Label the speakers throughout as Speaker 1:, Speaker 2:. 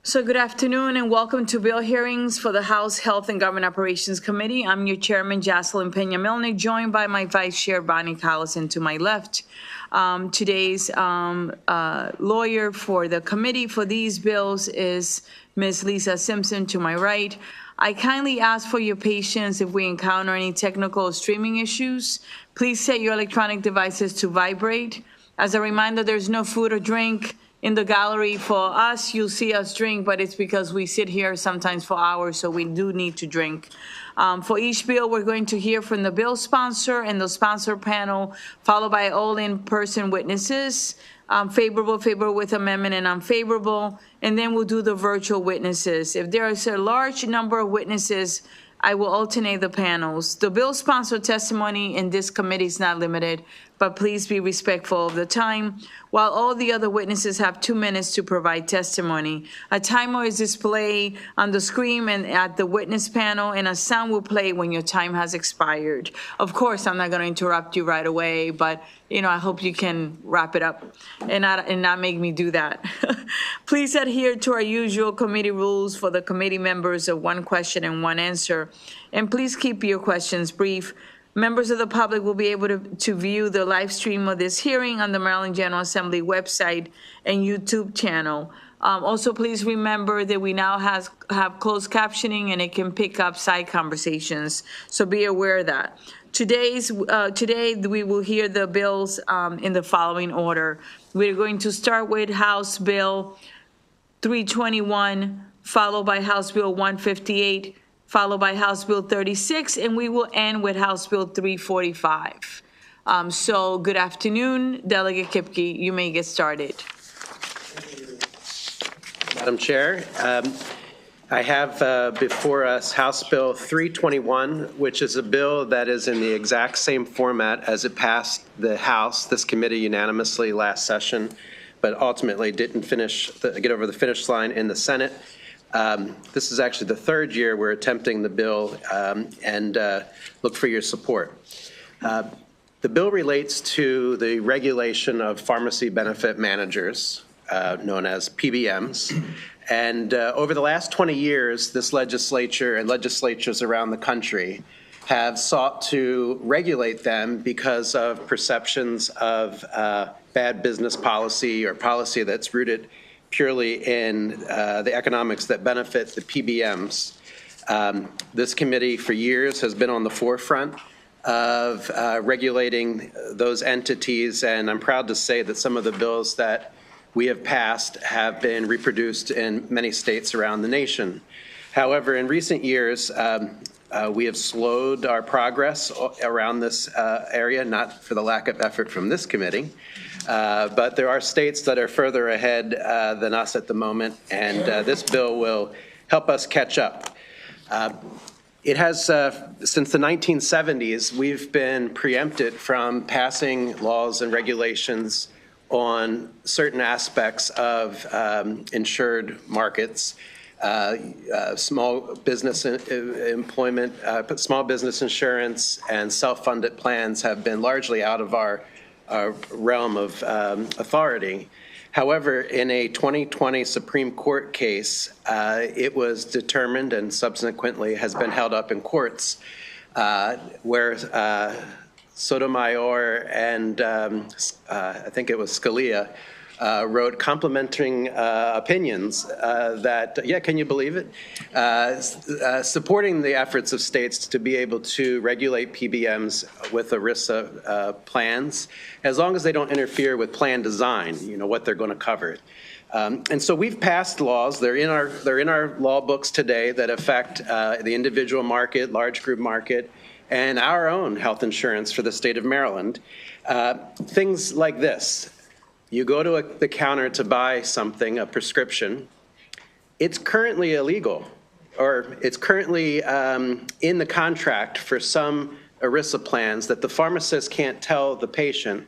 Speaker 1: So good afternoon and welcome to bill hearings for the House Health and Government Operations Committee. I'm your chairman, Jocelyn Pena-Milnick, joined by my vice chair, Bonnie Collison, to my left. Today's lawyer for the committee for these bills is Ms. Lisa Simpson to my right. I kindly ask for your patience if we encounter any technical or streaming issues. Please set your electronic devices to vibrate. As a reminder, there's no food or drink in the gallery. For us, you'll see us drink, but it's because we sit here sometimes for hours, so we do need to drink. For each bill, we're going to hear from the bill sponsor and the sponsor panel, followed by all in-person witnesses, favorable with amendment, and unfavorable, and then we'll do the virtual witnesses. If there is a large number of witnesses, I will alternate the panels. The bill sponsor testimony in this committee is not limited, but please be respectful of the time. While all the other witnesses have 2 minutes to provide testimony, a timer is displayed on the screen and at the witness panel, and a sound will play when your time has expired. Of course, I'm not going to interrupt you right away, but I hope you can wrap it up and not make me do that. Please adhere to our usual committee rules for the committee members of 1 question and 1 answer, and please keep your questions brief. Members of the public will be able to view the live stream of this hearing on the Maryland General Assembly website and YouTube channel. Also, please remember that we now have closed captioning, and it can pick up side conversations, so be aware of that. Today we will hear the bills in the following order. We're going to start with House Bill 321, followed by House Bill 158, followed by House Bill 36, and we will end with House Bill 345. So good afternoon, Delegate Kipke. You may get started.
Speaker 2: Madam Chair, I have before us House Bill 321, which is a bill that is in the exact same format as it passed the House, this committee unanimously last session, but ultimately didn't get over the finish line in the Senate. This is actually the 3rd year we're attempting the bill, and look for your support. The bill relates to the regulation of pharmacy benefit managers, known as PBMs. And over the last 20 years, this legislature and legislatures around the country have sought to regulate them because of perceptions of bad business policy or policy that's rooted purely in the economics that benefit the PBMs. This committee for years has been on the forefront of regulating those entities, and I'm proud to say that some of the bills that we have passed have been reproduced in many states around the nation. However, in recent years, we have slowed our progress around this area, not for the lack of effort from this committee, but there are states that are further ahead than us at the moment, and this bill will help us catch up. It has, since the 1970s, we've been preempted from passing laws and regulations on certain aspects of insured markets. Small business employment, small business insurance, and self-funded plans have been largely out of our realm of authority. However, in a 2020 Supreme Court case, it was determined and subsequently has been held up in courts where Sotomayor and I think it was Scalia wrote complimenting opinions that, can you believe it? Supporting the efforts of states to be able to regulate PBMs with ERISA plans, as long as they don't interfere with plan design, what they're going to cover. And so we've passed laws. They're in our law books today that affect the individual market, large group market, and our own health insurance for the state of Maryland. Things like this. You go to the counter to buy something, a prescription. It's currently illegal, or it's currently in the contract for some ERISA plans that the pharmacist can't tell the patient,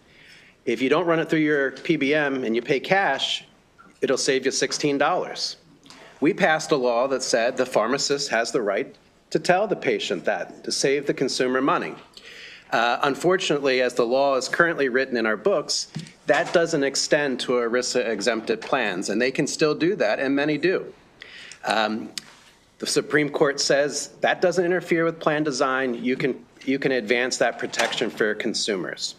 Speaker 2: if you don't run it through your PBM and you pay cash, it'll save you $16. We passed a law that said the pharmacist has the right to tell the patient that, to save the consumer money. Unfortunately, as the law is currently written in our books, that doesn't extend to ERISA exempted plans, and they can still do that, and many do. The Supreme Court says that doesn't interfere with plan design. You can advance that protection for consumers.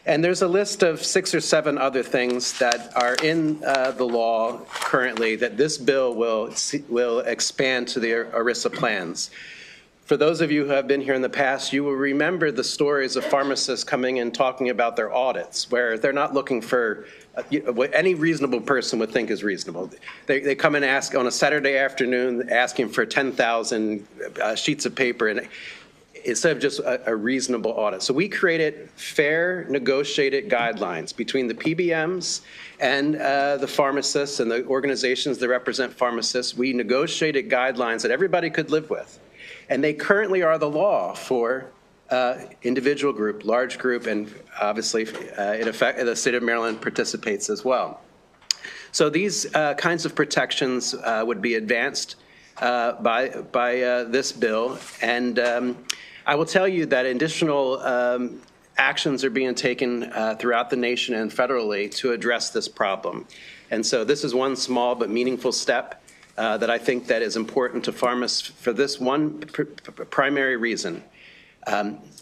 Speaker 2: And there's a list of 6 or 7 other things that are in the law currently that this bill will expand to the ERISA plans. For those of you who have been here in the past, you will remember the stories of pharmacists coming in talking about their audits, where they're not looking for what any reasonable person would think is reasonable. They come and ask on a Saturday afternoon asking for 10,000 sheets of paper, and instead of just a reasonable audit. So we created fair, negotiated guidelines between the PBMs and the pharmacists and the organizations that represent pharmacists. We negotiated guidelines that everybody could live with. And they currently are the law for individual group, large group, and obviously, in effect, the state of Maryland participates as well. So these kinds of protections would be advanced by this bill. And I will tell you that additional actions are being taken throughout the nation and federally to address this problem. And so this is one small but meaningful step that I think that is important to pharmacists for this one primary reason.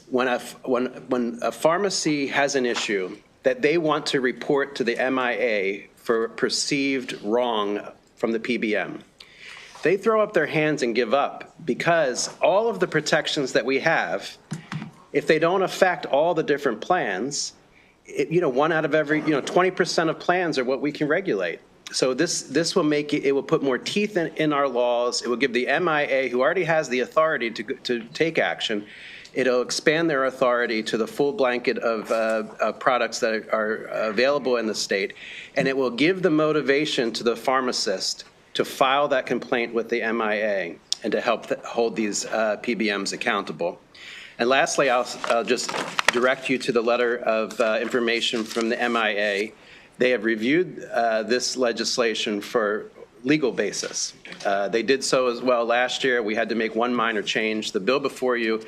Speaker 2: When a pharmacy has an issue that they want to report to the MIA for perceived wrong from the PBM, they throw up their hands and give up, because all of the protections that we have, if they don't affect all the different plans, one out of every, 20% of plans are what we can regulate. So this will make it will put more teeth in our laws. It will give the MIA, who already has the authority to take action, it'll expand their authority to the full blanket of products that are available in the state, and it will give the motivation to the pharmacist to file that complaint with the MIA and to help hold these PBMs accountable. And lastly, I'll just direct you to the letter of information from the MIA. They have reviewed this legislation for legal basis. They did so as well last year. We had to make one minor change. The bill before you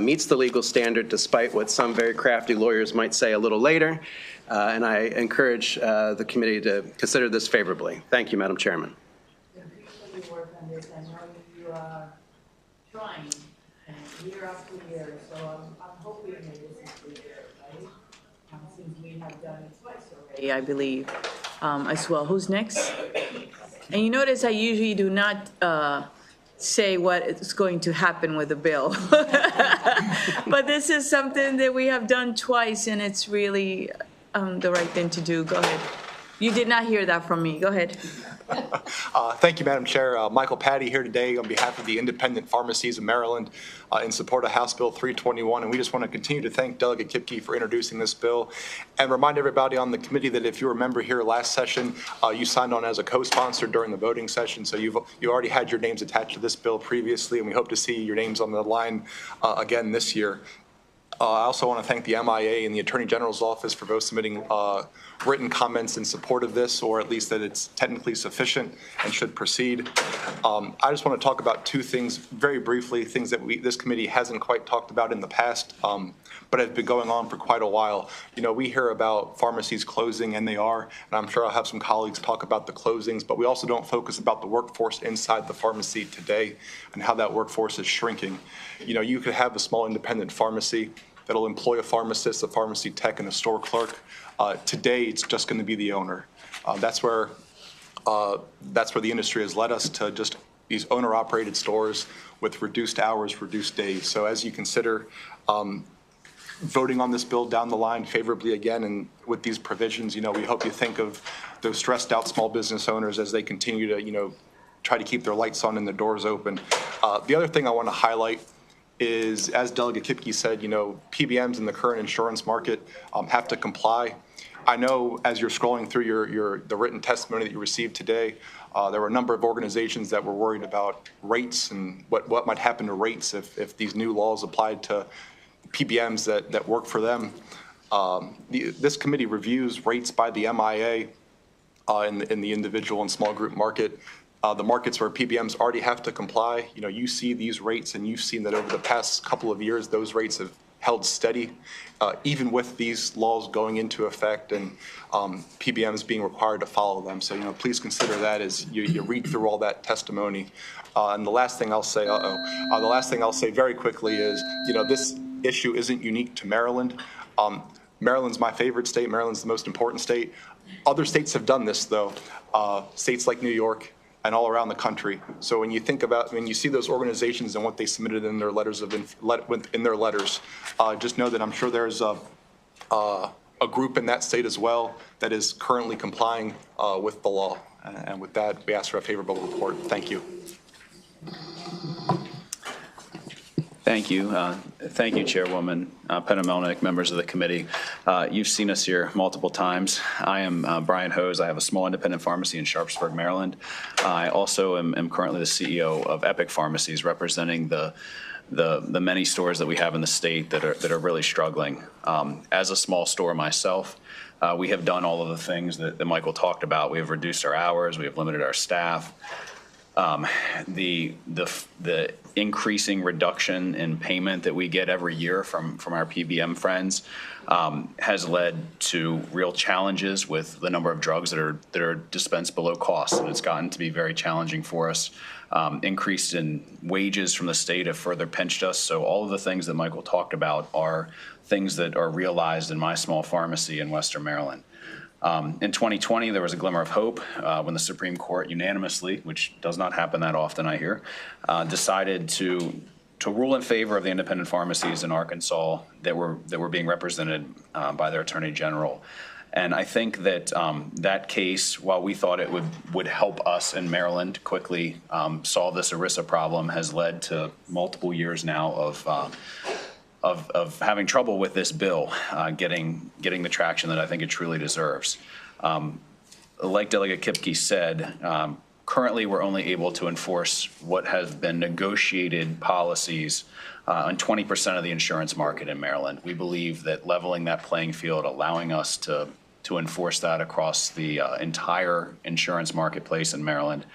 Speaker 2: meets the legal standard, despite what some very crafty lawyers might say a little later. And I encourage the committee to consider this favorably. Thank you, Madam Chairman.
Speaker 3: Work on this. I know you are trying year after year, so I'm hoping that this is the year, right? Since we have done it twice already,
Speaker 1: I believe, as well. Who's next? And you notice I usually do not say what is going to happen with the bill. But this is something that we have done twice, and it's really the right thing to do. Go ahead. You did not hear that from me. Go ahead.
Speaker 4: Thank you, Madam Chair. Michael Patty here today on behalf of the Independent Pharmacies of Maryland in support of House Bill 321. And we just want to continue to thank Delegate Kipke for introducing this bill and remind everybody on the committee that if you remember here last session, you signed on as a co-sponsor during the voting session. So you already had your names attached to this bill previously, and we hope to see your names on the line again this year. I also want to thank the MIA and the Attorney General's office for both submitting written comments in support of this, or at least that it's technically sufficient and should proceed. I just want to talk about two things very briefly, things that this committee hasn't quite talked about in the past, but have been going on for quite a while. We hear about pharmacies closing, and they are, and I'm sure I'll have some colleagues talk about the closings, but we also don't focus about the workforce inside the pharmacy today and how that workforce is shrinking. You could have a small independent pharmacy that'll employ a pharmacist, a pharmacy tech, and a store clerk. Today, it's just going to be the owner. That's where the industry has led us, to just these owner-operated stores with reduced hours, reduced days. So as you consider voting on this bill down the line favorably again, and with these provisions, we hope you think of those stressed-out small business owners as they continue to, try to keep their lights on and the doors open. The other thing I want to highlight is, as Delegate Kipke said, PBMs in the current insurance market have to comply. I know as you're scrolling through the written testimony that you received today, there were a number of organizations that were worried about rates and what might happen to rates if these new laws applied to PBMs that work for them. This committee reviews rates by the MIA in the individual and small group market. The markets where PBMs already have to comply, you see these rates, and you've seen that over the past couple of years, those rates have held steady, even with these laws going into effect and PBMs being required to follow them. So, please consider that as you read through all that testimony. And the last thing I'll say, very quickly is, this issue isn't unique to Maryland. Maryland's my favorite state. Maryland's the most important state. Other states have done this, though. States like New York and all around the country. So when you see those organizations and what they submitted in their letters just know that I'm sure there's a group in that state as well that is currently complying with the law. And with that, we ask for a favorable report. Thank you.
Speaker 5: Thank you. Thank you, Chairwoman Penna-Melnick, members of the committee. You've seen us here multiple times. I am Brian Hose. I have a small independent pharmacy in Sharpsburg, Maryland. I also am currently the CEO of Epic Pharmacies, representing the many stores that we have in the state that are really struggling. As a small store myself, we have done all of the things that Michael talked about. We have reduced our hours. We have limited our staff. The increasing reduction in payment that we get every year from our PBM friends has led to real challenges with the number of drugs that are dispensed below cost, and it's gotten to be very challenging for us. Increase in wages from the state have further pinched us. So all of the things that Michael talked about are things that are realized in my small pharmacy in Western Maryland. In 2020, there was a glimmer of hope when the Supreme Court unanimously, which does not happen that often, I hear, decided to rule in favor of the independent pharmacies in Arkansas that were being represented by their Attorney General. And I think that that case, while we thought it would help us in Maryland quickly solve this ERISA problem, has led to multiple years now of having trouble with this bill getting the traction that I think it truly deserves. Like Delegate Kipke said, currently we're only able to enforce what has been negotiated policies on 20% of the insurance market in Maryland. We believe that leveling that playing field, allowing us to enforce that across the entire insurance marketplace in Maryland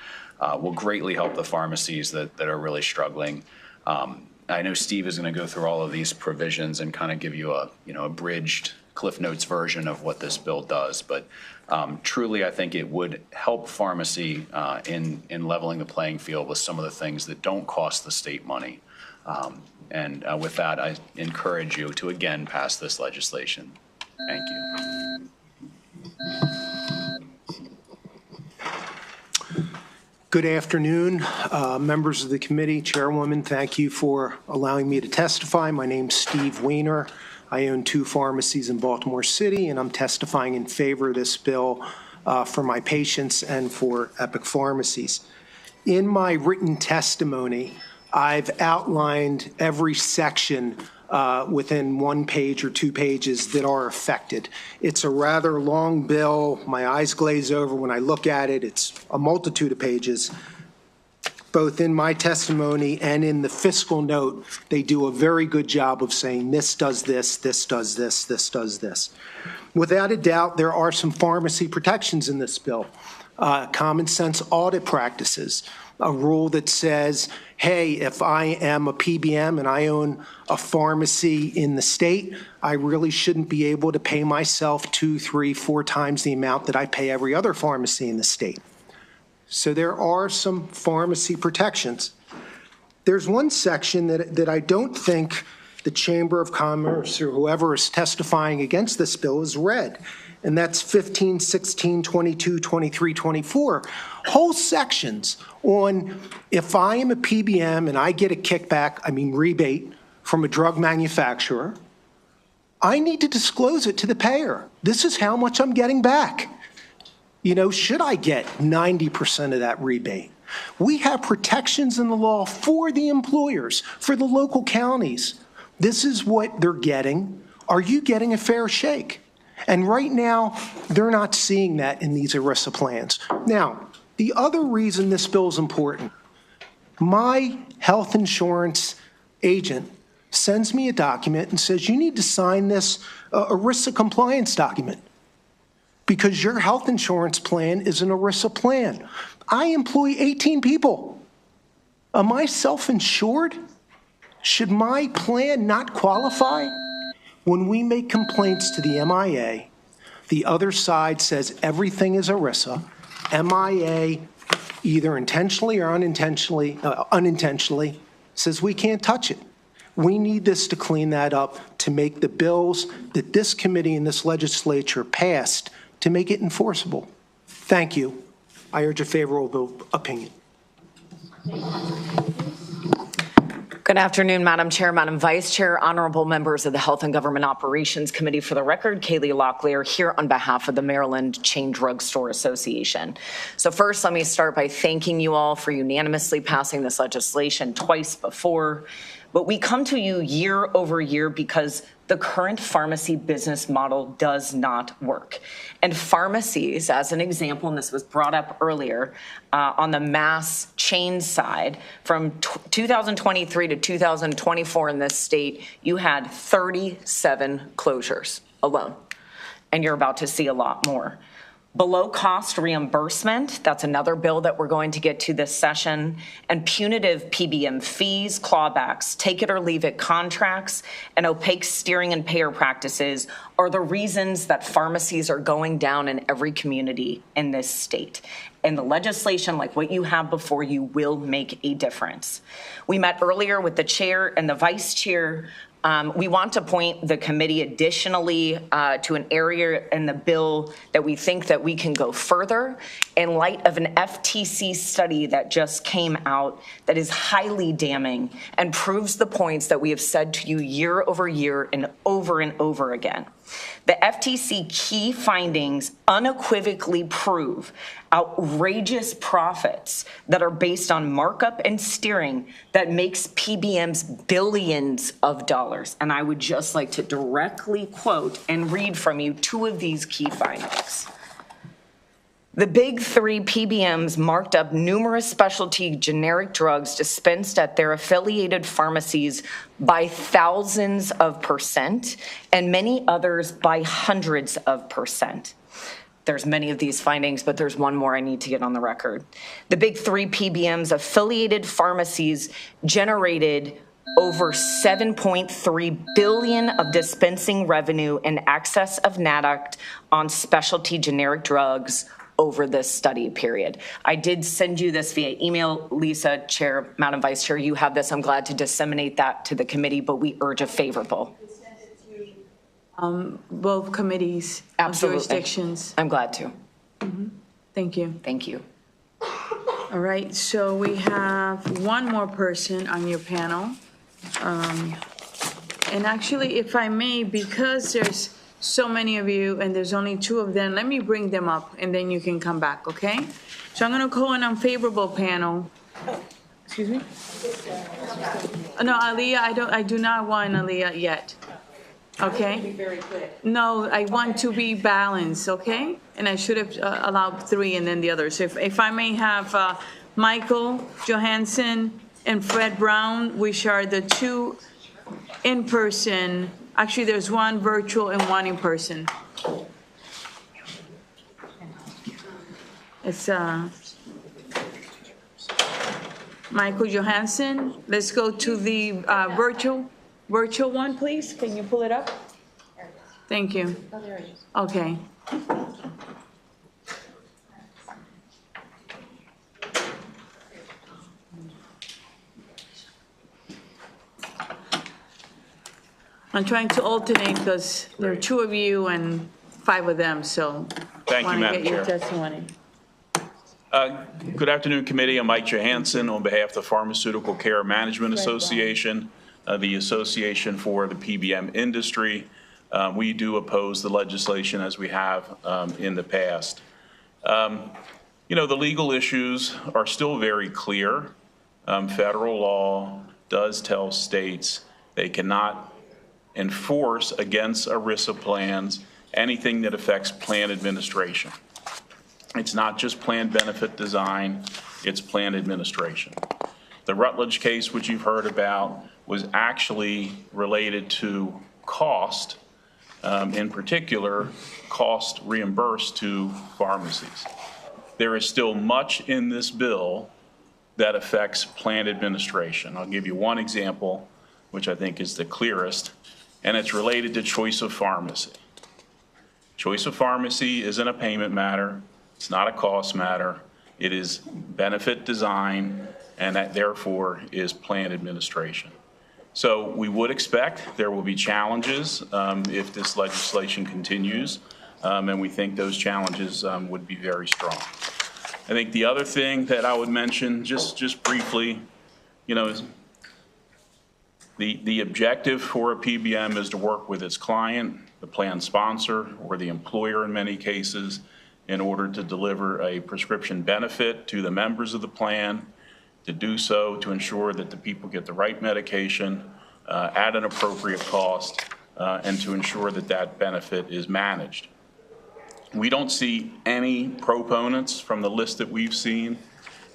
Speaker 5: will greatly help the pharmacies that are really struggling. I know Steve is going to go through all of these provisions and kind of give you a abridged Cliff Notes version of what this bill does. But truly, I think it would help pharmacy in leveling the playing field with some of the things that don't cost the state money. And with that, I encourage you to again pass this legislation. Thank you.
Speaker 6: Good afternoon, members of the committee. Chairwoman, thank you for allowing me to testify. My name's Steve Weiner. I own 2 pharmacies in Baltimore City, and I'm testifying in favor of this bill for my patients and for Epic Pharmacies. In my written testimony, I've outlined every section within 1 page or 2 pages that are affected. It's a rather long bill. My eyes glaze over when I look at it. It's a multitude of pages. Both in my testimony and in the fiscal note, they do a very good job of saying this does this, this does this, this does this. Without a doubt, there are some pharmacy protections in this bill. Common sense audit practices. A rule that says, hey, if I am a PBM and I own a pharmacy in the state, I really shouldn't be able to pay myself 2, 3, 4 times the amount that I pay every other pharmacy in the state. So there are some pharmacy protections. There's one section that I don't think the Chamber of Commerce or whoever is testifying against this bill has read, and that's 15, 16, 22, 23, 24. Whole sections on if I am a PBM and I get a kickback, rebate from a drug manufacturer, I need to disclose it to the payer. This is how much I'm getting back. Should I get 90% of that rebate? We have protections in the law for the employers, for the local counties. This is what they're getting. Are you getting a fair shake? And right now, they're not seeing that in these ERISA plans. Now, the other reason this bill is important, my health insurance agent sends me a document and says, you need to sign this ERISA compliance document because your health insurance plan is an ERISA plan. I employ 18 people. Am I self-insured? Should my plan not qualify? When we make complaints to the MIA, the other side says everything is ERISA. MIA, either intentionally or unintentionally, says we can't touch it. We need this to clean that up, to make the bills that this committee and this legislature passed to make it enforceable. Thank you. I urge a favorable opinion.
Speaker 7: Good afternoon, Madam Chair, Madam Vice Chair, honorable members of the Health and Government Operations Committee. For the record, Kaylee Locklear here on behalf of the Maryland Chain Drug Store Association. So first, let me start by thanking you all for unanimously passing this legislation twice before. But we come to you year over year because the current pharmacy business model does not work. And pharmacies, as an example, and this was brought up earlier, on the mass chain side, from 2023 to 2024 in this state, you had 37 closures alone. And you're about to see a lot more. Below cost reimbursement, that's another bill that we're going to get to this session, and punitive PBM fees, clawbacks, take it or leave it contracts, and opaque steering and payer practices are the reasons that pharmacies are going down in every community in this state. And the legislation, like what you have before you, will make a difference. We met earlier with the chair and the vice chair. We want to point the committee additionally to an area in the bill that we think that we can go further in light of an FTC study that just came out that is highly damning and proves the points that we have said to you year over year and over again. The FTC key findings unequivocally prove outrageous profits that are based on markup and steering that makes PBMs billions of dollars. And I would just like to directly quote and read from you two of these key findings. The big three PBMs marked up numerous specialty generic drugs dispensed at their affiliated pharmacies by thousands of percent, and many others by hundreds of percent. There's many of these findings, but there's one more I need to get on the record. The big three PBMs affiliated pharmacies generated over $7.3 billion of dispensing revenue in excess of NADAC on specialty generic drugs over this study period. I did send you this via email, Lisa, Chair, Madam Vice Chair, you have this. I'm glad to disseminate that to the committee, but we urge a favorable.
Speaker 1: Both committees,
Speaker 7: Absolutely.
Speaker 1: jurisdictions.
Speaker 7: I'm glad to.
Speaker 1: Thank you.
Speaker 7: Thank you.
Speaker 1: All right, so we have one more person on your panel. And actually, if I may, because there's so many of you and there's only two of them, let me bring them up and then you can come back, okay? So I'm gonna call an unfavorable panel. Excuse me? No, Aliyah, I do not want Aliyah yet, okay?
Speaker 3: Very quick.
Speaker 1: No, I want to be balanced, okay? And I should have allowed three and then the others. If I may have Michael Johansson and Fred Brown, which are the two in-person. Actually, there's one virtual and one in person. It's Michael Johansson. Let's go to the virtual one, please. Can you pull it up? Thank you.
Speaker 3: Oh, there it is.
Speaker 1: Okay. I'm trying to alternate because there are two of you and five of them, so.
Speaker 8: Thank you, Madam
Speaker 1: Want to get your
Speaker 8: Chair.
Speaker 1: testimony.
Speaker 8: Good afternoon, committee. I'm Mike Johansson on behalf of the Pharmaceutical Care Management Association, the Association for the PBM Industry. We do oppose the legislation as we have in the past. You know, the legal issues are still very clear. Federal law does tell states they cannot enforce against ERISA plans anything that affects plan administration. It's not just plan benefit design, it's plan administration. The Rutledge case, which you've heard about, was actually related to cost, in particular, cost reimbursed to pharmacies. There is still much in this bill that affects plan administration. I'll give you one example. which I think is the clearest, and it's related to choice of pharmacy. Choice of pharmacy isn't a payment matter. It's not a cost matter. It is benefit design, and that therefore is plan administration. So we would expect there will be challenges if this legislation continues, and we think those challenges would be very strong. I think the other thing that I would mention, just briefly, you know, is the objective for a PBM is to work with its client, the plan sponsor, or the employer in many cases, in order to deliver a prescription benefit to the members of the plan, to do so to ensure that the people get the right medication at an appropriate cost, and to ensure that that benefit is managed. We don't see any proponents from the list that we've seen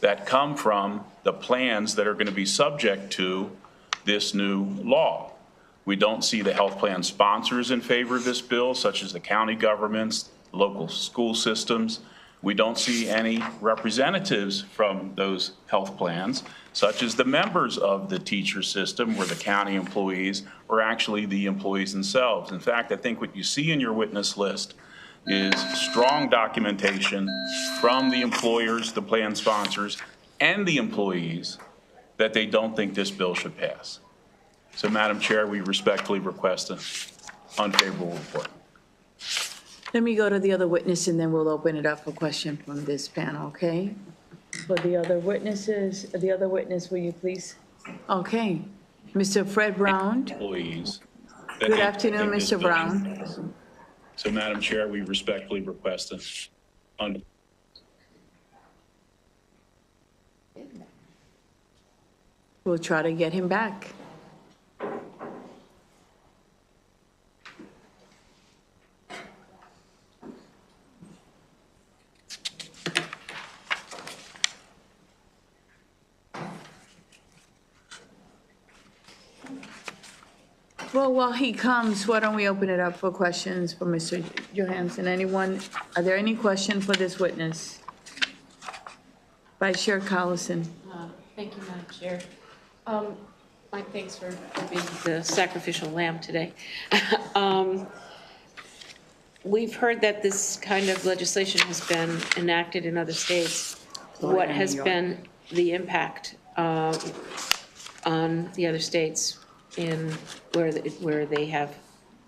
Speaker 8: that come from the plans that are going to be subject to this new law. We don't see the health plan sponsors in favor of this bill, such as the county governments, local school systems. We don't see any representatives from those health plans, such as the members of the teacher system or the county employees, or actually the employees themselves. In fact, I think what you see in your witness list is strong documentation from the employers, the plan sponsors, and the employees that they don't think this bill should pass. So, Madam Chair, we respectfully request an unfavorable report.
Speaker 1: Let me go to the other witness, and then we'll open it up for question from this panel, okay? For the other witnesses, the other witness, will you please? Okay. Mr. Fred Brown.
Speaker 8: Employees.
Speaker 1: Good afternoon, Mr. Brown.
Speaker 8: So, Madam Chair, we respectfully request an
Speaker 1: We'll try to get him back. Well, while he comes, why don't we open it up for questions for Mr. Johansson? Anyone, are there any questions for this witness? Vice Chair Collison.
Speaker 9: Thank you, Madam Chair. Mike, thanks for being the sacrificial lamb today. We've heard that this kind of legislation has been enacted in other states. What has been the impact on the other states in where they have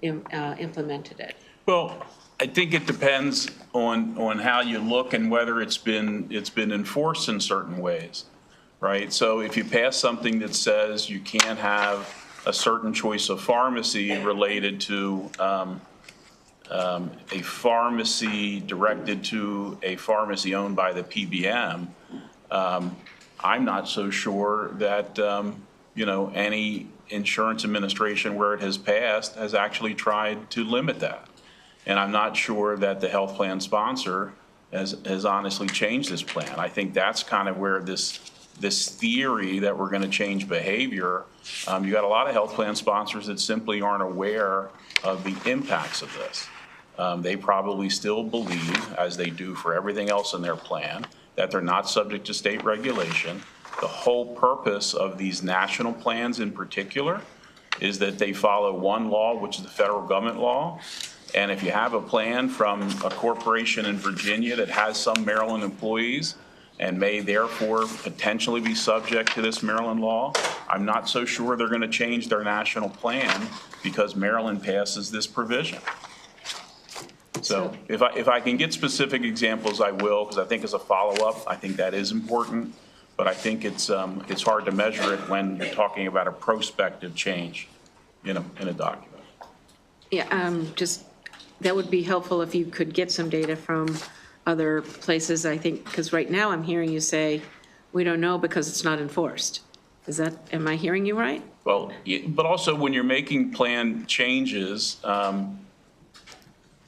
Speaker 9: implemented it?
Speaker 8: Well, I think it depends on how you look and whether it's been enforced in certain ways, right? So if you pass something that says you can't have a certain choice of pharmacy related to a pharmacy directed to a pharmacy owned by the PBM, I'm not so sure that any insurance administration where it has passed has actually tried to limit that. And I'm not sure that the health plan sponsor has honestly changed this plan. I think that's kind of where this theory that we're going to change behavior, you got a lot of health plan sponsors that simply aren't aware of the impacts of this. They probably still believe, as they do for everything else in their plan, that they're not subject to state regulation. The whole purpose of these national plans in particular is that they follow one law, which is the federal government law. And if you have a plan from a corporation in Virginia that has some Maryland employees and may therefore potentially be subject to this Maryland law, I'm not so sure they're going to change their national plan because Maryland passes this provision. So if I can get specific examples, I will, because I think as a follow-up, I think that is important. But I think it's hard to measure it when you're talking about a prospective change in a document.
Speaker 9: Yeah, that would be helpful if you could get some data from other places, I think, because right now I'm hearing you say, we don't know because it's not enforced. Am I hearing you right?
Speaker 8: Well, but also when you're making plan changes,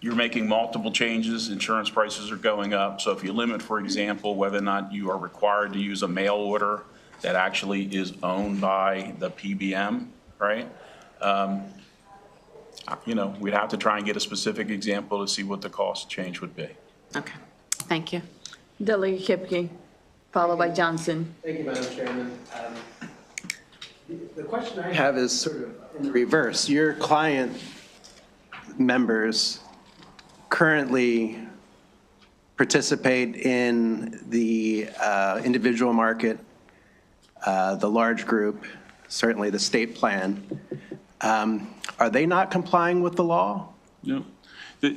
Speaker 8: you're making multiple changes, insurance prices are going up. So if you limit, for example, whether or not you are required to use a mail order that actually is owned by the PBM, right? We'd have to try and get a specific example to see what the cost change would be.
Speaker 9: Okay, thank you.
Speaker 1: Delegate Kipke, followed by Johnson.
Speaker 2: Thank you, Madam Chairman. The question I have is sort of in the reverse. Your client members currently participate in the individual market, the large group, certainly the state plan. Are they not complying with the law?
Speaker 8: No.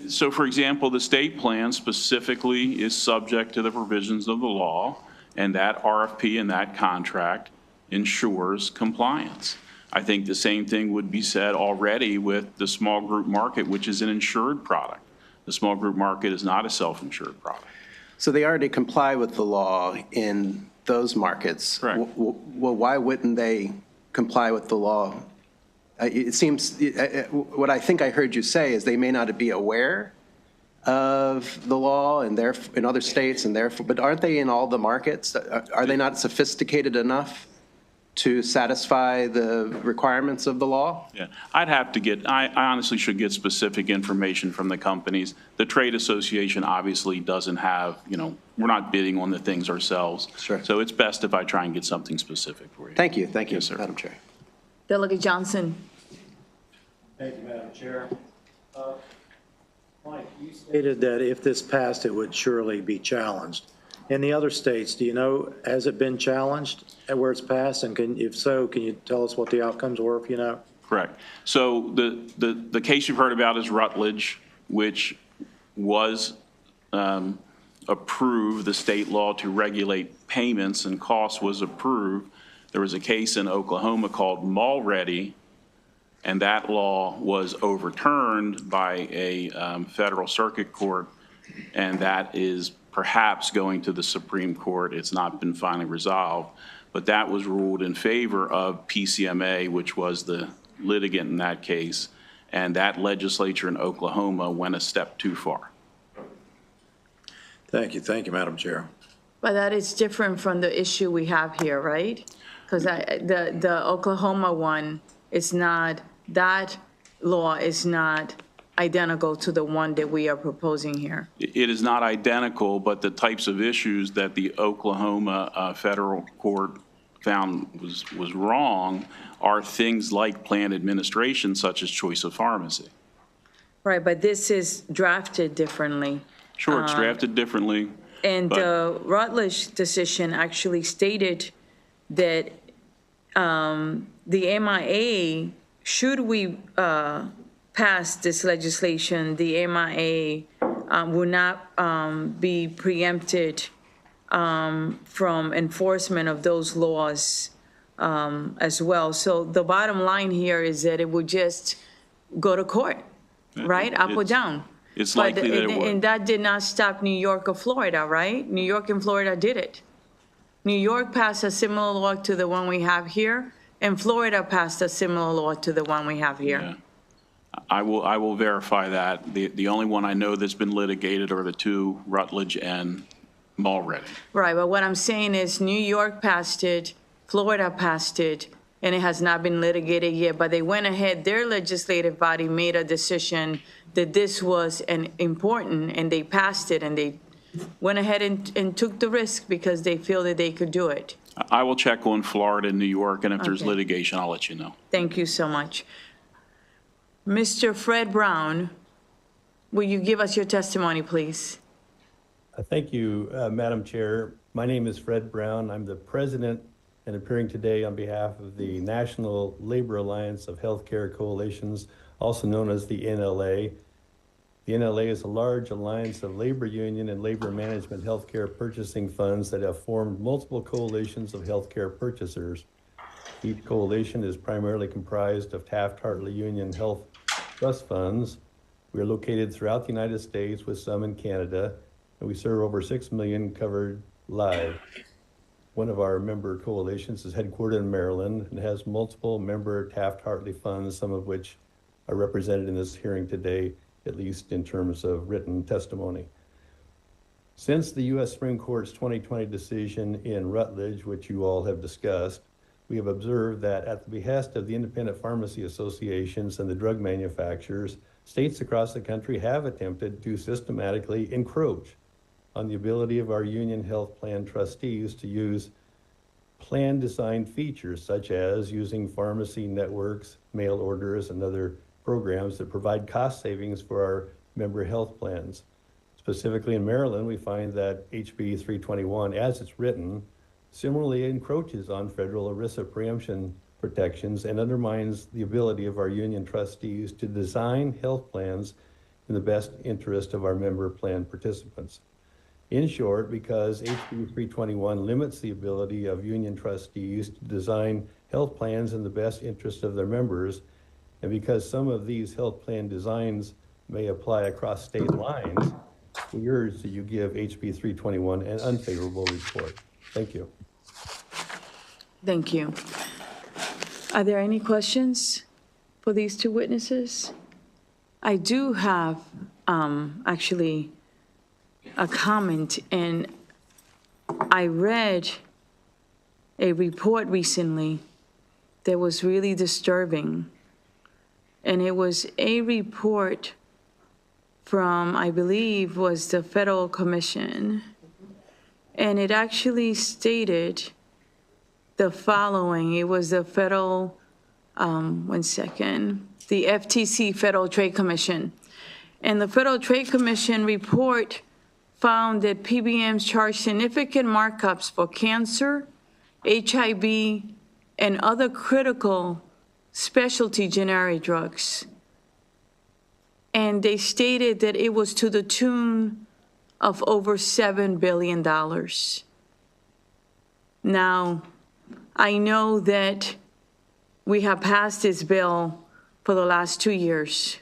Speaker 8: So for example, the state plan specifically is subject to the provisions of the law, and that RFP and that contract ensures compliance. I think the same thing would be said already with the small group market, which is an insured product. The small group market is not a self-insured product.
Speaker 2: So they already comply with the law in those markets.
Speaker 8: Correct.
Speaker 2: Well, why wouldn't they comply with the law? It seems, what I think I heard you say is they may not be aware of the law and in other states and therefore, but aren't they in all the markets? Are they not sophisticated enough to satisfy the requirements of the law?
Speaker 8: Yeah, I'd have to get, I honestly should get specific information from the companies. The trade association obviously doesn't have, we're not bidding on the things ourselves.
Speaker 2: Sure.
Speaker 8: So it's best if I try and get something specific for you.
Speaker 2: Thank you,
Speaker 8: Yes, sir.
Speaker 2: Madam Chair.
Speaker 1: Delegate Johnson.
Speaker 10: Thank you, Madam Chair. Mike, you stated that if this passed, it would surely be challenged. In the other states, do you know, has it been challenged at where it's passed? And if so, can you tell us what the outcomes were, if you know?
Speaker 8: Correct. So the case you've heard about is Rutledge, which was approved, the state law to regulate payments and costs was approved. There was a case in Oklahoma called Mulready, and that law was overturned by a federal circuit court, and that is perhaps going to the Supreme Court. It's not been finally resolved, but that was ruled in favor of PCMA, which was the litigant in that case, and that legislature in Oklahoma went a step too far.
Speaker 10: Thank you, Madam Chair.
Speaker 1: But that is different from the issue we have here, right? Because the Oklahoma one is not, that law is not identical to the one that we are proposing here.
Speaker 8: It is not identical, but the types of issues that the Oklahoma federal court found was wrong are things like plan administration, such as choice of pharmacy.
Speaker 1: Right, but this is drafted differently.
Speaker 8: Sure, it's drafted differently.
Speaker 1: And
Speaker 8: but-
Speaker 1: the Rutledge decision actually stated that the MIA, should we pass this legislation, the MIA will not be preempted from enforcement of those laws as well. So the bottom line here is that it would just go to court, right? Up or down.
Speaker 8: It's likely that it would.
Speaker 1: And that did not stop New York or Florida, right? New York and Florida did it. New York passed a similar law to the one we have here, and Florida passed a similar law to the one we have here.
Speaker 8: Yeah. I will verify that. The only one I know that's been litigated are the two, Rutledge and Mulready.
Speaker 1: Right, but what I'm saying is New York passed it, Florida passed it, and it has not been litigated yet, but they went ahead, their legislative body made a decision that this was important, and they passed it, and they went ahead and took the risk because they feel that they could do it.
Speaker 8: I will check on Florida and New York, and if there's
Speaker 1: Okay.
Speaker 8: litigation, I'll let you know.
Speaker 1: Thank you so much. Mr. Fred Brown, will you give us your testimony, please?
Speaker 11: Thank you, Madam Chair. My name is Fred Brown. I'm the president and appearing today on behalf of the National Labor Alliance of Healthcare Coalitions, also known as the NLA. The NLA is a large alliance of labor union and labor management healthcare purchasing funds that have formed multiple coalitions of healthcare purchasers. Each coalition is primarily comprised of Taft-Hartley Union Health Trust funds. We are located throughout the United States with some in Canada, and we serve over 6 million covered lives. One of our member coalitions is headquartered in Maryland and has multiple member Taft-Hartley funds, some of which are represented in this hearing today, at least in terms of written testimony. Since the U.S. Supreme Court's 2020 decision in Rutledge, which you all have discussed, we have observed that at the behest of the independent pharmacy associations and the drug manufacturers, states across the country have attempted to systematically encroach on the ability of our union health plan trustees to use plan design features such as using pharmacy networks, mail orders, and other programs that provide cost savings for our member health plans. Specifically in Maryland, we find that HB 321, as it's written, similarly encroaches on federal ERISA preemption protections and undermines the ability of our union trustees to design health plans in the best interest of our member plan participants. In short, because HB 321 limits the ability of union trustees to design health plans in the best interest of their members, and because some of these health plan designs may apply across state lines, we urge that you give HB 321 an unfavorable report. Thank you.
Speaker 1: Thank you. Are there any questions for these two witnesses? I do have actually a comment, and I read a report recently that was really disturbing. And it was a report from, I believe, was the Federal Commission. And it actually stated the following. It was the federal, the FTC, Federal Trade Commission. And the Federal Trade Commission report found that PBMs charge significant markups for cancer, HIV, and other critical specialty generic drugs. And they stated that it was to the tune of over $7 billion. Now, I know that we have passed this bill for the last 2 years.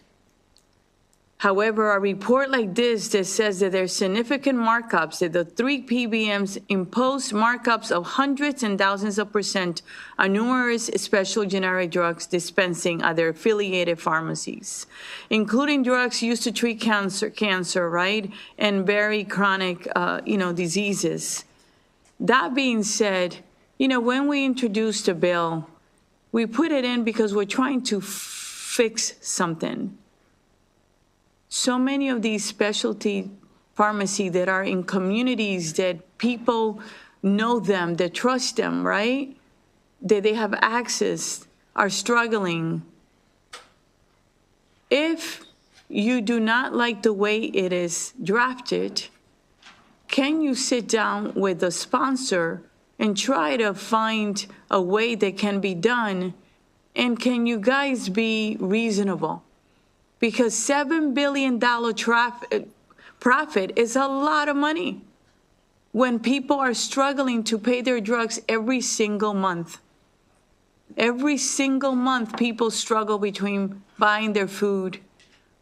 Speaker 1: However, a report like this that says that there's significant markups, that the 3 PBMs imposed markups of hundreds and thousands of % on numerous special generic drugs dispensing at their affiliated pharmacies, including drugs used to treat cancer, right, and very chronic, diseases. That being said, when we introduced the bill, we put it in because we're trying to fix something. So many of these specialty pharmacies that are in communities that people know them, that trust them, right? That they have access, are struggling. If you do not like the way it is drafted, can you sit down with the sponsor and try to find a way that can be done? And can you guys be reasonable? Because $7 billion profit is a lot of money when people are struggling to pay their drugs every single month. Every single month, people struggle between buying their food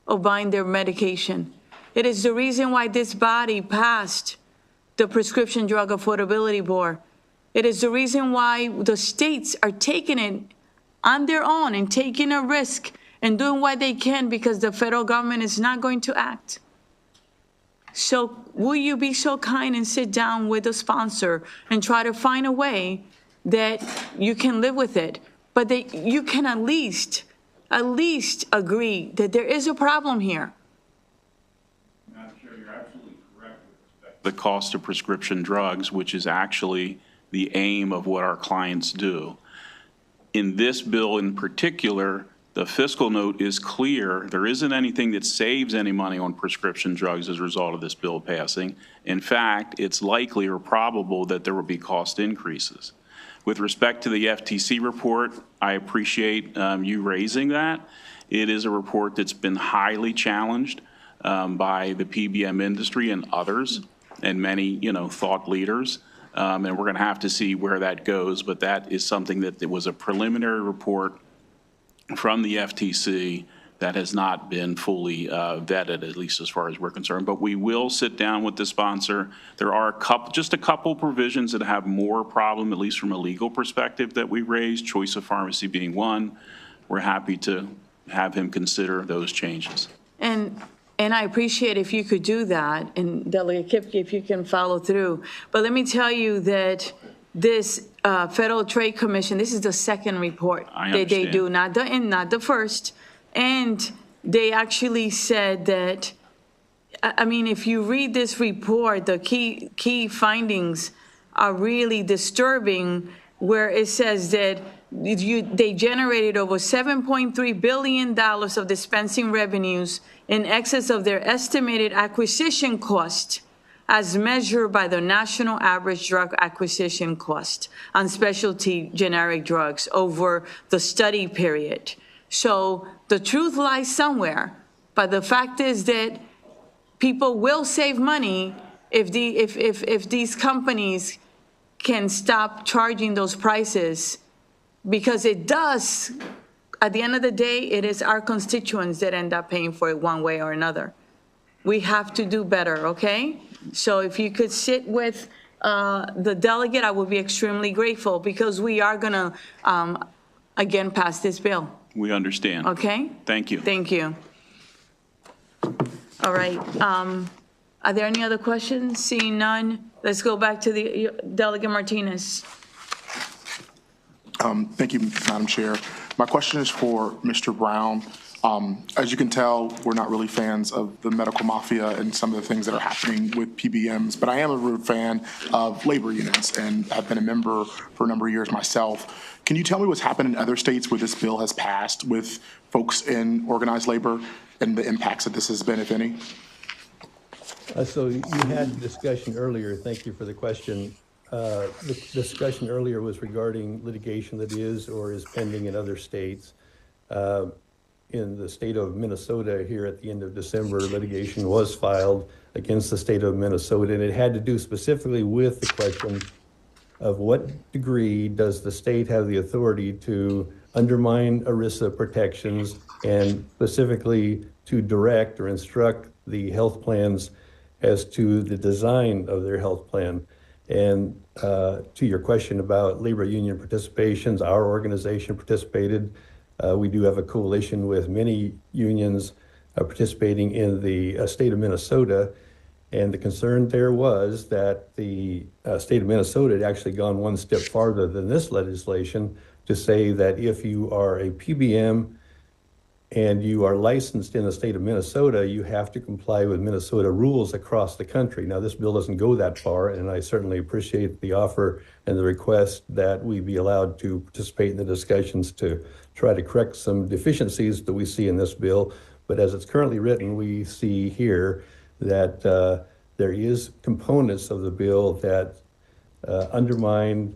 Speaker 1: or buying their medication. It is the reason why this body passed the Prescription Drug Affordability Board. It is the reason why the states are taking it on their own and taking a risk and doing what they can because the federal government is not going to act. So will you be so kind and sit down with the sponsor and try to find a way that you can live with it, but that you can at least agree that there is a problem here?
Speaker 8: Madam Chair, you're absolutely correct with respect to the cost of prescription drugs, which is actually the aim of what our clients do. In this bill in particular, the fiscal note is clear. There isn't anything that saves any money on prescription drugs as a result of this bill passing. In fact, it's likely or probable that there will be cost increases. With respect to the FTC report, I appreciate you raising that. It is a report that's been highly challenged by the PBM industry and others and many, thought leaders. And we're going to have to see where that goes. But that is something that was a preliminary report from the FTC that has not been fully vetted, at least as far as we're concerned. But we will sit down with the sponsor. There are just a couple provisions that have more problem, at least from a legal perspective, that we raised, choice of pharmacy being one. We're happy to have him consider those changes.
Speaker 1: And I appreciate if you could do that, and Delegate Kipke, if you can follow through. But let me tell you that this Federal Trade Commission, this is the second report that they do, not the first. And they actually said that, if you read this report, the key findings are really disturbing where it says that they generated over $7.3 billion of dispensing revenues in excess of their estimated acquisition cost as measured by the national average drug acquisition cost on specialty generic drugs over the study period. So the truth lies somewhere, but the fact is that people will save money if these companies can stop charging those prices, because it does, at the end of the day, it is our constituents that end up paying for it one way or another. We have to do better, okay? So if you could sit with the delegate, I would be extremely grateful, because we are gonna, again, pass this bill,
Speaker 8: We understand.
Speaker 1: okay?
Speaker 8: Thank you.
Speaker 1: Thank you. All right, are there any other questions? Seeing none, let's go back to the Delegate Martinez.
Speaker 12: Thank you, Madam Chair. My question is for Mr. Brown. As you can tell, we're not really fans of the medical mafia and some of the things that are happening with PBMs, but I am a real fan of labor unions, and I've been a member for a number of years myself. Can you tell me what's happened in other states where this bill has passed with folks in organized labor and the impacts that this has been, if any?
Speaker 11: So you had a discussion earlier, thank you for the question. The discussion earlier was regarding litigation that is or is pending in other states. In the state of Minnesota here at the end of December, litigation was filed against the state of Minnesota, and it had to do specifically with the question of what degree does the state have the authority to undermine ERISA protections, and specifically to direct or instruct the health plans as to the design of their health plan. And to your question about labor union participations, our organization participated. We do have a coalition with many unions participating in the state of Minnesota. And the concern there was that the state of Minnesota had actually gone one step farther than this legislation to say that if you are a PBM and you are licensed in the state of Minnesota, you have to comply with Minnesota rules across the country. Now, this bill doesn't go that far, and I certainly appreciate the offer and the request that we be allowed to participate in the discussions to try to correct some deficiencies that we see in this bill. But as it's currently written, we see here that there is components of the bill that undermine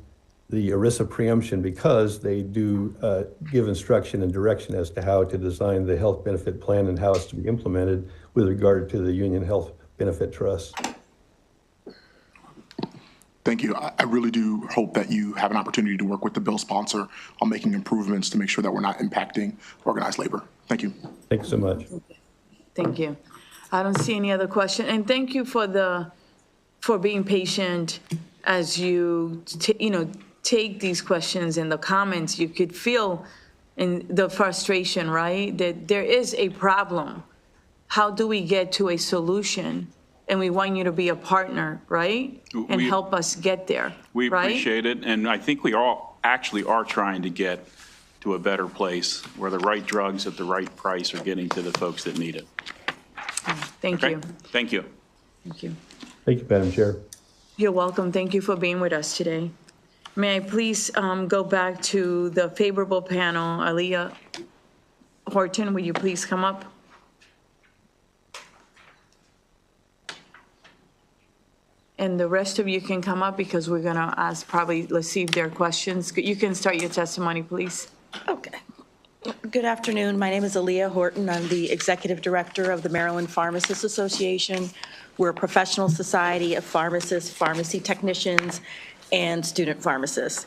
Speaker 11: the ERISA preemption, because they do give instruction and direction as to how to design the health benefit plan and how it's to be implemented with regard to the union health benefit trust.
Speaker 12: Thank you. I really do hope that you have an opportunity to work with the bill sponsor on making improvements to make sure that we're not impacting organized labor. Thank you.
Speaker 11: Thank you so much.
Speaker 1: Thank you. I don't see any other question, and thank you for being patient as you take these questions and the comments. You could feel in the frustration, right? That there is a problem. How do we get to a solution? And we want you to be a partner, right? And help us get there.
Speaker 8: We
Speaker 1: right?
Speaker 8: appreciate it, and I think we all actually are trying to get to a better place where the right drugs at the right price are getting to the folks that need it.
Speaker 1: Thank
Speaker 8: Okay?
Speaker 1: you.
Speaker 8: Thank you.
Speaker 1: Thank you.
Speaker 11: Thank you, Madam Chair.
Speaker 1: You're welcome. Thank you for being with us today. May I please go back to the favorable panel? Aaliyah Horton, will you please come up? And the rest of you can come up, because we're going to ask, probably, let's see if there are questions. You can start your testimony, please.
Speaker 13: Okay. Good afternoon. My name is Aaliyah Horton. I'm the Executive Director of the Maryland Pharmacists Association. We're a professional society of pharmacists, pharmacy technicians, and student pharmacists.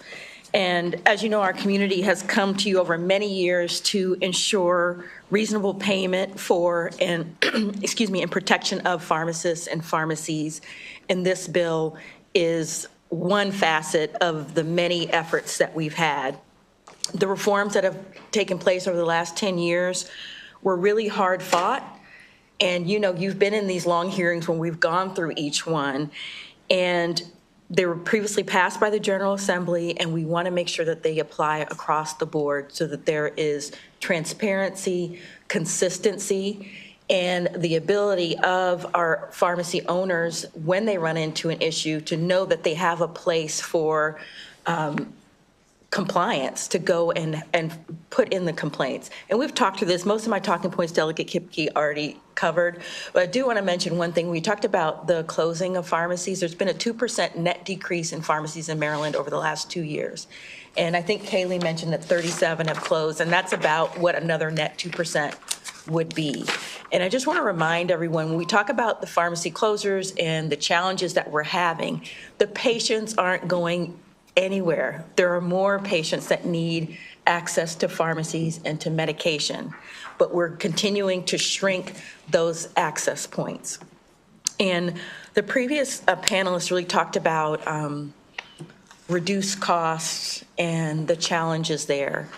Speaker 13: And as you know, our community has come to you over many years to ensure reasonable payment for and, excuse me, and protection of pharmacists and pharmacies. And this bill is one facet of the many efforts that we've had. The reforms that have taken place over the last 10 years were really hard fought. And you know, you've been in these long hearings when we've gone through each one. And they were previously passed by the General Assembly, and we want to make sure that they apply across the board so that there is transparency, consistency, and the ability of our pharmacy owners, when they run into an issue, to know that they have a place for compliance to go and put in the complaints. And we've talked through this. Most of my talking points Delegate Kipke already covered. But I do want to mention one thing. We talked about the closing of pharmacies. There's been a 2% net decrease in pharmacies in Maryland over the last 2 years. And I think Kaylee mentioned that 37 have closed, and that's about what another net 2% would be. And I just want to remind everyone, when we talk about the pharmacy closures and the challenges that we're having, the patients aren't going anywhere. There are more patients that need access to pharmacies and to medication, but we're continuing to shrink those access points. And the previous panelists really talked about reduced costs and the challenges there.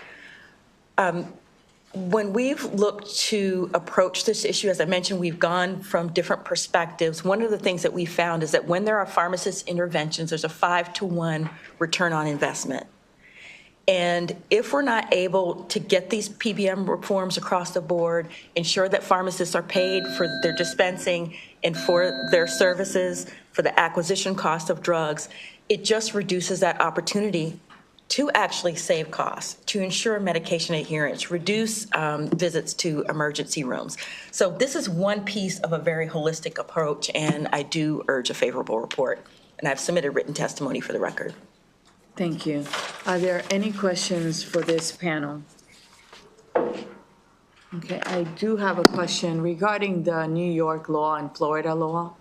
Speaker 13: When we've looked to approach this issue, as I mentioned, we've gone from different perspectives. One of the things that we found is that when there are pharmacist interventions, there's a 5-to-1 return on investment. And if we're not able to get these PBM reforms across the board, ensure that pharmacists are paid for their dispensing and for their services, for the acquisition cost of drugs, it just reduces that opportunity to actually save costs, to ensure medication adherence, reduce visits to emergency rooms. So this is one piece of a very holistic approach, and I do urge a favorable report. And I've submitted written testimony for the record.
Speaker 1: Thank you. Are there any questions for this panel? Okay, I do have a question regarding the New York law and Florida law.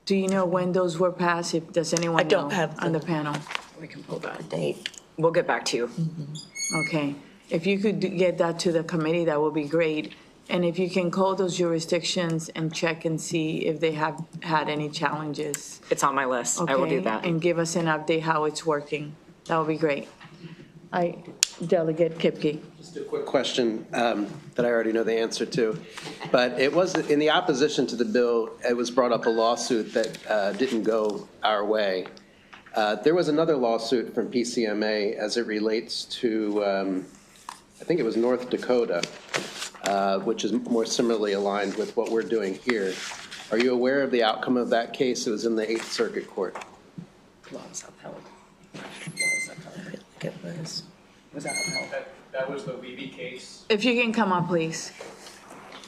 Speaker 1: Do you know when those were passed? Does anyone know?
Speaker 13: I don't have
Speaker 1: on the panel?
Speaker 7: We can pull that date. We'll get back to you.
Speaker 1: Okay. If you could get that to the committee, that would be great. And if you can call those jurisdictions and check and see if they have had any challenges.
Speaker 7: It's on my list. I will do that.
Speaker 1: And give us an update how it's working. That would be great. Delegate Kipke.
Speaker 2: Just a quick question that I already know the answer to. But it was, in the opposition to the bill, it was brought up a lawsuit that didn't go our way. There was another lawsuit from PCMA as it relates to, I think it was North Dakota, which is more similarly aligned with what we're doing here. Are you aware of the outcome of that case? It was in the 8th Circuit Court.
Speaker 5: That was the Weeby case.
Speaker 1: If you can come up, please.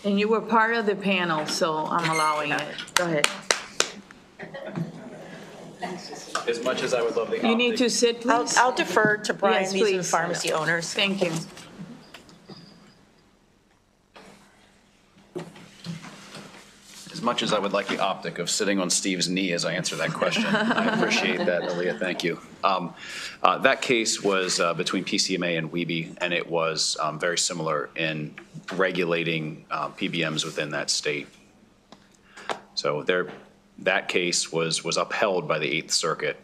Speaker 1: And you were part of the panel, so I'm allowing it. Go ahead.
Speaker 5: As much as I would love the
Speaker 1: You need to sit, please.
Speaker 13: I'll defer to Brian.
Speaker 1: Yes,
Speaker 13: These are the
Speaker 1: please.
Speaker 13: pharmacy owners.
Speaker 1: Thank you.
Speaker 5: As much as I would like the optic of sitting on Steve's knee as I answer that question. I appreciate that, Aaliyah, thank you. That case was between PCMA and Weeby, and it was very similar in regulating PBMs within that state. So that case was upheld by the 8th Circuit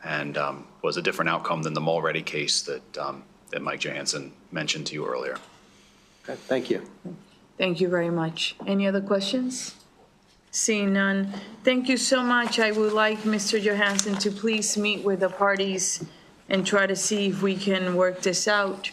Speaker 5: and was a different outcome than the Mulready case that Mike Johansson mentioned to you earlier.
Speaker 2: Okay, thank you.
Speaker 1: Thank you very much. Any other questions? Seeing none, thank you so much. I would like Mr. Johansson to please meet with the parties and try to see if we can work this out.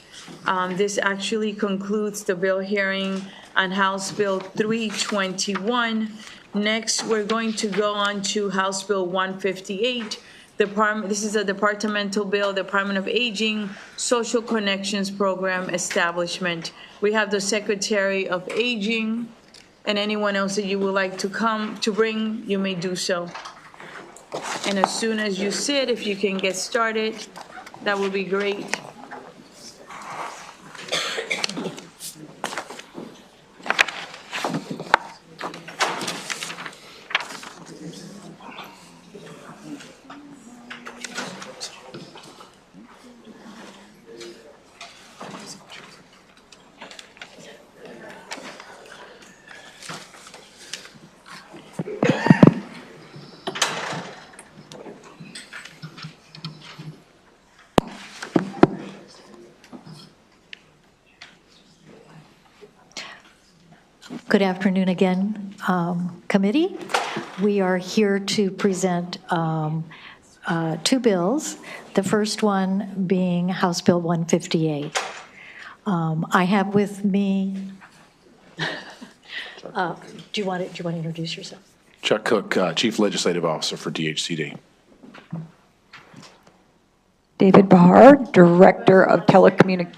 Speaker 1: This actually concludes the bill hearing on House Bill 321. Next, we're going to go on to House Bill 158. This is a departmental bill, Department of Aging, Social Connections Program Establishment. We have the Secretary of Aging, and anyone else that you would like to come to bring, you may do so. And as soon as you sit, if you can get started, that would be great.
Speaker 14: Good afternoon again, committee. We are here to present two bills, the first one being House Bill 158. I have with me, do you want to introduce yourself?
Speaker 15: Chuck Cook, Chief Legislative Officer for DHCD. David Bahar, Director of Telecommunications.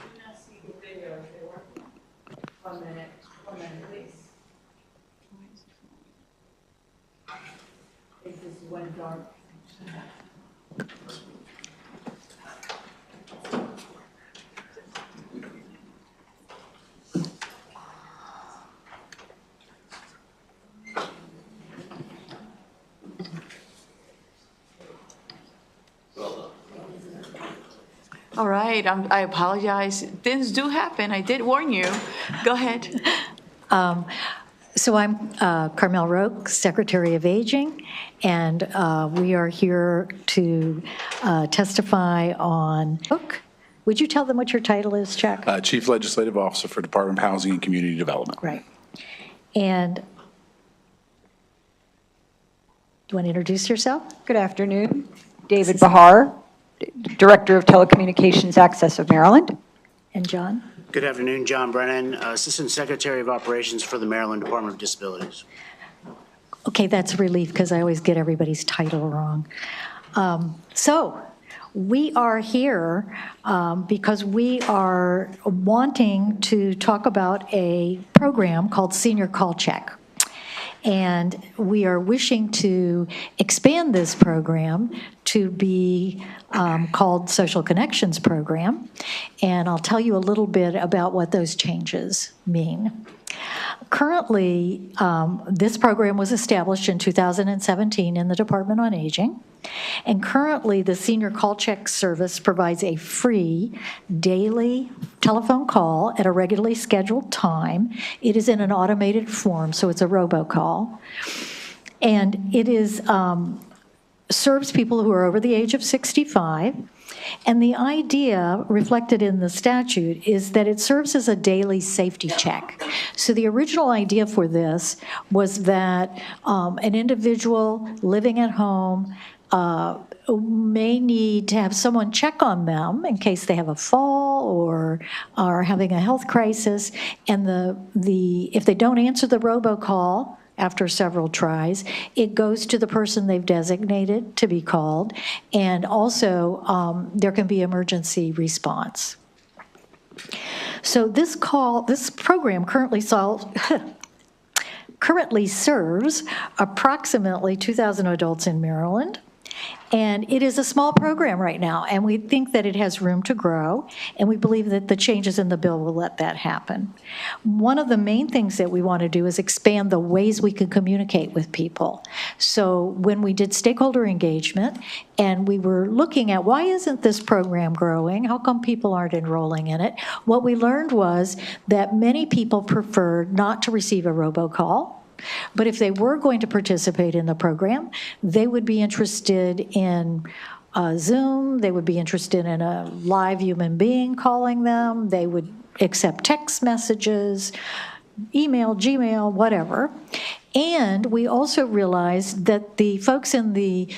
Speaker 3: It just went dark.
Speaker 1: All right, I apologize. Things do happen. I did warn you. Go ahead.
Speaker 14: So I'm Carmel Roque, Secretary of Aging, and we are here to testify on, would you tell them what your title is, Chuck?
Speaker 16: Chief Legislative Officer for Department of Housing and Community Development.
Speaker 14: Right. And do you want to introduce yourself?
Speaker 15: Good afternoon. David Bahar, Director of Telecommunications Access of Maryland.
Speaker 14: And John?
Speaker 17: Good afternoon, John Brennan, Assistant Secretary of Operations for the Maryland Department of Disabilities.
Speaker 14: Okay, that's a relief because I always get everybody's title wrong. So we are here because we are wanting to talk about a program called Senior Call Check. And we are wishing to expand this program to be called Social Connections Program. And I'll tell you a little bit about what those changes mean. Currently, this program was established in 2017 in the Department on Aging. And currently, the Senior Call Check Service provides a free daily telephone call at a regularly scheduled time. It is in an automated form, so it's a robocall. And it is serves people who are over the age of 65. And the idea reflected in the statute is that it serves as a daily safety check. So the original idea for this was that an individual living at home may need to have someone check on them in case they have a fall or are having a health crisis. And if they don't answer the robocall after several tries, it goes to the person they've designated to be called. And also, there can be emergency response. So this program currently serves approximately 2,000 adults in Maryland. And it is a small program right now, and we think that it has room to grow, and we believe that the changes in the bill will let that happen. One of the main things that we want to do is expand the ways we can communicate with people. So when we did stakeholder engagement, and we were looking at why isn't this program growing? How come people aren't enrolling in it? What we learned was that many people preferred not to receive a robocall. But if they were going to participate in the program, they would be interested in Zoom, they would be interested in a live human being calling them, they would accept text messages, email, Gmail, whatever. And we also realized that the folks in the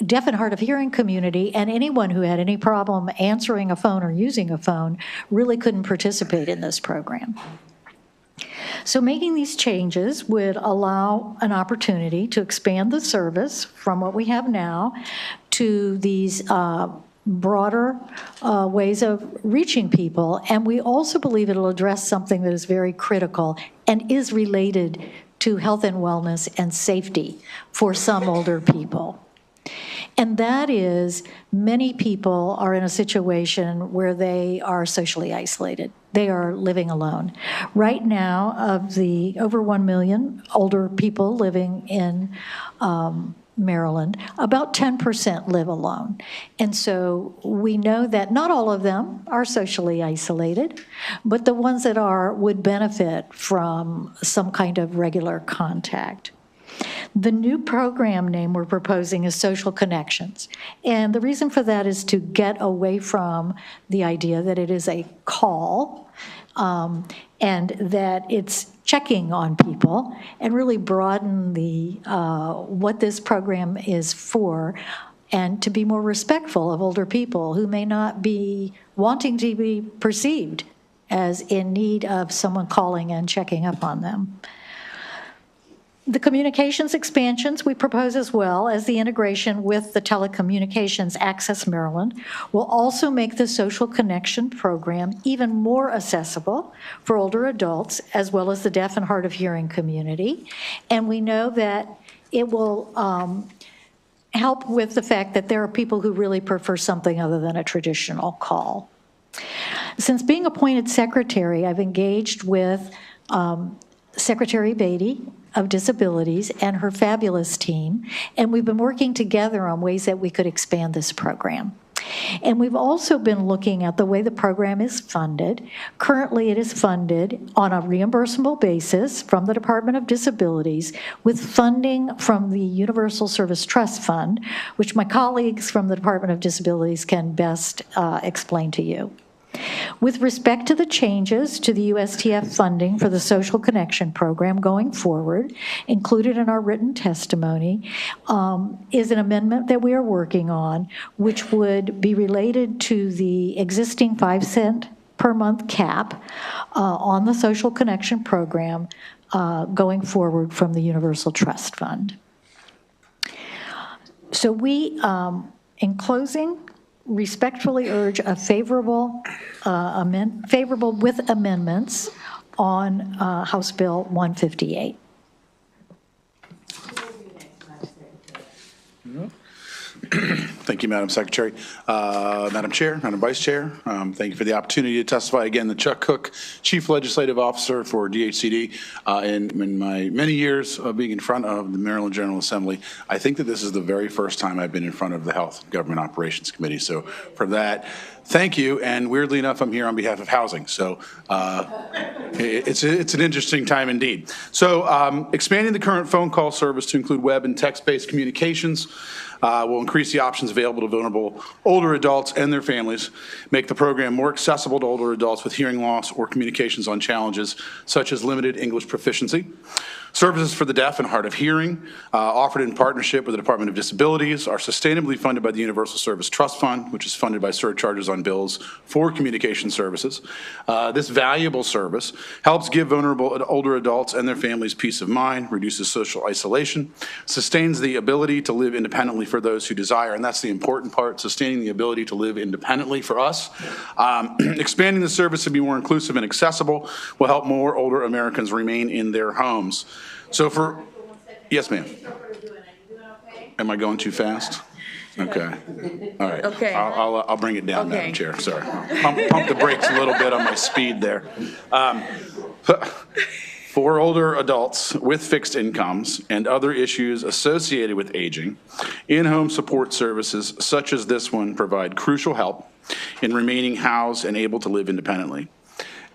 Speaker 14: deaf and hard of hearing community and anyone who had any problem answering a phone or using a phone really couldn't participate in this program. So making these changes would allow an opportunity to expand the service from what we have now to these broader ways of reaching people. And we also believe it'll address something that is very critical and is related to health and wellness and safety for some older people. And that is, many people are in a situation where they are socially isolated. They are living alone. Right now, of the over 1 million older people living in Maryland, about 10% live alone. And so we know that not all of them are socially isolated, but the ones that are would benefit from some kind of regular contact. The new program name we're proposing is Social Connections. And the reason for that is to get away from the idea that it is a call and that it's checking on people and really broaden the what this program is for, and to be more respectful of older people who may not be wanting to be perceived as in need of someone calling and checking up on them. The communications expansions we propose as well as the integration with the Telecommunications Access Maryland will also make the Social Connection program even more accessible for older adults as well as the deaf and hard of hearing community. And we know that it will help with the fact that there are people who really prefer something other than a traditional call. Since being appointed secretary, I've engaged with Secretary Beatty of Disabilities and her fabulous team, and we've been working together on ways that we could expand this program. And we've also been looking at the way the program is funded. Currently, it is funded on a reimbursable basis from the Department of Disabilities with funding from the Universal Service Trust Fund, which my colleagues from the Department of Disabilities can best explain to you. With respect to the changes to the USTF funding for the Social Connection program going forward, included in our written testimony, is an amendment that we are working on, which would be related to the existing 5-cent per month cap on the Social Connection program going forward from the Universal Trust Fund. So we, in closing, respectfully urge a favorable with amendments on House Bill 158.
Speaker 16: Thank you, Madam Secretary. Madam Chair, Madam Vice Chair, thank you for the opportunity to testify again. The Chuck Cook, Chief Legislative Officer for DHCD. In my many years of being in front of the Maryland General Assembly, I think that this is the very first time I've been in front of the Health and Government Operations Committee. So for that, thank you. And weirdly enough, I'm here on behalf of housing. So it's an interesting time indeed. So expanding the current phone call service to include web and text-based communications will increase the options available to vulnerable older adults and their families, make the program more accessible to older adults with hearing loss or communications on challenges such as limited English proficiency. Services for the deaf and hard of hearing, offered in partnership with the Department of Disabilities, are sustainably funded by the Universal Service Trust Fund, which is funded by surcharges on bills for communication services. This valuable service helps give vulnerable older adults and their families peace of mind, reduces social isolation, sustains the ability to live independently for those who desire, and that's the important part, sustaining the ability to live independently for us. Expanding the service to be more inclusive and accessible will help more older Americans remain in their homes. So for, yes, ma'am. Am I going too fast? Okay. All right.
Speaker 1: Okay.
Speaker 16: I'll bring it down,
Speaker 1: Okay.
Speaker 16: Madam Chair. Sorry. Pump the brakes a little bit on my speed there. For older adults with fixed incomes and other issues associated with aging, in-home support services such as this one provide crucial help in remaining housed and able to live independently.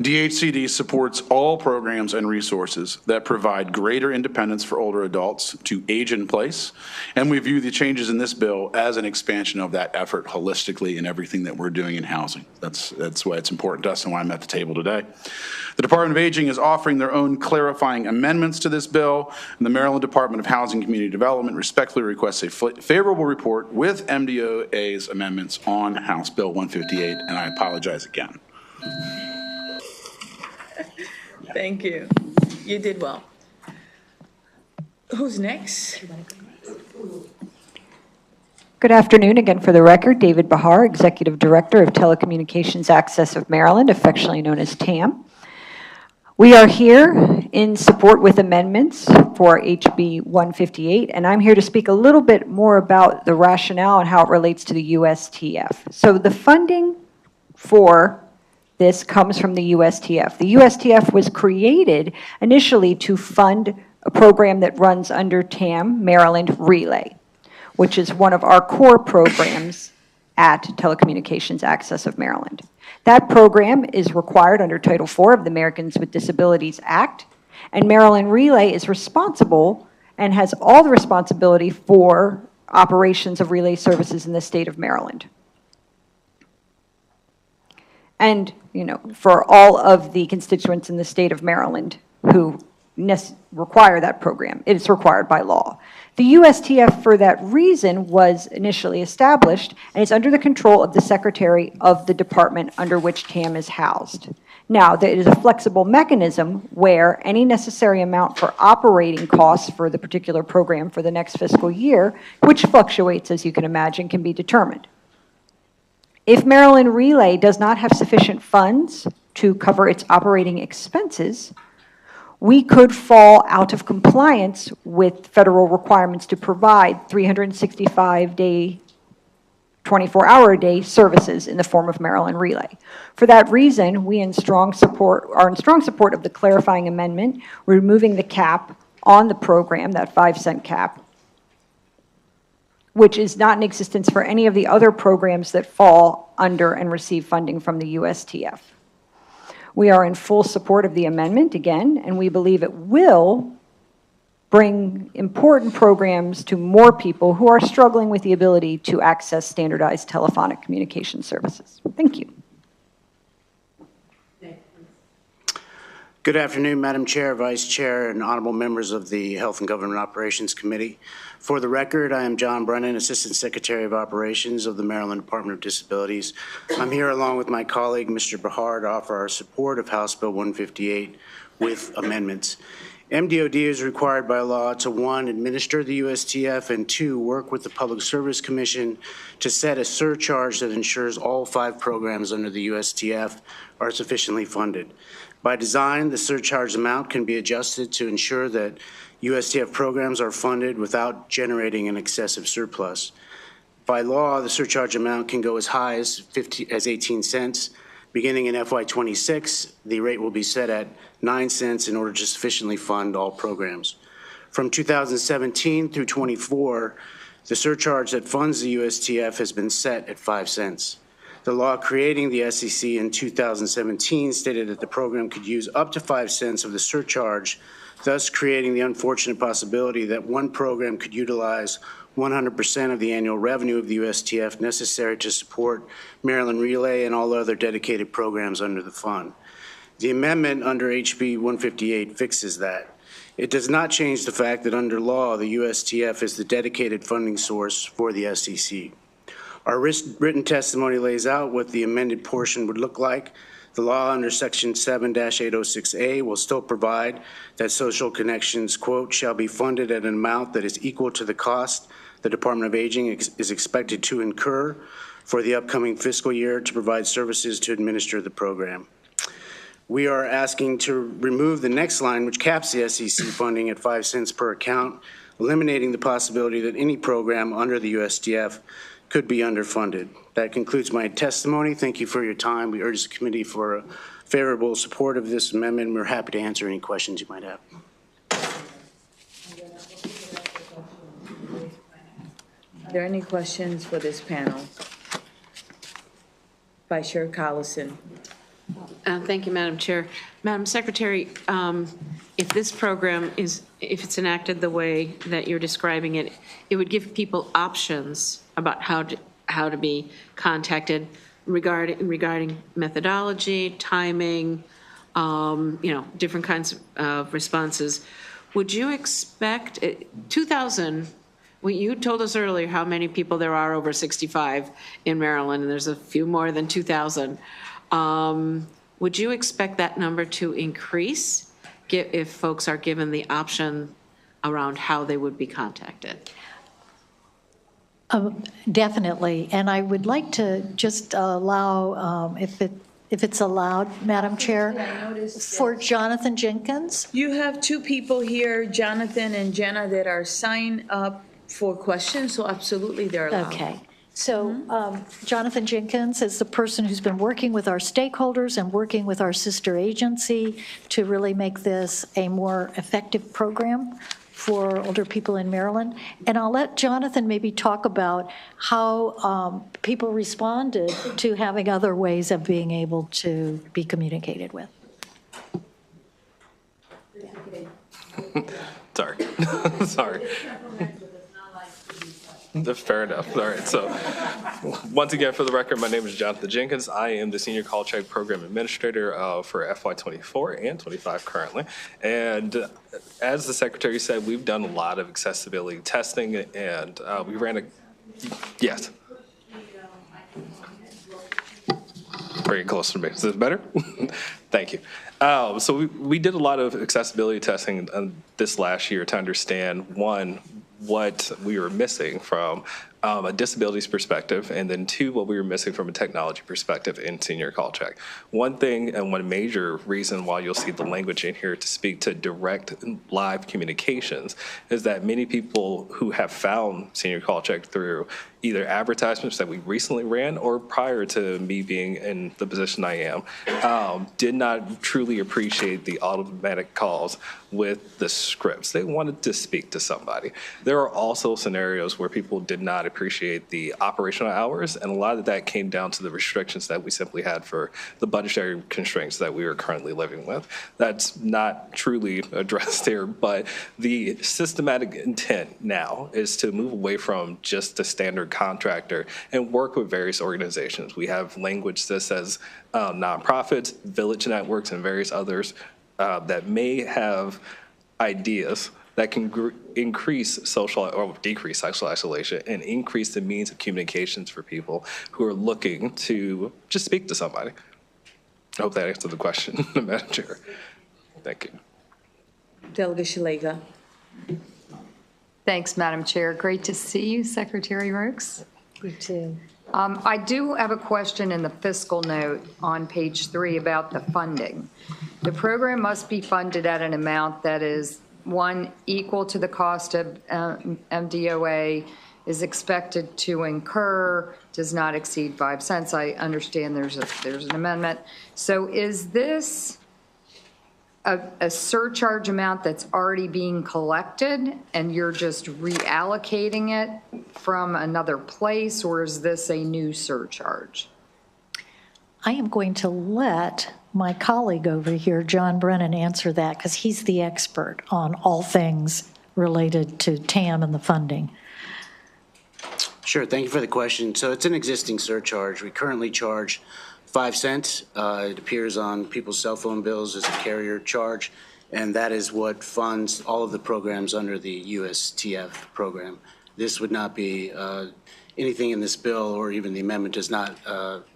Speaker 16: DHCD supports all programs and resources that provide greater independence for older adults to age in place, and we view the changes in this bill as an expansion of that effort holistically in everything that we're doing in housing. That's why it's important to us and why I'm at the table today. The Department of Aging is offering their own clarifying amendments to this bill, and the Maryland Department of Housing and Community Development respectfully requests a favorable report with MDOA's amendments on House Bill 158, and I apologize again.
Speaker 1: Thank you. You did well. Who's next?
Speaker 15: Good afternoon. Again, for the record, David Bahar, Executive Director of Telecommunications Access of Maryland, affectionately known as TAM. We are here in support with amendments for HB 158, and I'm here to speak a little bit more about the rationale and how it relates to the USTF. So the funding for this comes from the USTF. The USTF was created initially to fund a program that runs under TAM, Maryland Relay, which is one of our core programs at Telecommunications Access of Maryland. That program is required under Title IV of the Americans with Disabilities Act, and Maryland Relay is responsible and has all the responsibility for operations of relay services in the state of Maryland. And, you know, for all of the constituents in the state of Maryland who require that program, it is required by law. The USTF, for that reason, was initially established and is under the control of the Secretary of the department under which TAM is housed. Now, there is a flexible mechanism where any necessary amount for operating costs for the particular program for the next fiscal year, which fluctuates, as you can imagine, can be determined. If Maryland Relay does not have sufficient funds to cover its operating expenses, we could fall out of compliance with federal requirements to provide 365-day 24-hour-a-day services in the form of Maryland Relay. For that reason, we are in strong support of the clarifying amendment, removing the cap on the program, that 5-cent cap, which is not in existence for any of the other programs that fall under and receive funding from the USTF. We are in full support of the amendment, again, and we believe it will bring important programs to more people who are struggling with the ability to access standardized telephonic communication services. Thank you.
Speaker 17: Good afternoon, Madam Chair, Vice Chair, and honorable members of the Health and Government Operations Committee. For the record, I am John Brennan, Assistant Secretary of Operations of the Maryland Department of Disabilities. I'm here along with my colleague, Mr. Bahar, to offer our support of House Bill 158 with amendments. MDOD is required by law to, 1, administer the USTF, and 2, work with the Public Service Commission to set a surcharge that ensures all 5 programs under the USTF are sufficiently funded. By design, the surcharge amount can be adjusted to ensure that USTF programs are funded without generating an excessive surplus. By law, the surcharge amount can go as high as 18 cents. Beginning in FY26, the rate will be set at 9 cents in order to sufficiently fund all programs. From 2017 through 24, the surcharge that funds the USTF has been set at 5 cents. The law creating the SEC in 2017 stated that the program could use up to 5 cents of the surcharge, thus creating the unfortunate possibility that one program could utilize 100% of the annual revenue of the USTF necessary to support Maryland Relay and all other dedicated programs under the fund. The amendment under HB 158 fixes that. It does not change the fact that under law, the USTF is the dedicated funding source for the SEC. Our written testimony lays out what the amended portion would look like. The law under Section 7-806A will still provide that social connections, quote, shall be funded at an amount that is equal to the cost the Department of Aging is expected to incur for the upcoming fiscal year to provide services to administer the program. We are asking to remove the next line, which caps the SEC funding at 5 cents per account, eliminating the possibility that any program under the USTF could be underfunded. That concludes my testimony. Thank you for your time. We urge the committee for a favorable support of this amendment. We're happy to answer any questions you might have.
Speaker 1: Are there any questions for this panel? Vice Chair Collison.
Speaker 9: Thank you, Madam Chair. Madam Secretary, if this program is, if it's enacted the way that you're describing it, it would give people options about how to be contacted regarding methodology, timing, different kinds of responses. Would you expect 2,000? You told us earlier how many people there are over 65 in Maryland, and there's a few more than 2,000. Would you expect that number to increase if folks are given the option around how they would be contacted?
Speaker 14: Definitely, and I would like to just allow, if it's allowed, Madam Chair, for Jonathan Jenkins.
Speaker 1: You have 2 people here, Jonathan and Jenna, that are signed up for questions, so absolutely they're allowed.
Speaker 14: Okay. So Jonathan Jenkins is the person who's been working with our stakeholders and working with our sister agency to really make this a more effective program for older people in Maryland. And I'll let Jonathan maybe talk about how people responded to having other ways of being able to be communicated with.
Speaker 18: Sorry. Sorry. Fair enough. All right. So once again, for the record, my name is Jonathan Jenkins. I am the Senior Call Check Program Administrator for FY24 and 25 currently. And as the Secretary said, we've done a lot of accessibility testing, and we ran a, yes. bring it closer to me. Is this better? Thank you. So we did a lot of accessibility testing this last year to understand, one, what we were missing from a disabilities perspective, and then two, what we were missing from a technology perspective in Senior Call Check. One thing and one major reason why you'll see the language in here to speak to direct live communications is that many people who have found Senior Call Check through either advertisements that we recently ran or prior to me being in the position I am, did not truly appreciate the automatic calls with the scripts. They wanted to speak to somebody. There are also scenarios where people did not appreciate the operational hours, and a lot of that came down to the restrictions that we simply had for the budgetary constraints that we are currently living with. That's not truly addressed here, but the systematic intent now is to move away from just a standard contractor and work with various organizations. We have language that says nonprofits, village networks, and various others that may have ideas that can increase social or decrease social isolation and increase the means of communications for people who are looking to just speak to somebody. I hope that answered the question, Madam Chair. Thank you.
Speaker 1: Delegate Shalega.
Speaker 19: Thanks, Madam Chair. Great to see you, Secretary Rokes.
Speaker 14: You too.
Speaker 19: I do have a question in the fiscal note on page 3 about the funding. The program must be funded at an amount that is, one, equal to the cost of MDOA, is expected to incur, does not exceed 5 cents. I understand there's an amendment. So is this a surcharge amount that's already being collected and you're just reallocating it from another place, or is this a new surcharge?
Speaker 14: I am going to let my colleague over here, John Brennan, answer that because he's the expert on all things related to TAM and the funding.
Speaker 17: Sure, thank you for the question. So it's an existing surcharge. We currently charge 5 cents. It appears on people's cell phone bills as a carrier charge, and that is what funds all of the programs under the USTF program. This would not be anything in this bill, or even the amendment does not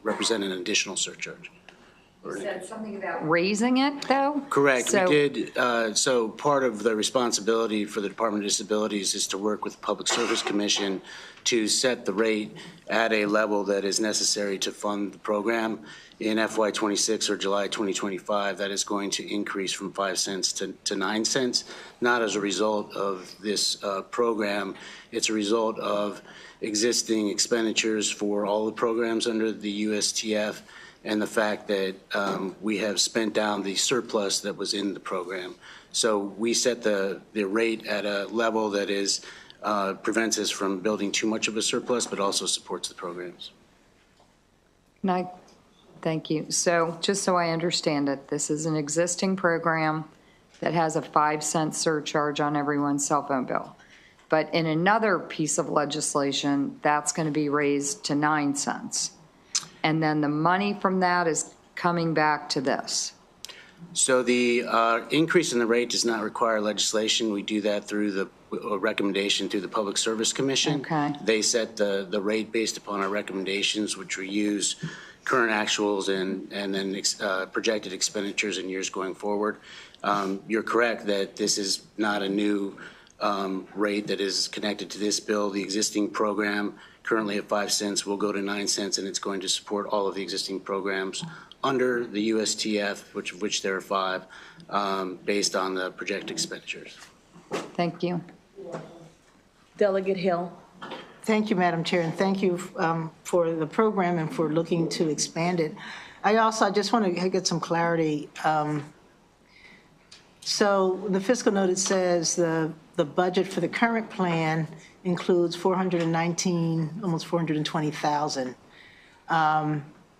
Speaker 17: represent an additional surcharge.
Speaker 19: You said something about raising it, though?
Speaker 17: Correct.
Speaker 19: So,
Speaker 17: we did. So part of the responsibility for the Department of Disabilities is to work with the Public Service Commission to set the rate at a level that is necessary to fund the program. In FY26 or July 2025, that is going to increase from 5 cents to 9 cents, not as a result of this program. It's a result of existing expenditures for all the programs under the USTF, and the fact that we have spent down the surplus that was in the program. So we set the rate at a level that is prevents us from building too much of a surplus, but also supports the programs.
Speaker 19: Thank you. So just so I understand it, this is an existing program that has a 5 cent surcharge on everyone's cell phone bill. But in another piece of legislation, that's going to be raised to 9 cents. And then the money from that is coming back to this.
Speaker 17: So the increase in the rate does not require legislation. We do that through the recommendation through the Public Service Commission.
Speaker 19: Okay.
Speaker 17: They set the rate based upon our recommendations, which we use current actuals and then projected expenditures in years going forward. You're correct that this is not a new rate that is connected to this bill. The existing program currently at 5 cents will go to 9 cents, and it's going to support all of the existing programs under the USTF, which there are 5, based on the projected expenditures.
Speaker 19: Thank you.
Speaker 3: Delegate Hill.
Speaker 20: Thank you, Madam Chair, and thank you for the program and for looking to expand it. I just want to get some clarity. So the fiscal note, it says the budget for the current plan includes almost 420,000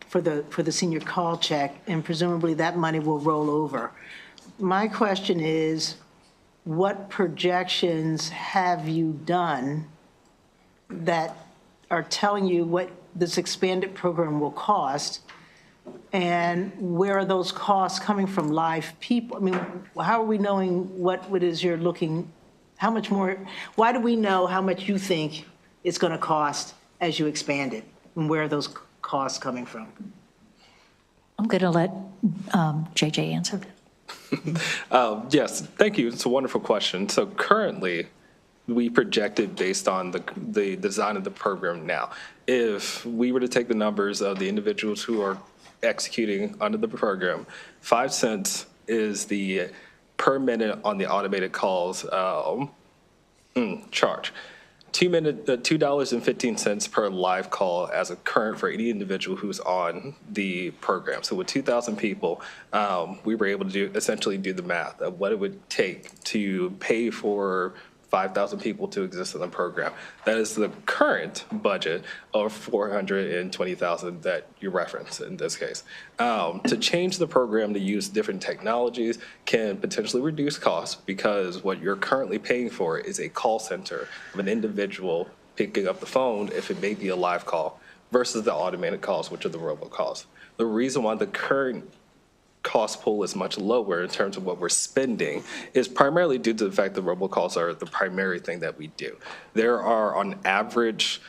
Speaker 20: for the senior call check, and presumably that money will roll over. My question is, what projections have you done that are telling you what this expanded program will cost, and where are those costs coming from? Live people? I mean, how are we knowing what it is you're looking, how much more, why do we know how much you think it's going to cost as you expand it, and where are those costs coming from?
Speaker 14: I'm going to let JJ answer that.
Speaker 18: Yes, thank you. It's a wonderful question. So currently, we projected based on the design of the program now. If we were to take the numbers of the individuals who are executing under the program, 5 cents is the per minute on the automated calls charge. $2.15 per live call as a current for any individual who's on the program. So with 2,000 people, we were able to essentially do the math of what it would take to pay for 5,000 people to exist in the program. That is the current budget of $420,000 that you referenced in this case. To change the program to use different technologies can potentially reduce costs because what you're currently paying for is a call center of an individual picking up the phone if it may be a live call versus the automated calls, which are the robocalls. The reason why the current cost pool is much lower in terms of what we're spending is primarily due to the fact that robocalls are the primary thing that we do. There are on average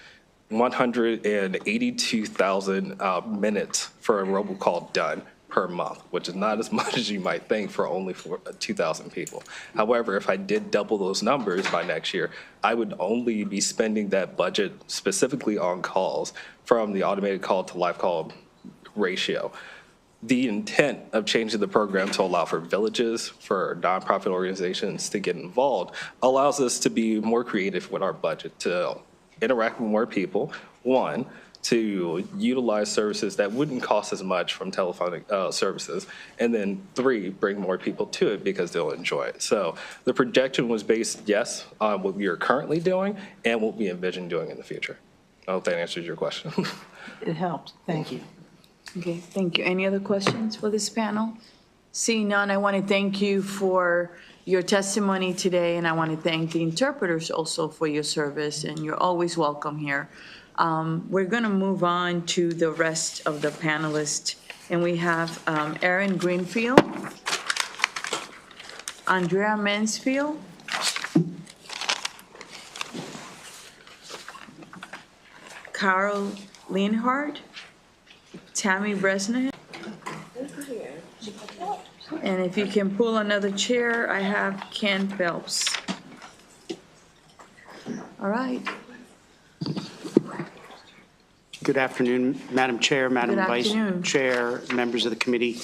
Speaker 18: 182,000 minutes for a robocall done per month, which is not as much as you might think for only 2,000 people. However, if I did double those numbers by next year, I would only be spending that budget specifically on calls from the automated call to live call ratio. The intent of changing the program to allow for villages, for nonprofit organizations to get involved, allows us to be more creative with our budget, to interact with more people, one, to utilize services that wouldn't cost as much from telephonic services, and then three, bring more people to it because they'll enjoy it. So the projection was based, yes, on what we are currently doing and what we envision doing in the future. I hope that answers your question.
Speaker 20: It helped. Thank you.
Speaker 1: Okay, thank you. Any other questions for this panel? Seeing none, I want to thank you for your testimony today, and I want to thank the interpreters also for your service, and you're always welcome here. We're going to move on to the rest of the panelists, and we have Aaron Greenfield, Andrea Mansfield, Carol Lienhardt, Tammy Bresnan. And if you can pull another chair, I have Ken Phelps. All right.
Speaker 17: Good afternoon, Madam Chair, Madam
Speaker 1: Good
Speaker 17: Vice
Speaker 1: afternoon.
Speaker 17: Chair, members of the committee.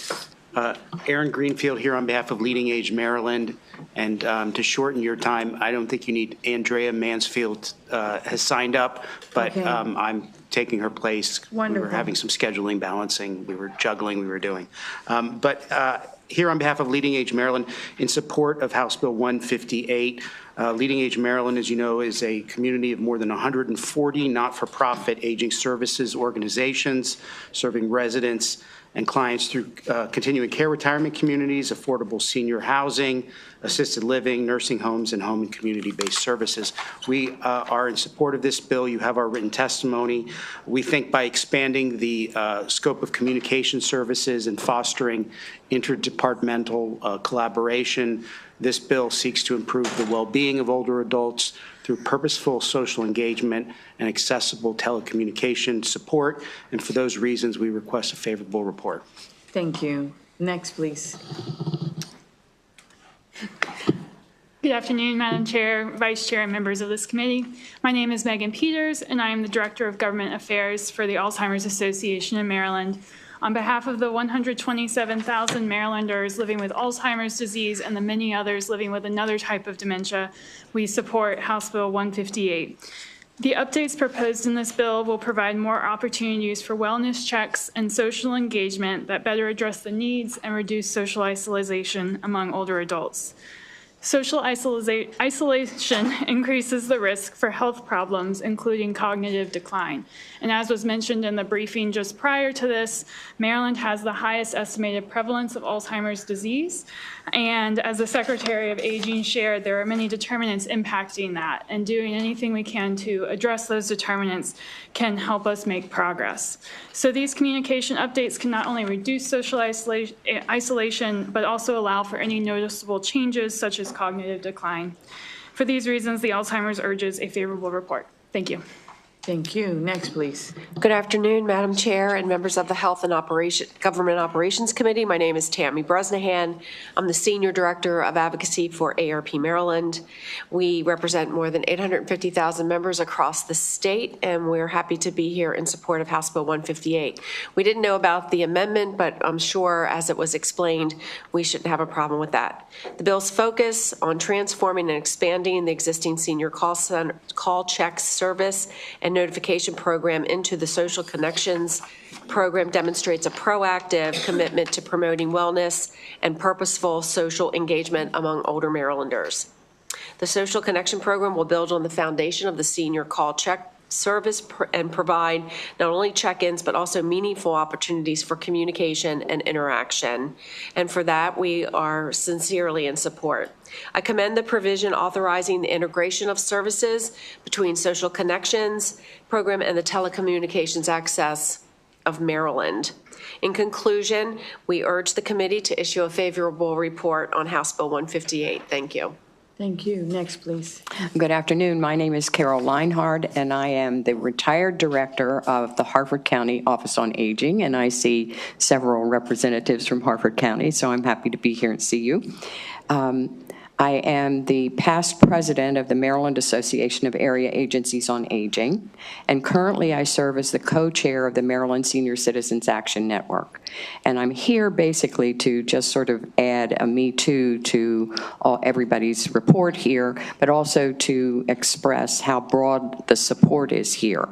Speaker 17: Aaron Greenfield here on behalf of Leading Age Maryland. And to shorten your time, I don't think you need Andrea Mansfield has signed up, but
Speaker 1: Okay.
Speaker 17: I'm taking her place. We
Speaker 1: Wonderful.
Speaker 17: were having some scheduling balancing. We were juggling, we were doing. But here on behalf of Leading Age Maryland, in support of House Bill 158, Leading Age Maryland, as you know, is a community of more than 140 not-for-profit aging services organizations serving residents and clients through continuing care retirement communities, affordable senior housing, assisted living, nursing homes, and home and community-based services. We are in support of this bill. You have our written testimony. We think by expanding the scope of communication services and fostering interdepartmental collaboration, this bill seeks to improve the well-being of older adults through purposeful social engagement and accessible telecommunication support. And for those reasons, we request a favorable report.
Speaker 1: Thank you. Next, please.
Speaker 21: Good afternoon, Madam Chair, Vice Chair, and members of this committee. My name is Megan Peters, and I am the Director of Government Affairs for the Alzheimer's Association in Maryland. On behalf of the 127,000 Marylanders living with Alzheimer's disease and the many others living with another type of dementia, we support House Bill 158. The updates proposed in this bill will provide more opportunities for wellness checks and social engagement that better address the needs and reduce social isolation among older adults. Social isolation increases the risk for health problems, including cognitive decline. And as was mentioned in the briefing just prior to this, Maryland has the highest estimated prevalence of Alzheimer's disease. And as the Secretary of Aging shared, there are many determinants impacting that, and doing anything we can to address those determinants can help us make progress. So these communication updates can not only reduce social isolation, but also allow for any noticeable changes such as cognitive decline. For these reasons, the Alzheimer's urges a favorable report. Thank you.
Speaker 1: Thank you. Next, please.
Speaker 4: Good afternoon, Madam Chair and members of the Health and Government Operations Committee. My name is Tammy Bresnahan. I'm the Senior Director of Advocacy for ARP Maryland. We represent more than 850,000 members across the state, and we're happy to be here in support of House Bill 158. We didn't know about the amendment, but I'm sure, as it was explained, we shouldn't have a problem with that. The bill's focus on transforming and expanding the existing senior call check service and notification program into the Social Connections program demonstrates a proactive commitment to promoting wellness and purposeful social engagement among older Marylanders. The Social Connection program will build on the foundation of the senior call check service and provide not only check-ins but also meaningful opportunities for communication and interaction. And for that, we are sincerely in support. I commend the provision authorizing the integration of services between Social Connections program and the Telecommunications Access of Maryland. In conclusion, we urge the committee to issue a favorable report on House Bill 158. Thank you.
Speaker 1: Thank you. Next, please.
Speaker 22: Good afternoon. My name is Carol Leinhard, and I am the retired director of the Harford County Office on Aging, and I see several representatives from Harford County, so I'm happy to be here and see you. I am the past president of the Maryland Association of Area Agencies on Aging, and currently I serve as the co-chair of the Maryland Senior Citizens Action Network. And I'm here basically to just sort of add a me too to everybody's report here, but also to express how broad the support is here.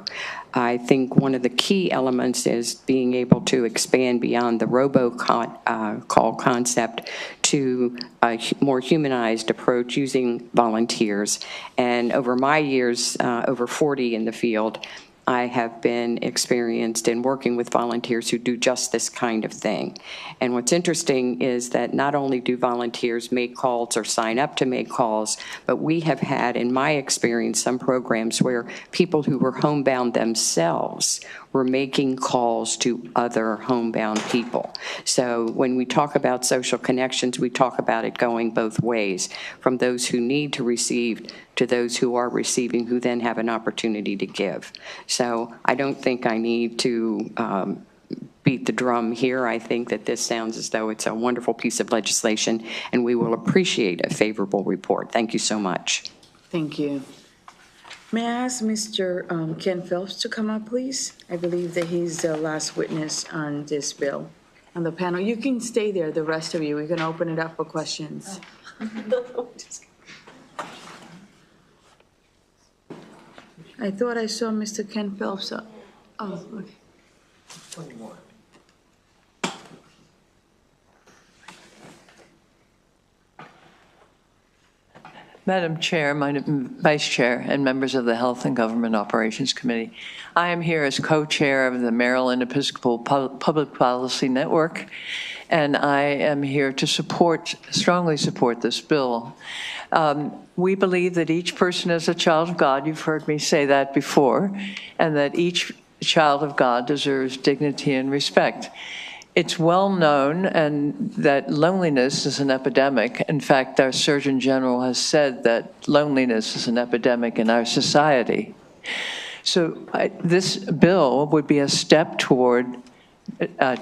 Speaker 22: I think one of the key elements is being able to expand beyond the robocall concept to a more humanized approach using volunteers. And over my years, over 40 in the field, I have been experienced in working with volunteers who do just this kind of thing. And what's interesting is that not only do volunteers make calls or sign up to make calls, but we have had, in my experience, some programs where people who were homebound themselves were making calls to other homebound people. So when we talk about social connections, we talk about it going both ways, from those who need to receive to those who are receiving, who then have an opportunity to give. So I don't think I need to beat the drum here. I think that this sounds as though it's a wonderful piece of legislation, and we will appreciate a favorable report. Thank you so much.
Speaker 1: Thank you. May I ask Mr. Ken Phelps to come up, please? I believe that he's the last witness on this bill on the panel. You can stay there, the rest of you. We can open it up for questions. I thought I saw Mr. Ken Phelps. Oh, okay.
Speaker 23: Madam Chair, Vice Chair, and members of the Health and Government Operations Committee, I am here as co-chair of the Maryland Episcopal Public Policy Network, and I am here to strongly support this bill. We believe that each person is a child of God. You've heard me say that before, and that each child of God deserves dignity and respect. It's well known and that loneliness is an epidemic. In fact, our Surgeon General has said that loneliness is an epidemic in our society. So this bill would be a step toward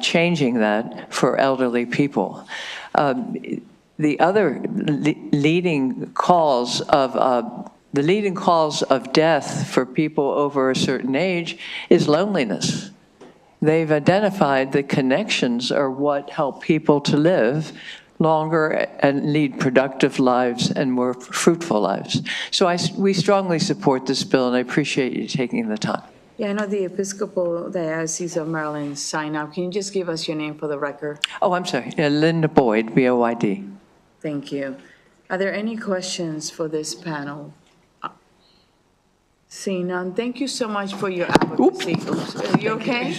Speaker 23: changing that for elderly people. The other leading cause of death for people over a certain age is loneliness. They've identified that connections are what help people to live longer and lead productive lives and more fruitful lives. So we strongly support this bill, and I appreciate you taking the time.
Speaker 1: Yeah, I know the Episcopal Diocese of Maryland signed up. Can you just give us your name for the record?
Speaker 23: Oh, I'm sorry. Yeah, Linda Boyd, B-O-Y-D.
Speaker 1: Thank you. Are there any questions for this panel? Seeing none, thank you so much for your advocacy. Oops, are you okay?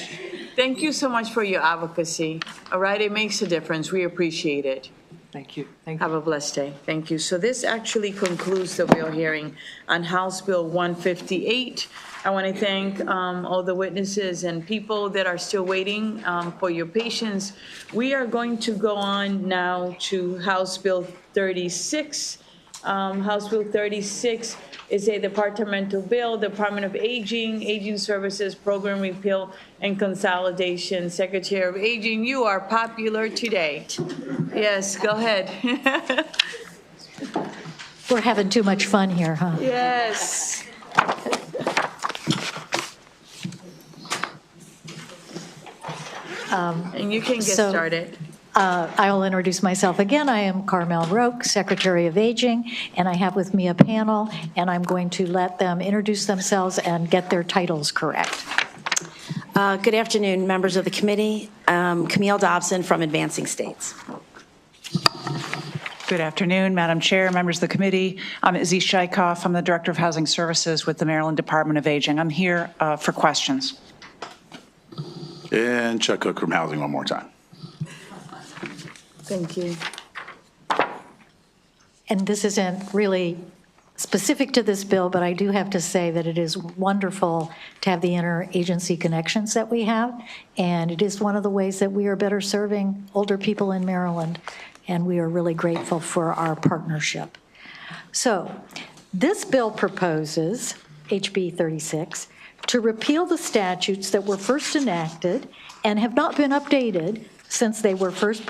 Speaker 1: Thank you so much for your advocacy. All right, it makes a difference. We appreciate it.
Speaker 23: Thank you.
Speaker 1: Have a blessed day. Thank you. So this actually concludes the bill hearing on House Bill 158. I want to thank all the witnesses and people that are still waiting for your patience. We are going to go on now to House Bill 36. House Bill 36 is a departmental bill, Department of Aging, Aging Services Program Repeal and Consolidation. Secretary of Aging, you are popular today. Yes, go ahead.
Speaker 14: We're having too much fun here, huh?
Speaker 1: Yes. And you can get started.
Speaker 14: I will introduce myself again. I am Carmel Roque, Secretary of Aging, and I have with me a panel, and I'm going to let them introduce themselves and get their titles correct.
Speaker 6: Good afternoon, members of the committee. Camille Dobson from Advancing States.
Speaker 10: Good afternoon, Madam Chair, members of the committee. I'm Izzy Shaikoff. I'm the Director of Housing Services with the Maryland Department of Aging. I'm here for questions.
Speaker 16: And Chuck Cook from Housing one more time.
Speaker 1: Thank you.
Speaker 14: And this isn't really specific to this bill, but I do have to say that it is wonderful to have the interagency connections that we have, and it is one of the ways that we are better serving older people in Maryland, and we are really grateful for our partnership. So this bill proposes, HB 36, to repeal the statutes that were first enacted and have not been updated since they were first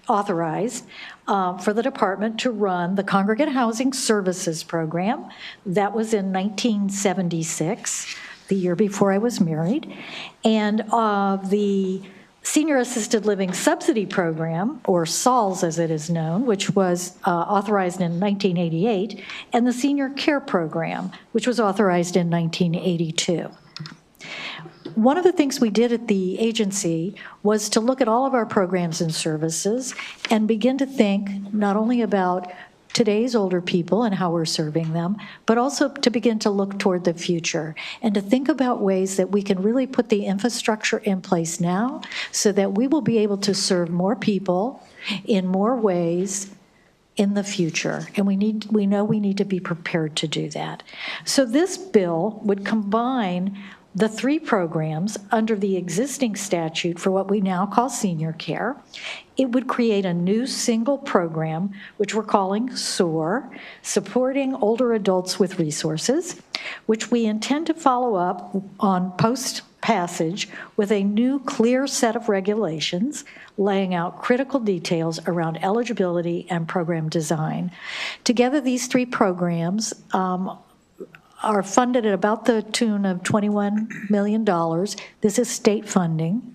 Speaker 14: authorized for the department to run the Congregate Housing Services Program. That was in 1976, the year before I was married. And the Senior Assisted Living Subsidy Program, or SALS as it is known, which was authorized in 1988, and the Senior Care Program, which was authorized in 1982. One of the things we did at the agency was to look at all of our programs and services and begin to think not only about today's older people and how we're serving them, but also to begin to look toward the future and to think about ways that we can really put the infrastructure in place now so that we will be able to serve more people in more ways in the future. And we know we need to be prepared to do that. So this bill would combine the three programs under the existing statute for what we now call senior care. It would create a new single program, which we're calling SOAR, Supporting Older Adults with Resources, which we intend to follow up on post-passage with a new clear set of regulations laying out critical details around eligibility and program design. Together, these three programs are funded at about the tune of $21 million. This is state funding.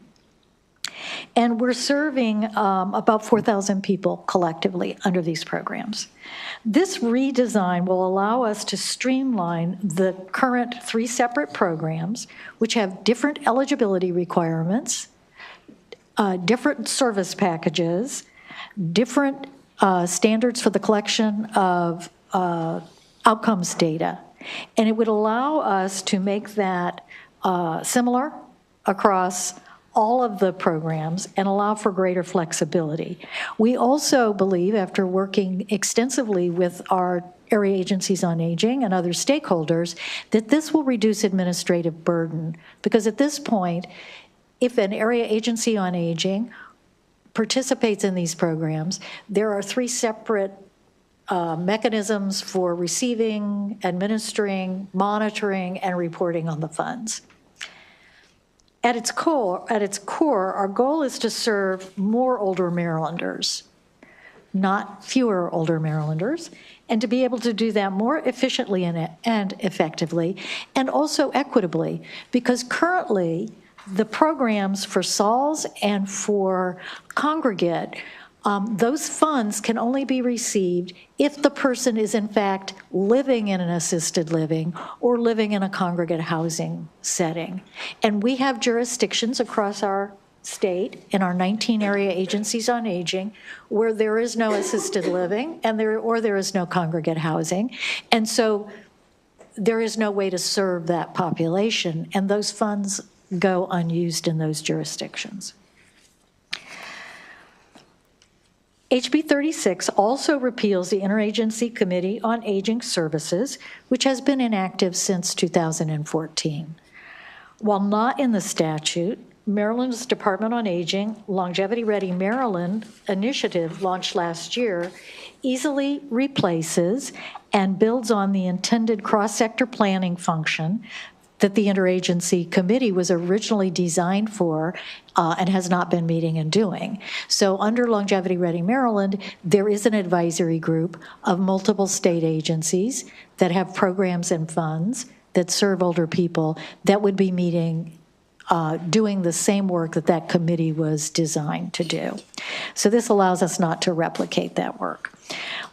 Speaker 14: And we're serving about 4,000 people collectively under these programs. This redesign will allow us to streamline the current three separate programs, which have different eligibility requirements, different service packages, different standards for the collection of outcomes data. And it would allow us to make that similar across all of the programs and allow for greater flexibility. We also believe, after working extensively with our area agencies on aging and other stakeholders, that this will reduce administrative burden. Because at this point, if an area agency on aging participates in these programs, there are three separate mechanisms for receiving, administering, monitoring, and reporting on the funds. At its core, our goal is to serve more older Marylanders, not fewer older Marylanders, and to be able to do that more efficiently and effectively, and also equitably, because currently the programs for SALS and for Congregate, those funds can only be received if the person is in fact living in an assisted living or living in a congregate housing setting. And we have jurisdictions across our state in our 19 area agencies on aging where there is no assisted living and there is no congregate housing. And so there is no way to serve that population, and those funds go unused in those jurisdictions. HB 36 also repeals the Interagency Committee on Aging Services, which has been inactive since 2014. While not in the statute, Maryland's Department on Aging Longevity Ready Maryland initiative launched last year easily replaces and builds on the intended cross-sector planning function that the interagency committee was originally designed for and has not been meeting and doing. So under Longevity Ready Maryland, there is an advisory group of multiple state agencies that have programs and funds that serve older people that would be meeting doing the same work that that committee was designed to do. So this allows us not to replicate that work.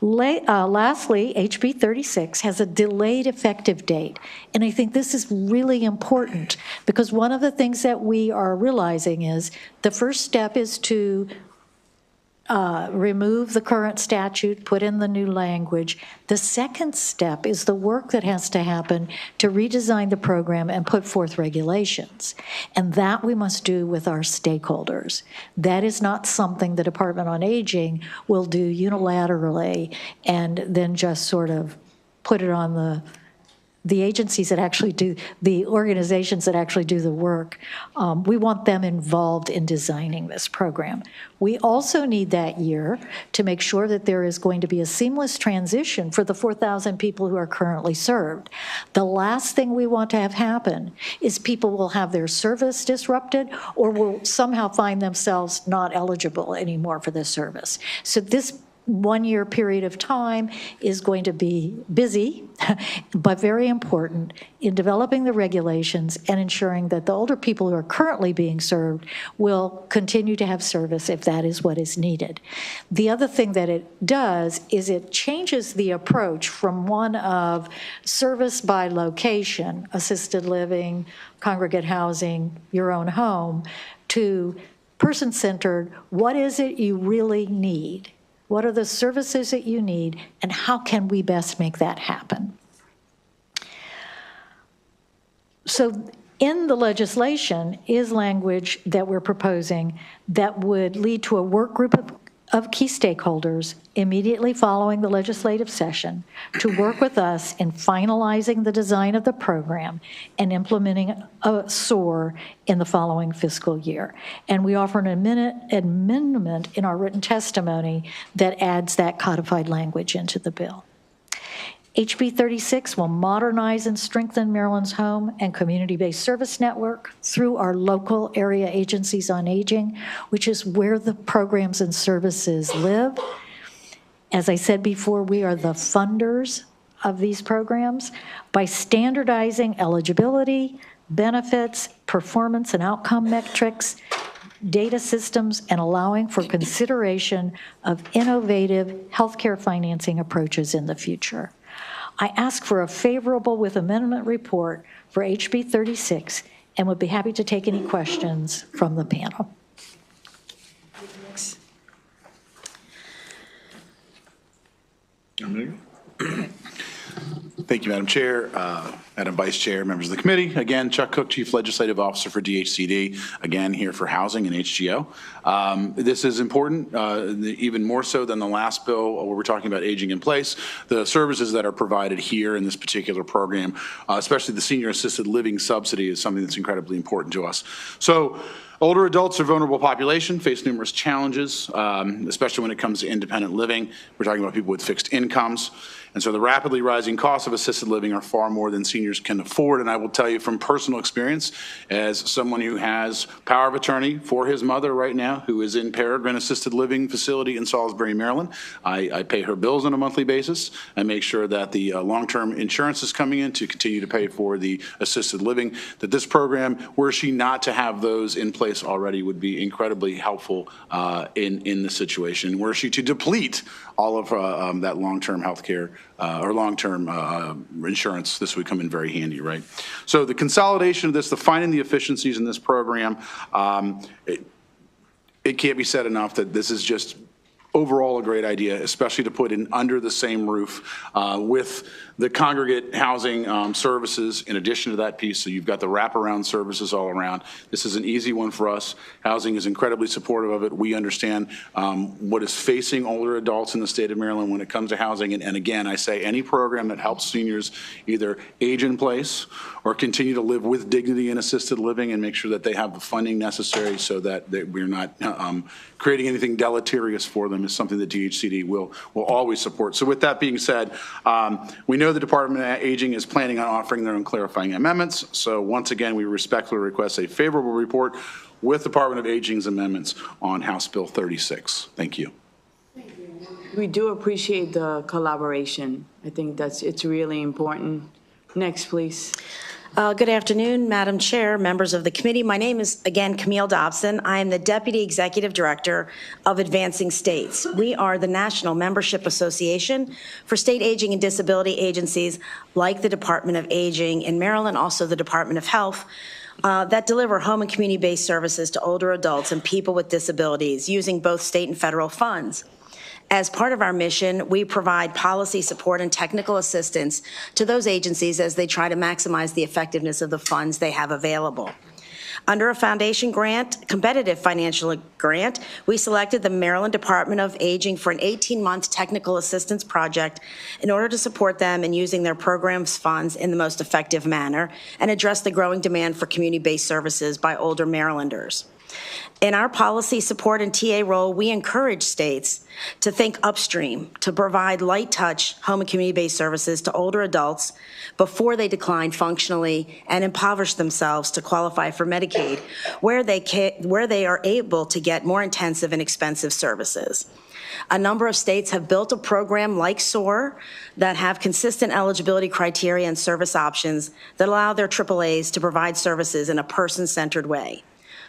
Speaker 14: Lastly, HB 36 has a delayed effective date. And I think this is really important because one of the things that we are realizing is the first step is to remove the current statute, put in the new language. The second step is the work that has to happen to redesign the program and put forth regulations. And that we must do with our stakeholders. That is not something the Department on Aging will do unilaterally and then just sort of put it on the agencies that actually do, the organizations that actually do the work. We want them involved in designing this program. We also need that year to make sure that there is going to be a seamless transition for the 4,000 people who are currently served. The last thing we want to have happen is people will have their service disrupted or will somehow find themselves not eligible anymore for this service. So this 1 year period of time is going to be busy, but very important in developing the regulations and ensuring that the older people who are currently being served will continue to have service if that is what is needed. The other thing that it does is it changes the approach from one of service by location, assisted living, congregate housing, your own home, to person-centered, what is it you really need? What are the services that you need, and how can we best make that happen? So in the legislation is language that we're proposing that would lead to a work group of key stakeholders immediately following the legislative session to work with us in finalizing the design of the program and implementing a SOAR in the following fiscal year. And we offer an amendment in our written testimony that adds that codified language into the bill. HB 36 will modernize and strengthen Maryland's home and community-based service network through our local area agencies on aging, which is where the programs and services live. As I said before, we are the funders of these programs by standardizing eligibility, benefits, performance and outcome metrics, data systems, and allowing for consideration of innovative healthcare financing approaches in the future. I ask for a favorable with amendment report for HB 36 and would be happy to take any questions from the panel.
Speaker 16: Thank you, Madam Chair, Madam Vice Chair, members of the committee. Again, Chuck Cook, Chief Legislative Officer for DHCD, again here for housing and HGO. This is important, even more so than the last bill where we're talking about aging in place. The services that are provided here in this particular program, especially the senior assisted living subsidy, is something that's incredibly important to us. So older adults are a vulnerable population, face numerous challenges, especially when it comes to independent living. We're talking about people with fixed incomes. And so the rapidly rising costs of assisted living are far more than seniors can afford. And I will tell you from personal experience, as someone who has power of attorney for his mother right now, who is in Peregrine Assisted Living Facility in Salisbury, Maryland, I pay her bills on a monthly basis. I make sure that the long-term insurance is coming in to continue to pay for the assisted living. That this program, were she not to have those in place already, would be incredibly helpful in the situation. Were she to deplete all of that long-term health care or long-term insurance, this would come in very handy, right? So the consolidation of this, the finding the efficiencies in this program, it can't be said enough that this is just overall a great idea, especially to put in under the same roof with the congregate housing services in addition to that piece. So you've got the wraparound services all around. This is an easy one for us. Housing is incredibly supportive of it. We understand what is facing older adults in the state of Maryland when it comes to housing. And again, I say any program that helps seniors either age in place or continue to live with dignity in assisted living and make sure that they have the funding necessary so that we're not creating anything deleterious for them is something that DHCD will always support. So with that being said, we know the Department of Aging is planning on offering their own clarifying amendments. So once again, we respectfully request a favorable report with Department of Aging's amendments on House Bill 36. Thank you.
Speaker 1: We do appreciate the collaboration. I think it's really important. Next, please.
Speaker 6: Good afternoon, Madam Chair, members of the committee. My name is, again, Camille Dobson. I am the Deputy Executive Director of Advancing States. We are the National Membership Association for state aging and disability agencies like the Department of Aging in Maryland, also the Department of Health, that deliver home and community-based services to older adults and people with disabilities using both state and federal funds. As part of our mission, we provide policy support and technical assistance to those agencies as they try to maximize the effectiveness of the funds they have available. Under a foundation grant, competitive financial grant, we selected the Maryland Department of Aging for an 18-month technical assistance project in order to support them in using their program's funds in the most effective manner and address the growing demand for community-based services by older Marylanders. In our policy support and TA role, we encourage states to think upstream, to provide light touch home and community-based services to older adults before they decline functionally and impoverish themselves to qualify for Medicaid, where they are able to get more intensive and expensive services. A number of states have built a program like SOAR that have consistent eligibility criteria and service options that allow their AAAs to provide services in a person-centered way.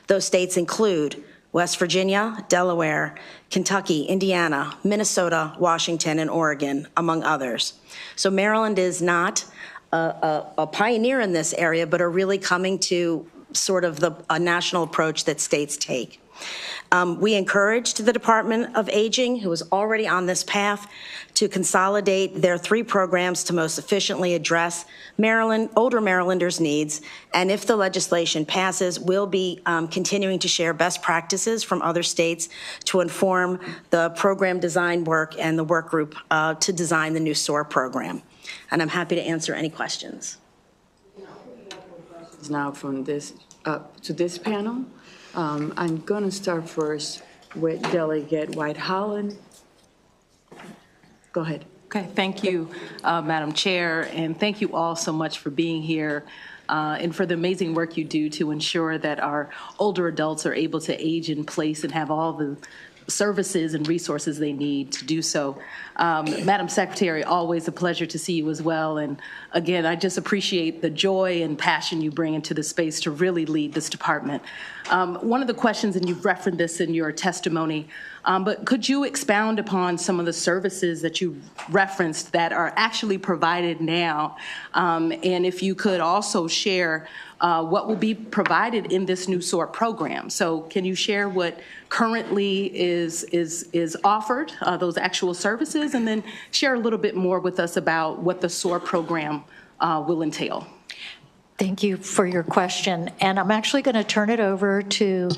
Speaker 6: Those states include West Virginia, Delaware, Kentucky, Indiana, Minnesota, Washington, and Oregon, among others. So Maryland is not a pioneer in this area, but are really coming to sort of a national approach that states take. We encouraged the Department of Aging, who is already on this path, to consolidate their 3 programs to most efficiently address older Marylanders' needs. And if the legislation passes, we'll be continuing to share best practices from other states to inform the program design work and the work group to design the new SOAR program. And I'm happy to answer any questions.
Speaker 1: Now from this to this panel. I'm going to start first with Delegate White-Holland. Go ahead.
Speaker 8: Okay, thank you, Madam Chair, and thank you all so much for being here and for the amazing work you do to ensure that our older adults are able to age in place and have all the services and resources they need to do so. Madam Secretary, always a pleasure to see you as well. And again, I just appreciate the joy and passion you bring into the space to really lead this department. One of the questions, and you've referenced this in your testimony, but could you expound upon some of the services that you referenced that are actually provided now? And if you could also share what will be provided in this new SOAR program. So can you share what currently is offered, those actual services, and then share a little bit more with us about what the SOAR program will entail?
Speaker 14: Thank you for your question. And I'm actually going to turn it over to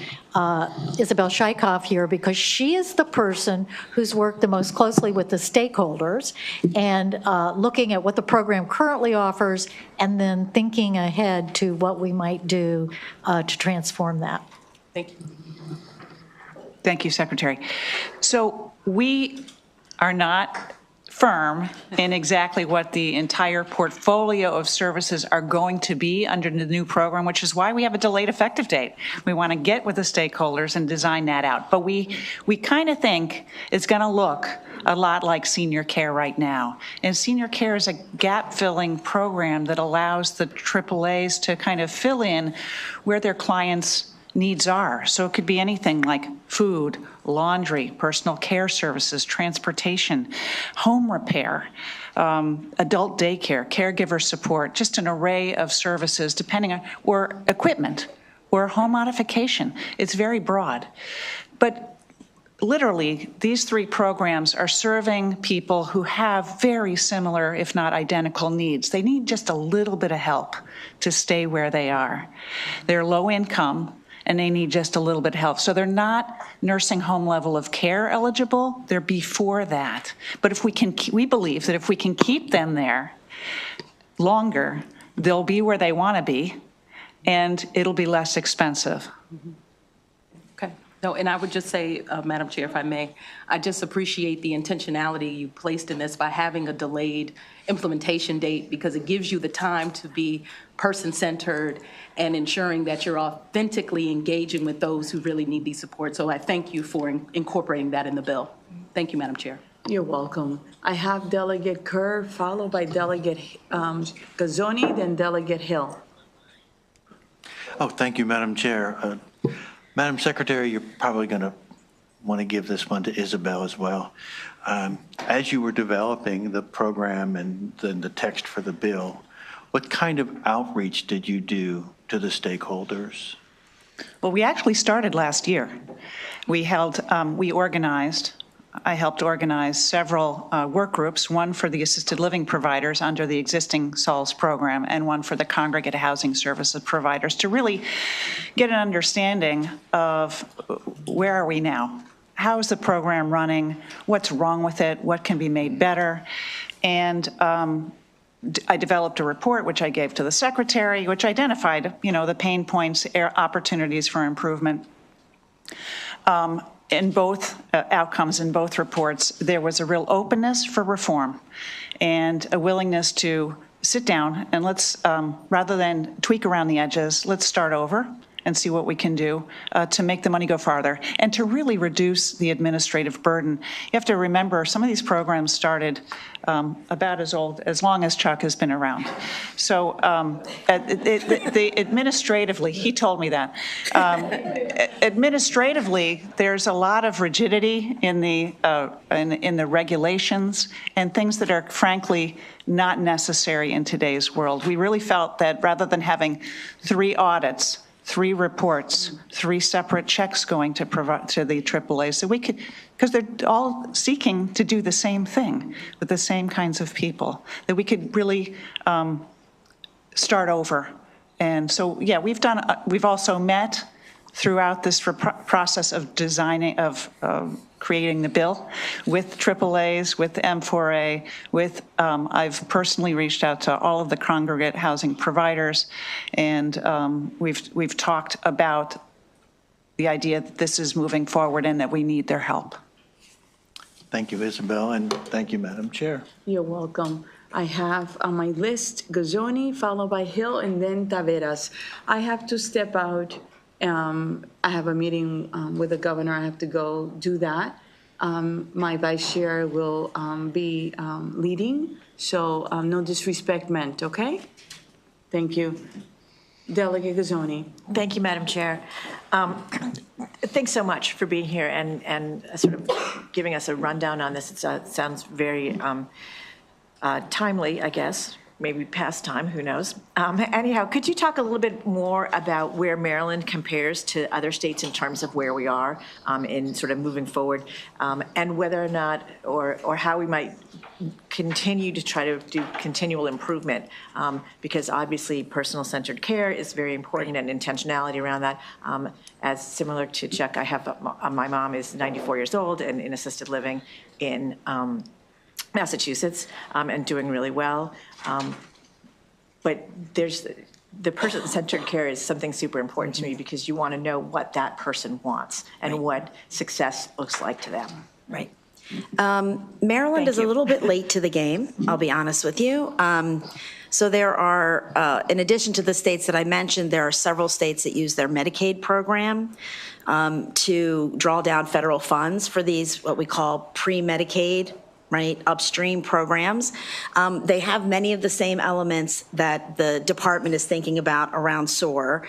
Speaker 14: Isabel Shaikoff here because she is the person who's worked the most closely with the stakeholders and looking at what the program currently offers and then thinking ahead to what we might do to transform that.
Speaker 8: Thank you.
Speaker 10: Thank you, Secretary. So we are not firm in exactly what the entire portfolio of services are going to be under the new program, which is why we have a delayed effective date. We want to get with the stakeholders and design that out. But we kind of think it's going to look a lot like senior care right now. And senior care is a gap-filling program that allows the AAAs to kind of fill in where their clients' needs are. So it could be anything like food, laundry, personal care services, transportation, home repair, adult daycare, caregiver support, just an array of services depending on, or equipment, or home modification. It's very broad. But literally, these three programs are serving people who have very similar, if not identical, needs. They need just a little bit of help to stay where they are. They're low income, and they need just a little bit of help. So they're not nursing home level of care eligible, they're before that. But if we believe that if we can keep them there longer, they'll be where they want to be, and it'll be less expensive.
Speaker 8: Okay. No, and I would just say, Madam Chair, if I may, I just appreciate the intentionality you placed in this by having a delayed implementation date, because it gives you the time to be person-centered and ensuring that you're authentically engaging with those who really need these support. So I thank you for incorporating that in the bill. Thank you, Madam Chair.
Speaker 1: You're welcome. I have Delegate Kerr, followed by Delegate Gazzoni, then Delegate Hill.
Speaker 7: Oh, thank you, Madam Chair. Madam Secretary, you're probably going to want to give this one to Isabel as well. As you were developing the program and the text for the bill, what kind of outreach did you do to the stakeholders?
Speaker 10: Well, we actually started last year. I helped organize several work groups, one for the assisted living providers under the existing SOLS program and one for the congregate housing services providers, to really get an understanding of where are we now? How is the program running? What's wrong with it? What can be made better? And I developed a report, which I gave to the secretary, which identified, the pain points, opportunities for improvement. In both outcomes, in both reports, there was a real openness for reform and a willingness to sit down and let's, rather than tweak around the edges, let's start over and see what we can do to make the money go farther and to really reduce the administrative burden. You have to remember, some of these programs started about as long as Chuck has been around. So administratively, he told me that. Administratively, there's a lot of rigidity in the regulations and things that are frankly not necessary in today's world. We really felt that rather than having 3 audits, 3 reports, 3 separate checks going to the AAA, so we could, because they're all seeking to do the same thing with the same kinds of people, that we could really start over. And so, yeah, we've also met throughout this process of designing, of creating the bill with AAAs, with M4A, with, I've personally reached out to all of the congregate housing providers, and we've talked about the idea that this is moving forward and that we need their help.
Speaker 7: Thank you, Isabel, and thank you, Madam Chair.
Speaker 1: You're welcome. I have on my list Gazzoni, followed by Hill, and then Taveras. I have to step out. I have a meeting with the governor. I have to go do that. My vice chair will be leading, so no disrespect meant, okay? Thank you. Delegate Gazzoni.
Speaker 20: Thank you, Madam Chair. Thanks so much for being here and sort of giving us a rundown on this. It sounds very timely, I guess. Maybe past time, who knows? Anyhow, could you talk a little bit more about where Maryland compares to other states in terms of where we are in sort of moving forward, and whether or not, or how we might continue to try to do continual improvement, because obviously personal-centered care is very important and intentionality around that. As similar to Chuck, I have, my mom is 94 years old and in assisted living in Massachusetts, and doing really well. But there's the person-centered care is something super important to me, because you want to know what that person wants and what success looks like to them.
Speaker 6: Right. Maryland is a little bit late to the game, I'll be honest with you. So there are, in addition to the states that I mentioned, there are several states that use their Medicaid program to draw down federal funds for these, what we call pre-Medicaid, right, upstream programs. They have many of the same elements that the department is thinking about around SOAR,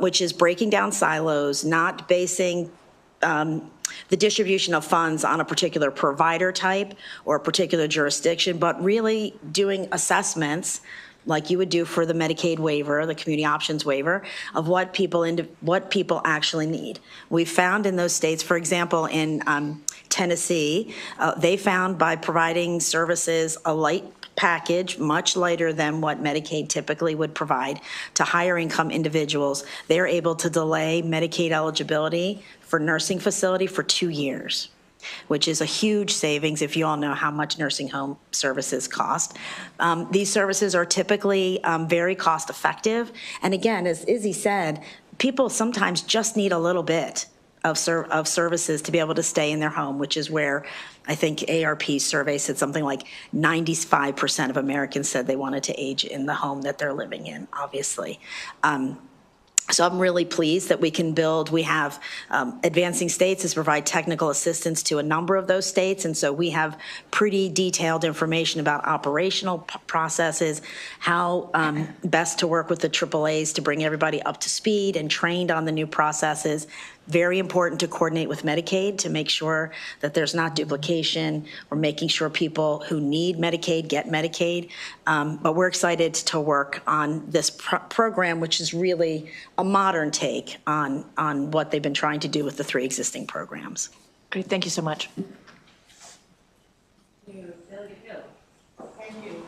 Speaker 6: which is breaking down silos, not basing the distribution of funds on a particular provider type or a particular jurisdiction, but really doing assessments like you would do for the Medicaid waiver, the community options waiver, of what people actually need. We found in those states, for example, in Tennessee, they found by providing services a light package, much lighter than what Medicaid typically would provide to higher income individuals, they're able to delay Medicaid eligibility for nursing facility for 2 years, which is a huge savings if you all know how much nursing home services cost. These services are typically very cost effective. And again, as Izzy said, people sometimes just need a little bit of services to be able to stay in their home, which is where I think ARP's survey said something like 95% of Americans said they wanted to age in the home that they're living in, obviously. So I'm really pleased that we can build. We have Advancing States has provide technical assistance to a number of those states, and so we have pretty detailed information about operational processes, how best to work with the AAAs to bring everybody up to speed and trained on the new processes. Very important to coordinate with Medicaid to make sure that there's not duplication. We're making sure people who need Medicaid get Medicaid. But we're excited to work on this program, which is really a modern take on what they've been trying to do with the 3 existing programs.
Speaker 10: Great, thank you so much.
Speaker 20: Thank you, Madam Chair. Thank you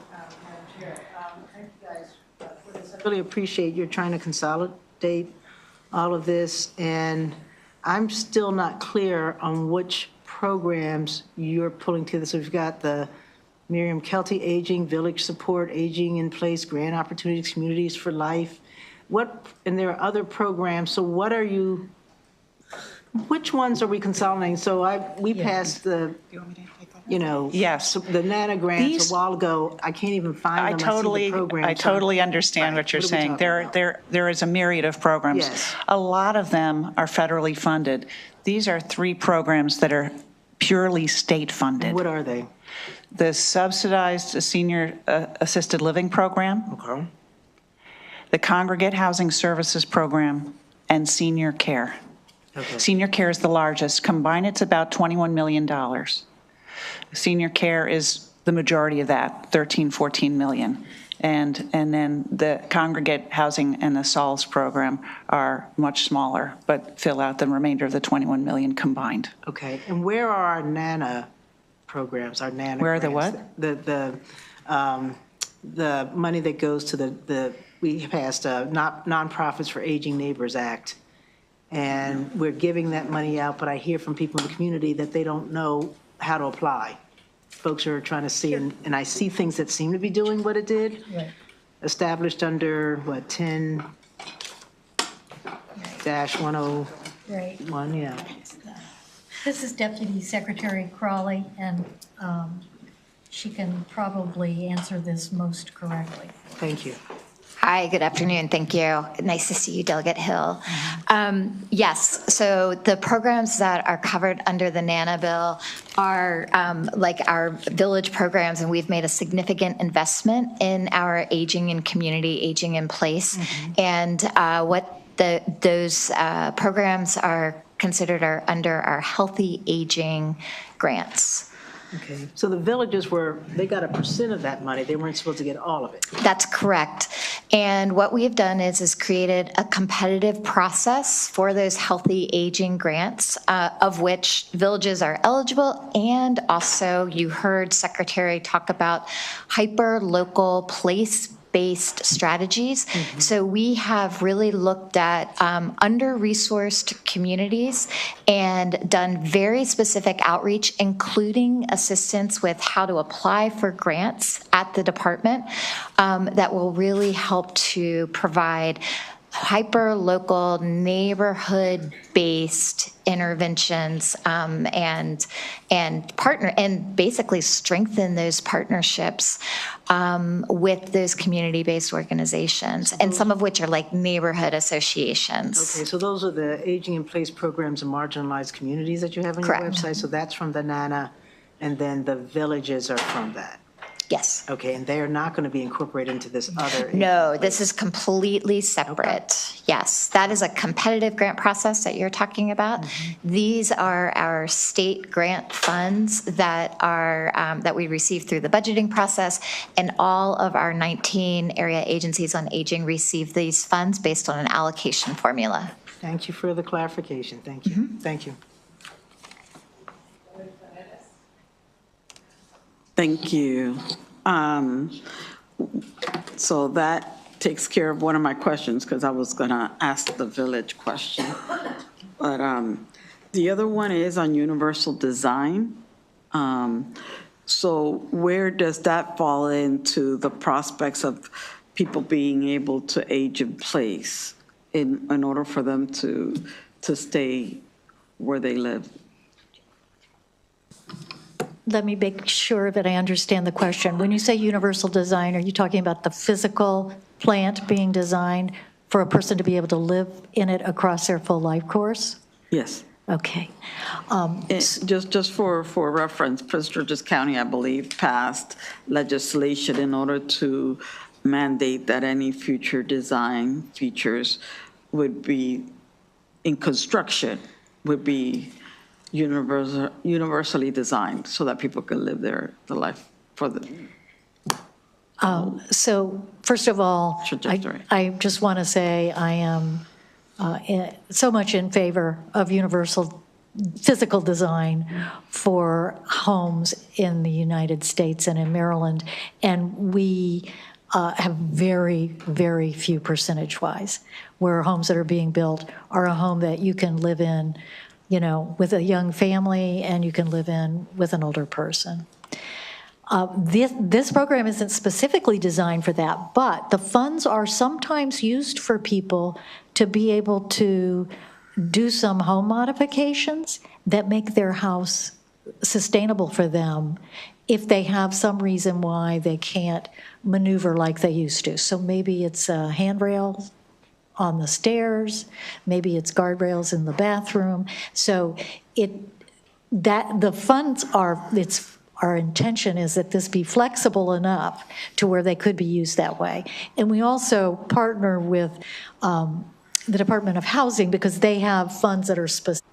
Speaker 20: guys for this. I really appreciate you're trying to consolidate all of this, and I'm still not clear on which programs you're pulling together. So we've got the Miriam Kelty Aging, Village Support, Aging in Place, Grant Opportunities, Communities for Life. And there are other programs, so what are you, which ones are we consolidating? So we passed the,
Speaker 10: Yes.
Speaker 20: the NANA grants a while ago. I can't even find them. I see the programs.
Speaker 10: I totally understand what you're saying. There is a myriad of programs.
Speaker 20: Yes.
Speaker 10: A lot of them are federally funded. These are 3 programs that are purely state funded.
Speaker 20: What are they?
Speaker 10: The subsidized senior assisted living program.
Speaker 20: Okay.
Speaker 10: The Congregate Housing Services Program, and Senior Care.
Speaker 20: Okay.
Speaker 10: Senior Care is the largest. Combined, it's about $21 million. Senior Care is the majority of that, 14 million. And then the Congregate Housing and the SOLS program are much smaller, but fill out the remainder of the 21 million combined.
Speaker 20: Okay, and where are our NANA programs, our NANA
Speaker 10: Where are the
Speaker 20: grants?
Speaker 10: what?
Speaker 20: The money that goes to we passed Nonprofits for Aging Neighbors Act, and we're giving that money out, but I hear from people in the community that they don't know how to apply. Folks are trying to see, and I see things that seem to be doing what it did.
Speaker 14: Right.
Speaker 20: Established under, 10-101,
Speaker 14: Right.
Speaker 20: yeah.
Speaker 14: This is Deputy Secretary Crawley, and she can probably answer this most correctly.
Speaker 20: Thank you.
Speaker 11: Hi, good afternoon. Thank you. Nice to see you, Delegate Hill. Yes, so the programs that are covered under the NANA bill are like our village programs, and we've made a significant investment in our aging in community, aging in place. And what those programs are considered are under our healthy aging grants.
Speaker 20: Okay, so the villages they got a % of that money. They weren't supposed to get all of it.
Speaker 11: That's correct. And what we've done is created a competitive process for those healthy aging grants, of which villages are eligible. And also you heard Secretary talk about hyper-local place-based strategies. So we have really looked at under-resourced communities and done very specific outreach, including assistance with how to apply for grants at the department that will really help to provide hyper-local, neighborhood-based interventions and partner and basically strengthen those partnerships with those community-based organizations, and some of which are like neighborhood associations.
Speaker 20: Okay, so those are the aging in place programs in marginalized communities that you have on your website. So that's from the NANA, and then the villages are from that.
Speaker 11: Yes.
Speaker 20: Okay, and they are not going to be incorporated into this other?
Speaker 11: No, this is completely separate. Yes, that is a competitive grant process that you're talking about. These are our state grant funds that are, that we receive through the budgeting process, and all of our 19 area agencies on aging receive these funds based on an allocation formula.
Speaker 20: Thank you for the clarification. Thank you. Thank you.
Speaker 5: Thank you. So that takes care of one of my questions, because I was going to ask the village question. But the other one is on universal design. So where does that fall into the prospects of people being able to age in place in order for them to stay where they live?
Speaker 14: Let me make sure that I understand the question. When you say universal design, are you talking about the physical plant being designed for a person to be able to live in it across their full life course?
Speaker 5: Yes.
Speaker 14: Okay.
Speaker 5: Just for reference, Prince George's County, I believe, passed legislation in order to mandate that any future design features would be, in construction, would be universally designed so that people can live the life for the.
Speaker 14: So first of all, I just want to say I am so much in favor of universal physical design for homes in the United States and in Maryland. And we have very, very few percentage-wise where homes that are being built are a home that you can live in, you know, with a young family, and you can live in with an older person. This program isn't specifically designed for that, but the funds are sometimes used for people to be able to do some home modifications that make their house sustainable for them if they have some reason why they can't maneuver like they used to. So maybe it's a handrail on the stairs, maybe it's guardrails in the bathroom. So the funds are, our intention is that this be flexible enough to where they could be used that way. And we also partner with the Department of Housing because they have funds that are specific.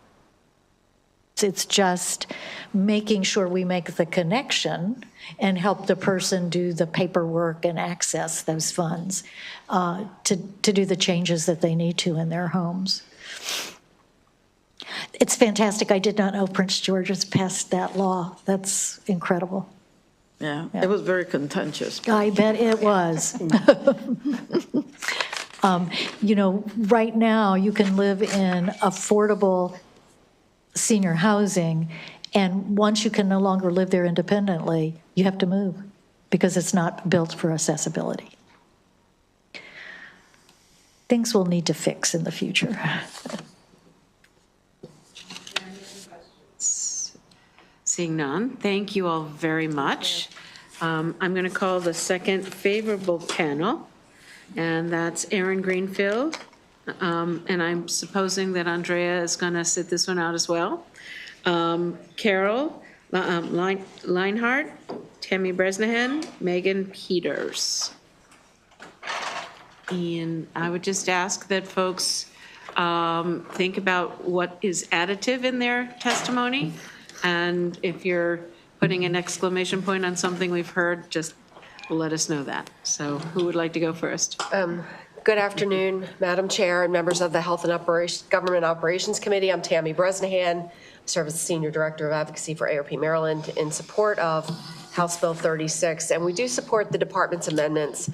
Speaker 14: It's just making sure we make the connection and help the person do the paperwork and access those funds to do the changes that they need to in their homes. It's fantastic. I did not know Prince George's passed that law. That's incredible.
Speaker 5: Yeah, it was very contentious.
Speaker 14: I bet it was. You know, right now you can live in affordable senior housing, and once you can no longer live there independently, you have to move because it's not built for accessibility. Things we'll need to fix in the future.
Speaker 9: Seeing none, thank you all very much. I'm going to call the second favorable panel, and that's Aaron Greenfield. And I'm supposing that Andrea is going to sit this one out as well. Carol Leinhardt, Tammy Bresnahan, Megan Peters. And I would just ask that folks think about what is additive in their testimony. And if you're putting an exclamation point on something we've heard, just let us know that. So who would like to go first?
Speaker 4: Good afternoon, Madam Chair and members of the Health and Government Operations Committee. I'm Tammy Bresnahan, serve as the Senior Director of Advocacy for ARP Maryland in support of House Bill 36, and we do support the department's amendments.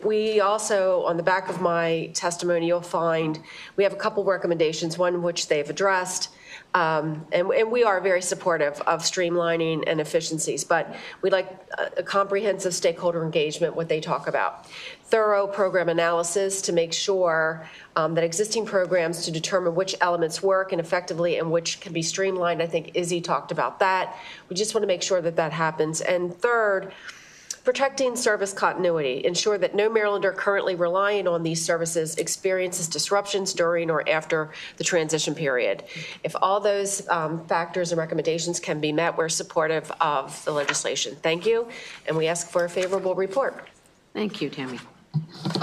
Speaker 4: We also, on the back of my testimony, you'll find we have a couple recommendations, one which they've addressed, and we are very supportive of streamlining and efficiencies, but we like a comprehensive stakeholder engagement, what they talk about. Thorough program analysis to make sure that existing programs to determine which elements work and effectively and which can be streamlined. I think Izzy talked about that. We just want to make sure that that happens. And third, Protecting service continuity. Ensure that no Marylander currently relying on these services experiences disruptions during or after the transition period. If all those factors and recommendations can be met, we're supportive of the legislation. Thank you, and we ask for a favorable report.
Speaker 9: Thank you, Tammy.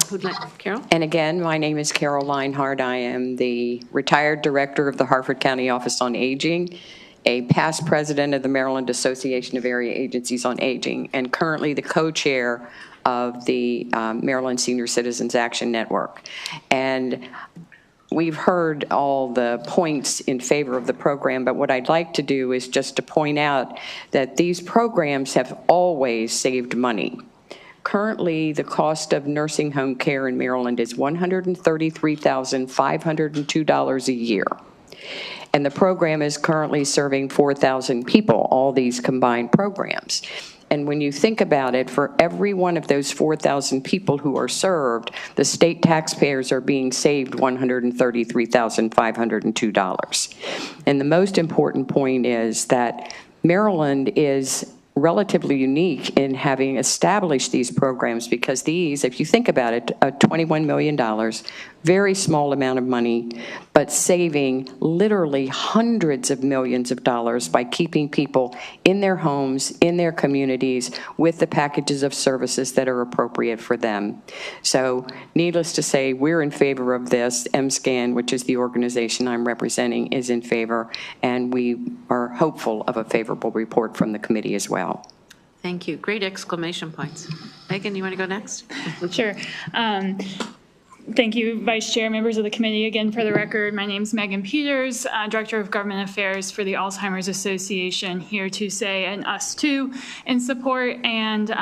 Speaker 9: Who'd like, Carol?
Speaker 22: And again, my name is Carol Leinhardt. I am the retired director of the Harford County Office on Aging, a past president of the Maryland Association of Area Agencies on Aging, and currently the co-chair of the Maryland Senior Citizens Action Network. And we've heard all the points in favor of the program, but what I'd like to do is just to point out that these programs have always saved money. Currently, the cost of nursing home care in Maryland is $133,502 a year. And the program is currently serving 4,000 people, all these combined programs. And when you think about it, for every one of those 4,000 people who are served, the state taxpayers are being saved $133,502. And the most important point is that Maryland is relatively unique in having established these programs, because these, if you think about it, $21 million, very small amount of money, but saving literally hundreds of millions of dollars by keeping people in their homes, in their communities, with the packages of services that are appropriate for them. So needless to say, we're in favor of this. MSCAN, which is the organization I'm representing, is in favor, and we are hopeful of a favorable report from the committee as well.
Speaker 9: Thank you. Great exclamation points. Megan, you want to go next?
Speaker 21: Sure. Thank you, Vice Chair, members of the committee. Again, for the record, my name is Megan Peters, Director of Government Affairs for the Alzheimer's Association, here to say, and us too, in support and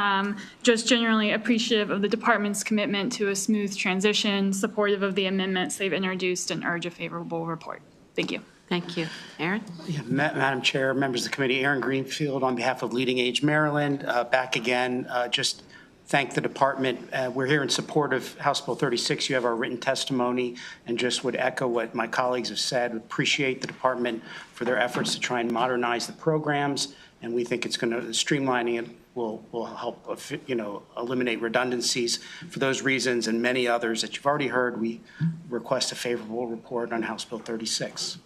Speaker 21: just generally appreciative of the department's commitment to a smooth transition, supportive of the amendments they've introduced, and urge a favorable report. Thank you.
Speaker 9: Thank you. Aaron?
Speaker 2: Yeah, Madam Chair, members of the committee, Aaron Greenfield on behalf of Leading Age Maryland, back again, just thank the department. We're here in support of House Bill 36. You have our written testimony, and just would echo what my colleagues have said. Appreciate the department for their efforts to try and modernize the programs, and we think it's going to, streamlining it will help, eliminate redundancies. For those reasons and many others that you've already heard, we request a favorable report on House Bill 36.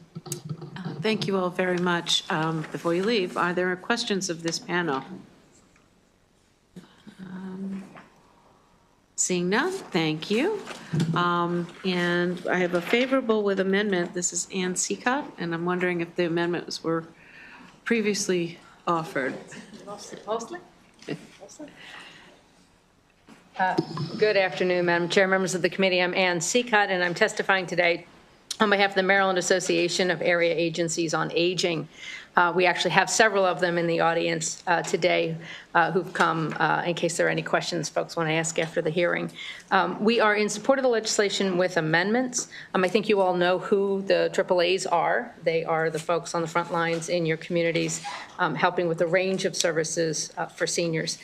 Speaker 9: Thank you all very much. Before you leave, are there questions of this panel? Seeing none, thank you. And I have a favorable with amendment. This is Ann Seacott, and I'm wondering if the amendments were previously offered.
Speaker 12: Mostly. Good afternoon, Madam Chair, members of the committee. I'm Ann Seacott, and I'm testifying today on behalf of the Maryland Association of Area Agencies on Aging. We actually have several of them in the audience today who've come in case there are any questions folks want to ask after the hearing. We are in support of the legislation with amendments. I think you all know who the AAAs are. They are the folks on the front lines in your communities helping with a range of services for seniors.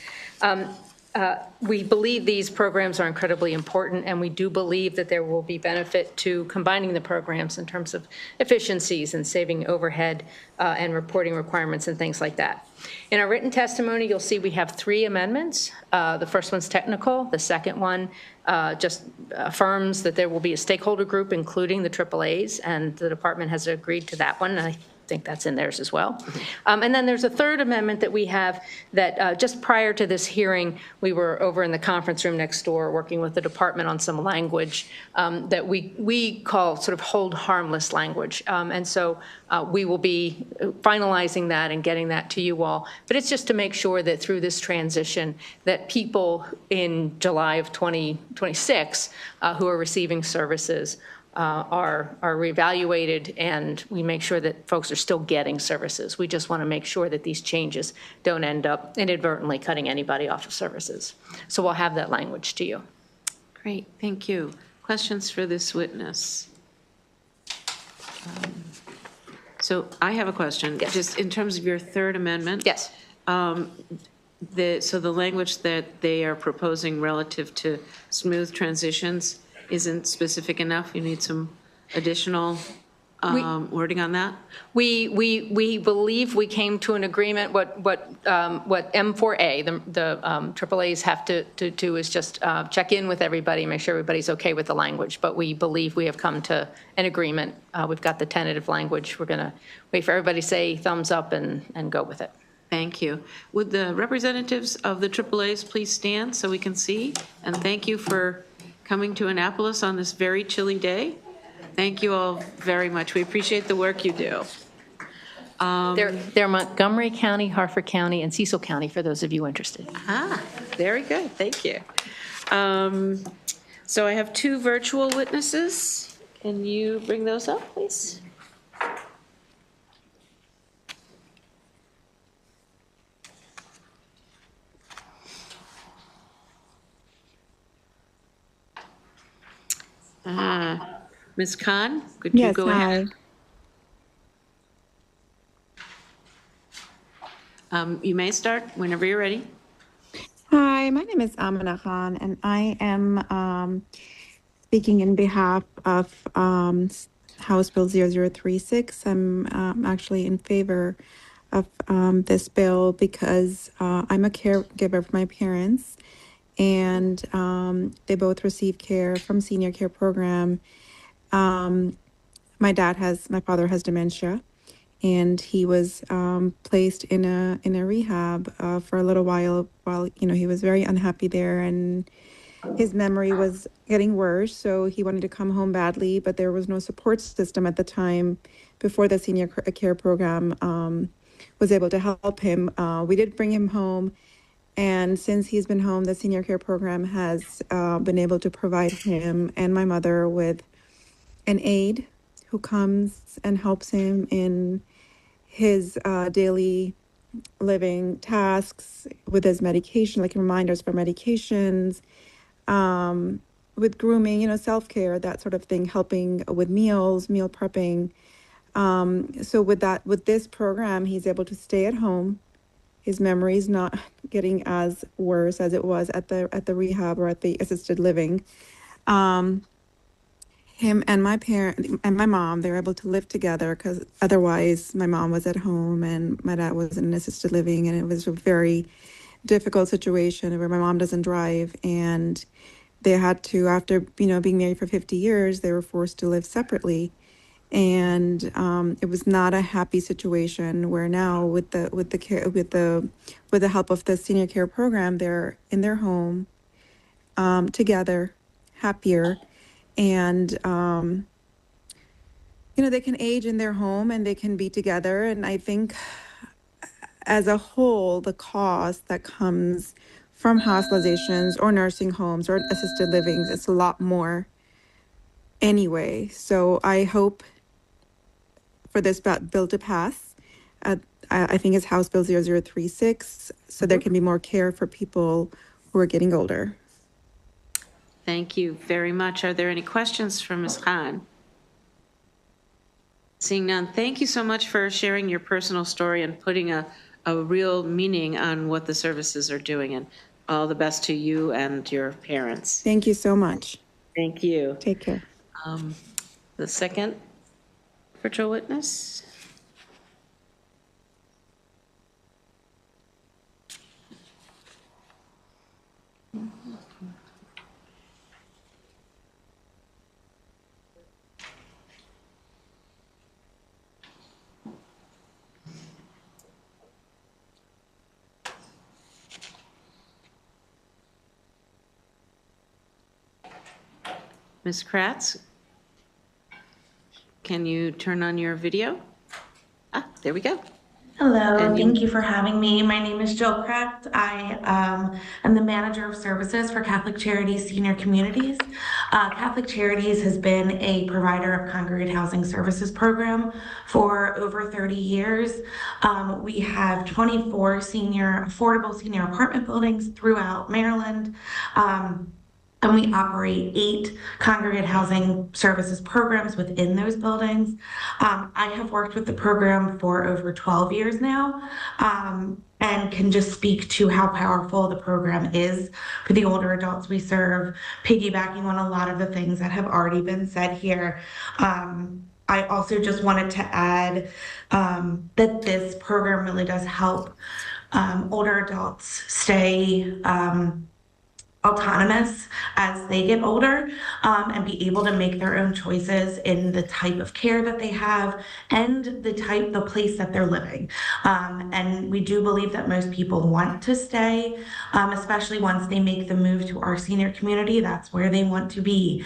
Speaker 12: We believe these programs are incredibly important, and we do believe that there will be benefit to combining the programs in terms of efficiencies and saving overhead and reporting requirements and things like that. In our written testimony, you'll see we have 3 amendments. The first one's technical. The second one just affirms that there will be a stakeholder group, including the AAAs, and the department has agreed to that one. And I think that's in theirs as well. And then there's a third amendment that we have that just prior to this hearing, we were over in the conference room next door working with the department on some language that we call sort of hold harmless language. And so we will be finalizing that and getting that to you all. But it's just to make sure that through this transition that people in July of 2026 who are receiving services are reevaluated, and we make sure that folks are still getting services. We just want to make sure that these changes don't end up inadvertently cutting anybody off of services. So we'll have that language to you.
Speaker 9: Great, thank you. Questions for this witness? So I have a question. Yes. Just in terms of your third amendment.
Speaker 12: Yes.
Speaker 9: So the language that they are proposing relative to smooth transitions isn't specific enough? You need some additional wording on that?
Speaker 12: We believe we came to an agreement. What M4A, the AAAs have to do is just check in with everybody, make sure everybody's okay with the language. But we believe we have come to an agreement. We've got the tentative language. We're going to wait for everybody to say thumbs up and go with it.
Speaker 9: Thank you. Would the representatives of the AAAs please stand so we can see? And thank you for coming to Annapolis on this very chilly day. Thank you all very much. We appreciate the work you do.
Speaker 12: They're Montgomery County, Harford County, and Cecil County, for those of you interested.
Speaker 9: Very good. Thank you. So I have 2 virtual witnesses. Can you bring those up, please? Ms. Khan, could you go ahead? You may start whenever you're ready.
Speaker 13: Hi, my name is Amina Khan, and I am speaking in behalf of House Bill 0036. I'm actually in favor of this bill because I'm a caregiver for my parents, and they both receive care from Senior Care Program. My father has dementia, and he was placed in a rehab for a little while he was very unhappy there, and his memory was getting worse, so he wanted to come home badly, but there was no support system at the time before the Senior Care Program was able to help him. We did bring him home, and since he's been home, the Senior Care Program has been able to provide him and my mother with an aide who comes and helps him in his daily living tasks with his medication, like reminders for medications, with grooming, self-care, that sort of thing, helping with meals, meal prepping. So with this program, he's able to stay at home. His memory's not getting as worse as it was at the rehab or at the assisted living. Him and my parent and my mom, they're able to live together because otherwise my mom was at home and my dad was in assisted living, and it was a very difficult situation where my mom doesn't drive, and they had to, after being married for 50 years, they were forced to live separately, and it was not a happy situation. Where now with the help of the Senior Care Program, they're in their home together, happier. And, they can age in their home and they can be together. And I think as a whole, the cost that comes from hospitalizations or nursing homes or assisted living is a lot more anyway. So I hope for this bill to pass. I think it's House Bill 0036, so there can be more care for people who are getting older.
Speaker 9: Thank you very much. Are there any questions for Ms. Khan? Seeing none, thank you so much for sharing your personal story and putting a real meaning on what the services are doing, and all the best to you and your parents.
Speaker 13: Thank you so much.
Speaker 9: Thank you.
Speaker 13: Take care.
Speaker 9: The second virtual witness. Ms. Kratz, can you turn on your video? There we go.
Speaker 15: Hello, thank you for having me. My name is Jill Kratz. I am the Manager of Services for Catholic Charities Senior Communities. Catholic Charities has been a provider of congregate housing services program for over 30 years. We have 24 affordable senior apartment buildings throughout Maryland. And we operate 8 congregate housing services programs within those buildings. I have worked with the program for over 12 years now, and can just speak to how powerful the program is for the older adults we serve, piggybacking on a lot of the things that have already been said here. I also just wanted to add that this program really does help older adults stay autonomous as they get older, and be able to make their own choices in the type of care that they have and the place that they're living. And we do believe that most people want to stay, especially once they make the move to our senior community. That's where they want to be.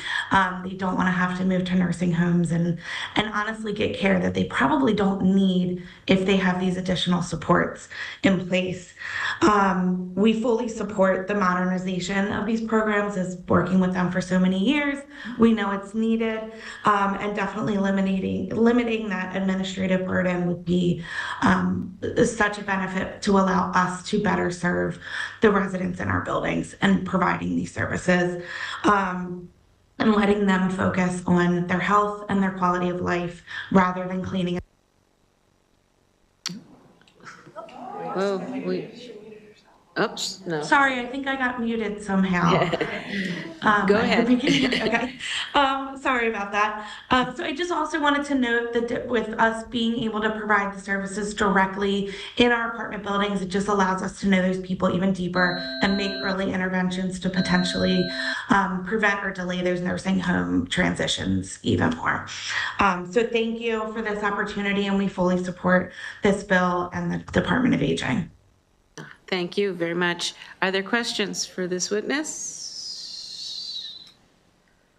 Speaker 15: They don't want to have to move to nursing homes and honestly get care that they probably don't need if they have these additional supports in place. We fully support the modernization of these programs, as working with them for so many years. We know it's needed, and definitely limiting that administrative burden would be such a benefit to allow us to better serve the residents in our buildings and providing these services. And letting them focus on their health and their quality of life rather than cleaning.
Speaker 9: Oh, oops, no.
Speaker 15: Sorry, I think I got muted somehow.
Speaker 9: Go ahead.
Speaker 15: Okay. Sorry about that. So I just also wanted to note that with us being able to provide the services directly in our apartment buildings, it just allows us to know those people even deeper and make early interventions to potentially prevent or delay those nursing home transitions even more. So thank you for this opportunity, and we fully support this bill and the Department of Aging.
Speaker 9: Thank you very much. Are there questions for this witness?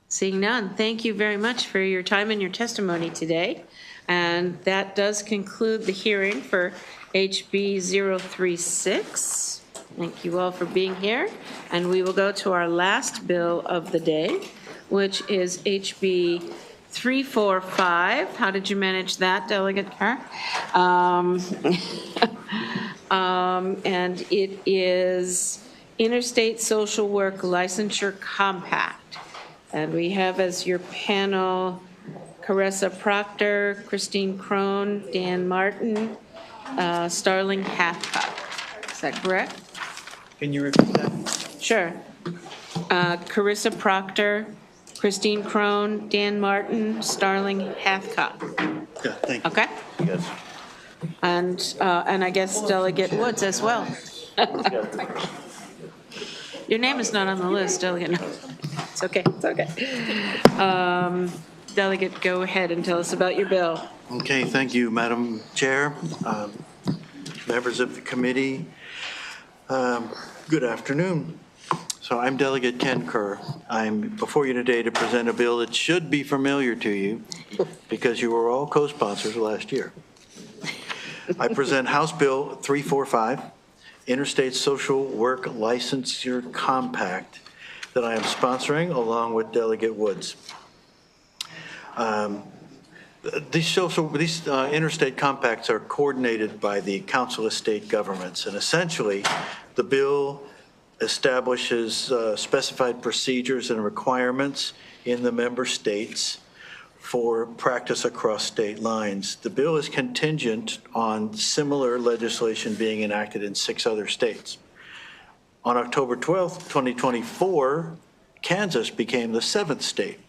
Speaker 9: Seeing none, thank you very much for your time and your testimony today. And that does conclude the hearing for HB 036. Thank you all for being here. And we will go to our last bill of the day, which is HB 345. How did you manage that, Delegate Carr? And it is Interstate Social Work Licensure Compact. And we have as your panel Carissa Proctor, Christine Crone, Dan Martin, Starling Hathcock. Is that correct?
Speaker 7: Can you repeat that?
Speaker 9: Sure. Carissa Proctor, Christine Crone, Dan Martin, Starling Hathcock.
Speaker 7: Yeah, thank you.
Speaker 9: Okay?
Speaker 7: Yes.
Speaker 9: And I guess Delegate Woods as well. Your name is not on the list, Delegate. No. It's okay, it's okay. Delegate, go ahead and tell us about your bill.
Speaker 7: Okay, thank you, Madam Chair, members of the committee. Good afternoon. So I'm Delegate Ken Kerr. I'm before you today to present a bill that should be familiar to you because you were all co-sponsors last year. I present House Bill 345, Interstate Social Work Licensure Compact, that I am sponsoring along with Delegate Woods. These interstate compacts are coordinated by the Council of State Governments, and essentially the bill establishes specified procedures and requirements in the member states for practice across state lines. The bill is contingent on similar legislation being enacted in 6 other states. On October 12th, 2024, Kansas became the 7th state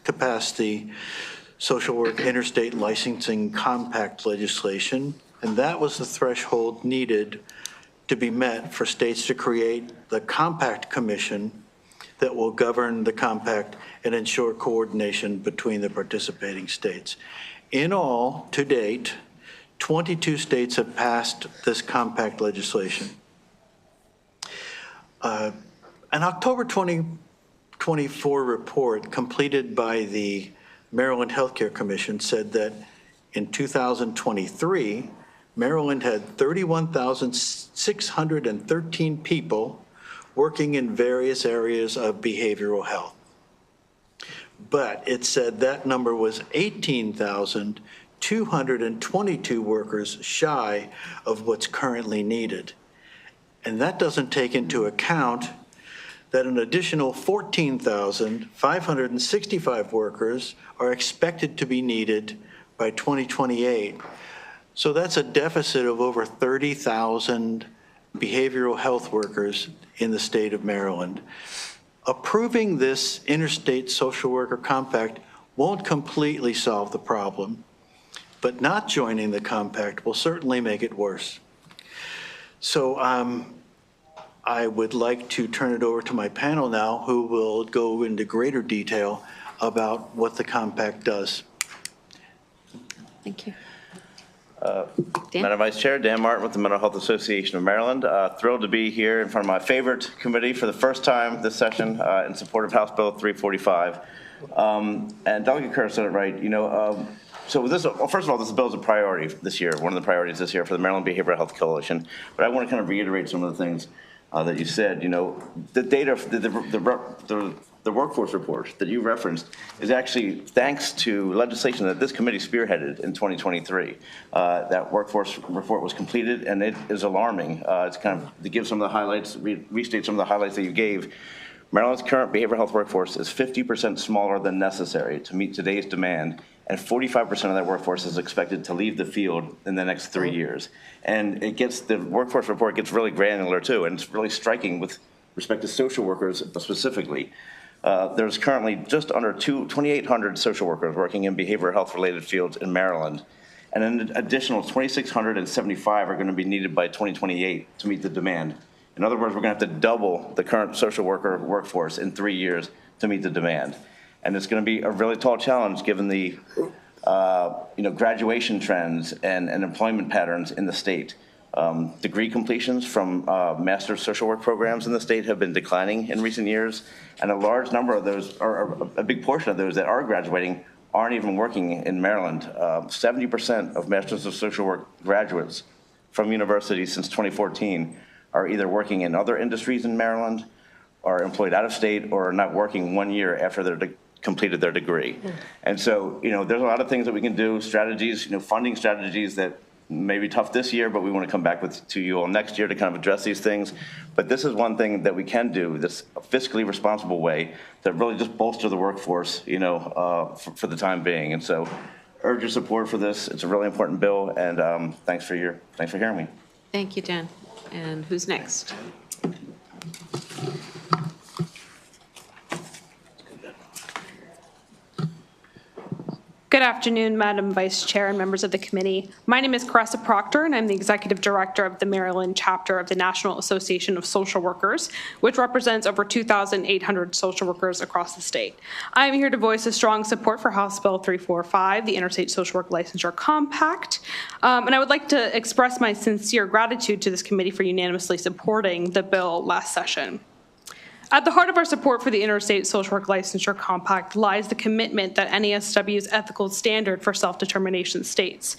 Speaker 7: to pass the Social Work Interstate Licensing Compact legislation, and that was the threshold needed to be met for states to create the Compact Commission that will govern the compact and ensure coordination between the participating states. In all, to date, 22 states have passed this compact legislation. An October 2024 report completed by the Maryland Healthcare Commission said that in 2023, Maryland had 31,613 people working in various areas of behavioral health. But it said that number was 18,222 workers shy of what's currently needed. And that doesn't take into account that an additional 14,565 workers are expected to be needed by 2028. So that's a deficit of over 30,000 behavioral health workers in the state of Maryland. Approving this interstate social worker compact won't completely solve the problem, but not joining the compact will certainly make it worse. So I would like to turn it over to my panel now, who will go into greater detail about what the compact does.
Speaker 9: Thank you.
Speaker 3: Madam Vice Chair, Dan Martin with the Mental Health Association of Maryland. Thrilled to be here in front of my favorite committee for the first time this session in support of House Bill 345. And Delegate Kerr said it right. So this, first of all, this bill is a priority this year, one of the priorities this year for the Maryland Behavioral Health Coalition. But I want to kind of reiterate some of the things that you said. The data, the workforce report that you referenced is actually thanks to legislation that this committee spearheaded in 2023. That workforce report was completed, and it is alarming. It's kind of to give some of the highlights, restate some of the highlights that you gave. Maryland's current behavioral health workforce is 50% smaller than necessary to meet today's demand, and 45% of that workforce is expected to leave the field in the next 3 years. And the workforce report gets really granular too, and it's really striking with respect to social workers specifically. There's currently just under 2,800 social workers working in behavioral health related fields in Maryland, and an additional 2,675 are going to be needed by 2028 to meet the demand. In other words, we're going to have to double the current social worker workforce in 3 years to meet the demand. And it's going to be a really tall challenge given the graduation trends and employment patterns in the state. Degree completions from master social work programs in the state have been declining in recent years, and a large number of those, or a big portion of those that are graduating, aren't even working in Maryland. 70% of Masters of Social Work graduates from universities since 2014 are either working in other industries in Maryland, are employed out of state, or are not working 1 year after they're completed their degree. And so, there's a lot of things that we can do, strategies, funding strategies that may be tough this year, but we want to come back to you all next year to kind of address these things. But this is one thing that we can do, this fiscally responsible way to really just bolster the workforce, for the time being. And so, urge your support for this. It's a really important bill, and thanks for hearing me.
Speaker 9: Thank you, Dan. And who's next?
Speaker 18: Good afternoon, Madam Vice Chair and members of the committee. My name is Caressa Proctor, and I'm the Executive Director of the Maryland chapter of the National Association of Social Workers, which represents over 2,800 social workers across the state. I am here to voice a strong support for House Bill 345, the Interstate Social Work Licensure Compact, and I would like to express my sincere gratitude to this committee for unanimously supporting the bill last session. At the heart of our support for the Interstate Social Work Licensure Compact lies the commitment that NASW's ethical standard for self-determination states.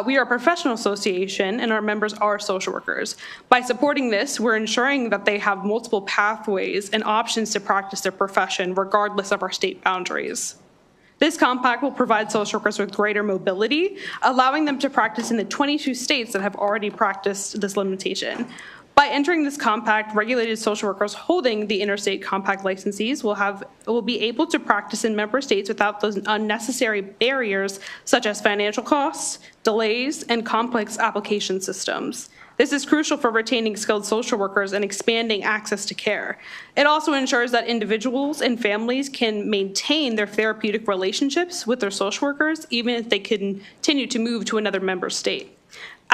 Speaker 18: We are a professional association, and our members are social workers. By supporting this, we're ensuring that they have multiple pathways and options to practice their profession, regardless of our state boundaries. This compact will provide social workers with greater mobility, allowing them to practice in the 22 states that have already practiced this limitation. By entering this compact, regulated social workers holding the interstate compact licenses will be able to practice in member states without those unnecessary barriers such as financial costs, delays, and complex application systems. This is crucial for retaining skilled social workers and expanding access to care. It also ensures that individuals and families can maintain their therapeutic relationships with their social workers even if they continue to move to another member state.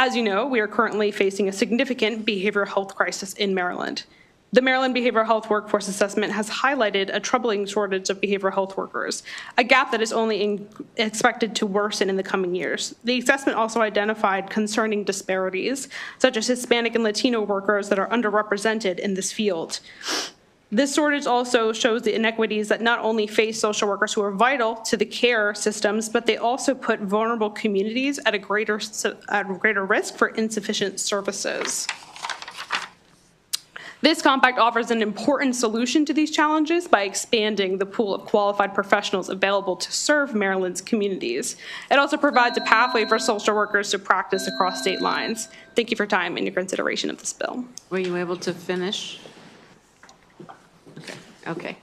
Speaker 18: As you know, we are currently facing a significant behavioral health crisis in Maryland. The Maryland Behavioral Health Workforce Assessment has highlighted a troubling shortage of behavioral health workers, a gap that is only expected to worsen in the coming years. The assessment also identified concerning disparities, such as Hispanic and Latino workers that are underrepresented in this field. This shortage also shows the inequities that not only face social workers who are vital to the care systems, but they also put vulnerable communities at a greater risk for insufficient services. This compact offers an important solution to these challenges by expanding the pool of qualified professionals available to serve Maryland's communities. It also provides a pathway for social workers to practice across state lines. Thank you for your time and your consideration of this bill.
Speaker 9: Were you able to finish? Okay.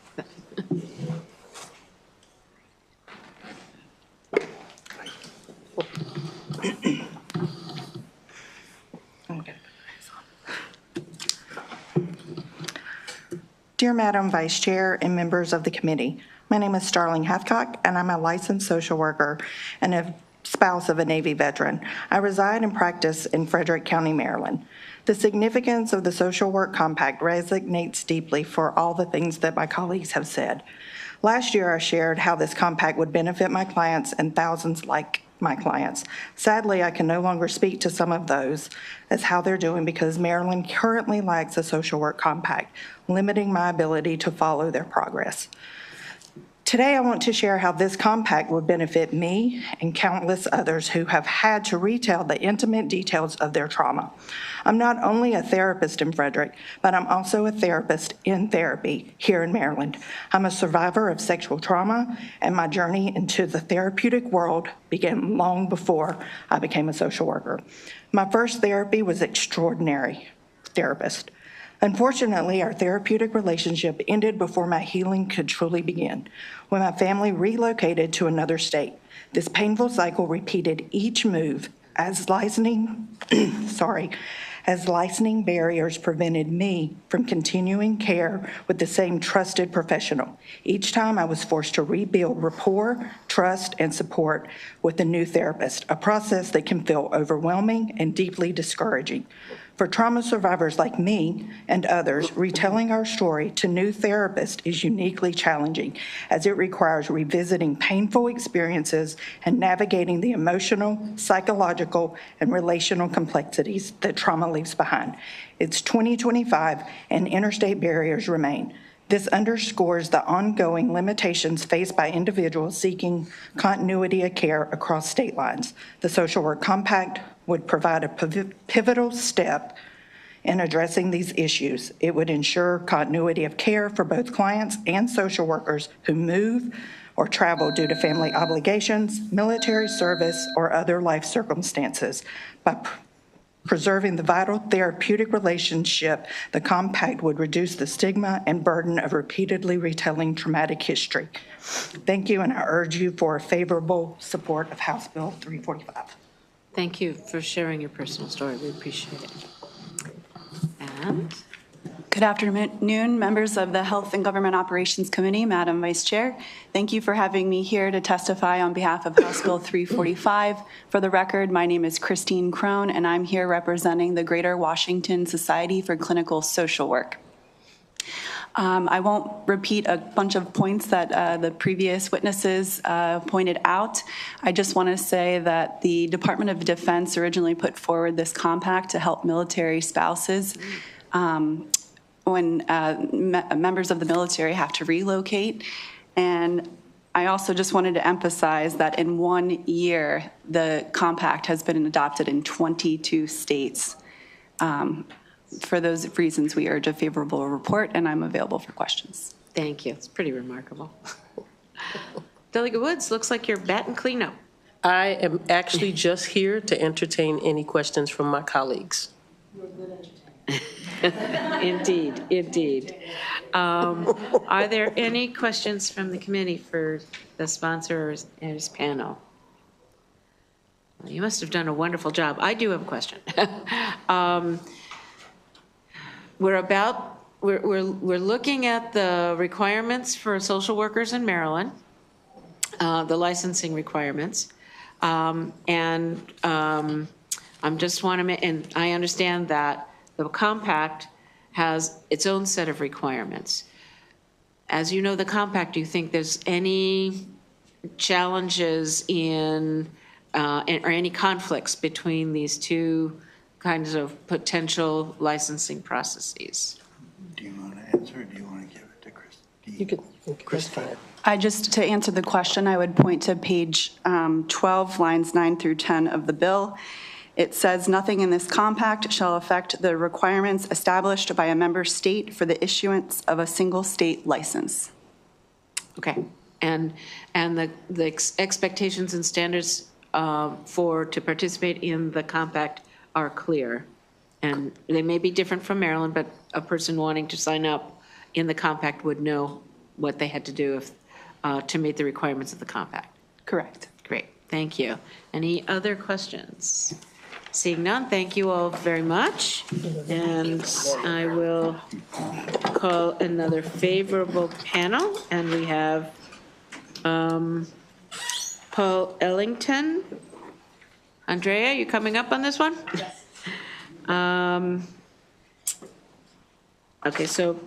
Speaker 19: Dear Madam Vice Chair and members of the committee,
Speaker 17: My name is Starling Hathcock, and I'm a licensed social worker and a spouse of a Navy veteran. I reside and practice in Frederick County, Maryland. The significance of the Social Work Compact resonates deeply for all the things that my colleagues have said. Last year, I shared how this compact would benefit my clients and thousands like my clients. Sadly, I can no longer speak to some of those as how they're doing because Maryland currently lacks a social work compact, limiting my ability to follow their progress. Today, I want to share how this compact would benefit me and countless others who have had to retell the intimate details of their trauma. I'm not only a therapist in Frederick, but I'm also a therapist in therapy here in Maryland. I'm a survivor of sexual trauma, and my journey into the therapeutic world began long before I became a social worker. My first therapy was extraordinary therapist. Unfortunately, our therapeutic relationship ended before my healing could truly begin, when my family relocated to another state. This painful cycle repeated each move as licensing barriers prevented me from continuing care with the same trusted professional. Each time I was forced to rebuild rapport, trust, and support with a new therapist, a process that can feel overwhelming and deeply discouraging. For trauma survivors like me and others, retelling our story to new therapists is uniquely challenging, as it requires revisiting painful experiences and navigating the emotional, psychological, and relational complexities that trauma leaves behind. It's 2025, and interstate barriers remain. This underscores the ongoing limitations faced by individuals seeking continuity of care across state lines. The Social Work Compact would provide a pivotal step in addressing these issues. It would ensure continuity of care for both clients and social workers who move or travel due to family obligations, military service, or other life circumstances. By preserving the vital therapeutic relationship, the compact would reduce the stigma and burden of repeatedly retelling traumatic history. Thank you, and I urge you for a favorable support of House Bill 345.
Speaker 9: Thank you for sharing your personal story. We appreciate it. And
Speaker 19: good afternoon, members of the Health and Government Operations Committee, Madam Vice Chair. Thank you for having me here to testify on behalf of House Bill 345. For the record, my name is Christine Crone, and I'm here representing the Greater Washington Society for Clinical Social Work. I won't repeat a bunch of points that the previous witnesses pointed out. I just want to say that the Department of Defense originally put forward this compact to help military spouses when members of the military have to relocate. And I also just wanted to emphasize that in 1 year, the compact has been adopted in 22 states. For those reasons, we urge a favorable report, and I'm available for questions.
Speaker 9: thank you. It's pretty remarkable. Delegate Woods, looks like you're batting cleanup.
Speaker 23: I am actually just here to entertain any questions from my colleagues.
Speaker 9: Indeed, indeed. Are there any questions from the committee for the sponsors and his panel? Well, you must have done a wonderful job. I do have a question. We're looking at the requirements for social workers in Maryland, the licensing requirements, I'm just want to, and I understand that the compact has its own set of requirements. As you know, the compact, do you think there's any challenges in or any conflicts between these two kinds of potential licensing processes?
Speaker 7: Do you want to answer, or do you want to give it to Christine?
Speaker 23: You can, Christine.
Speaker 19: To answer the question, I would point to page 12, lines 9 through 10 of the bill. It says, nothing in this compact shall affect the requirements established by a member state for the issuance of a single state license.
Speaker 9: Okay, and the expectations and standards to participate in the compact are clear. And they may be different from Maryland, but a person wanting to sign up in the compact would know what they had to do to meet the requirements of the compact.
Speaker 19: Correct.
Speaker 9: Great, thank you. Any other questions? Seeing none, thank you all very much. And I will call another favorable panel, and we have Paul Ellington. Andrea, you coming up on this one? Yes. Okay, so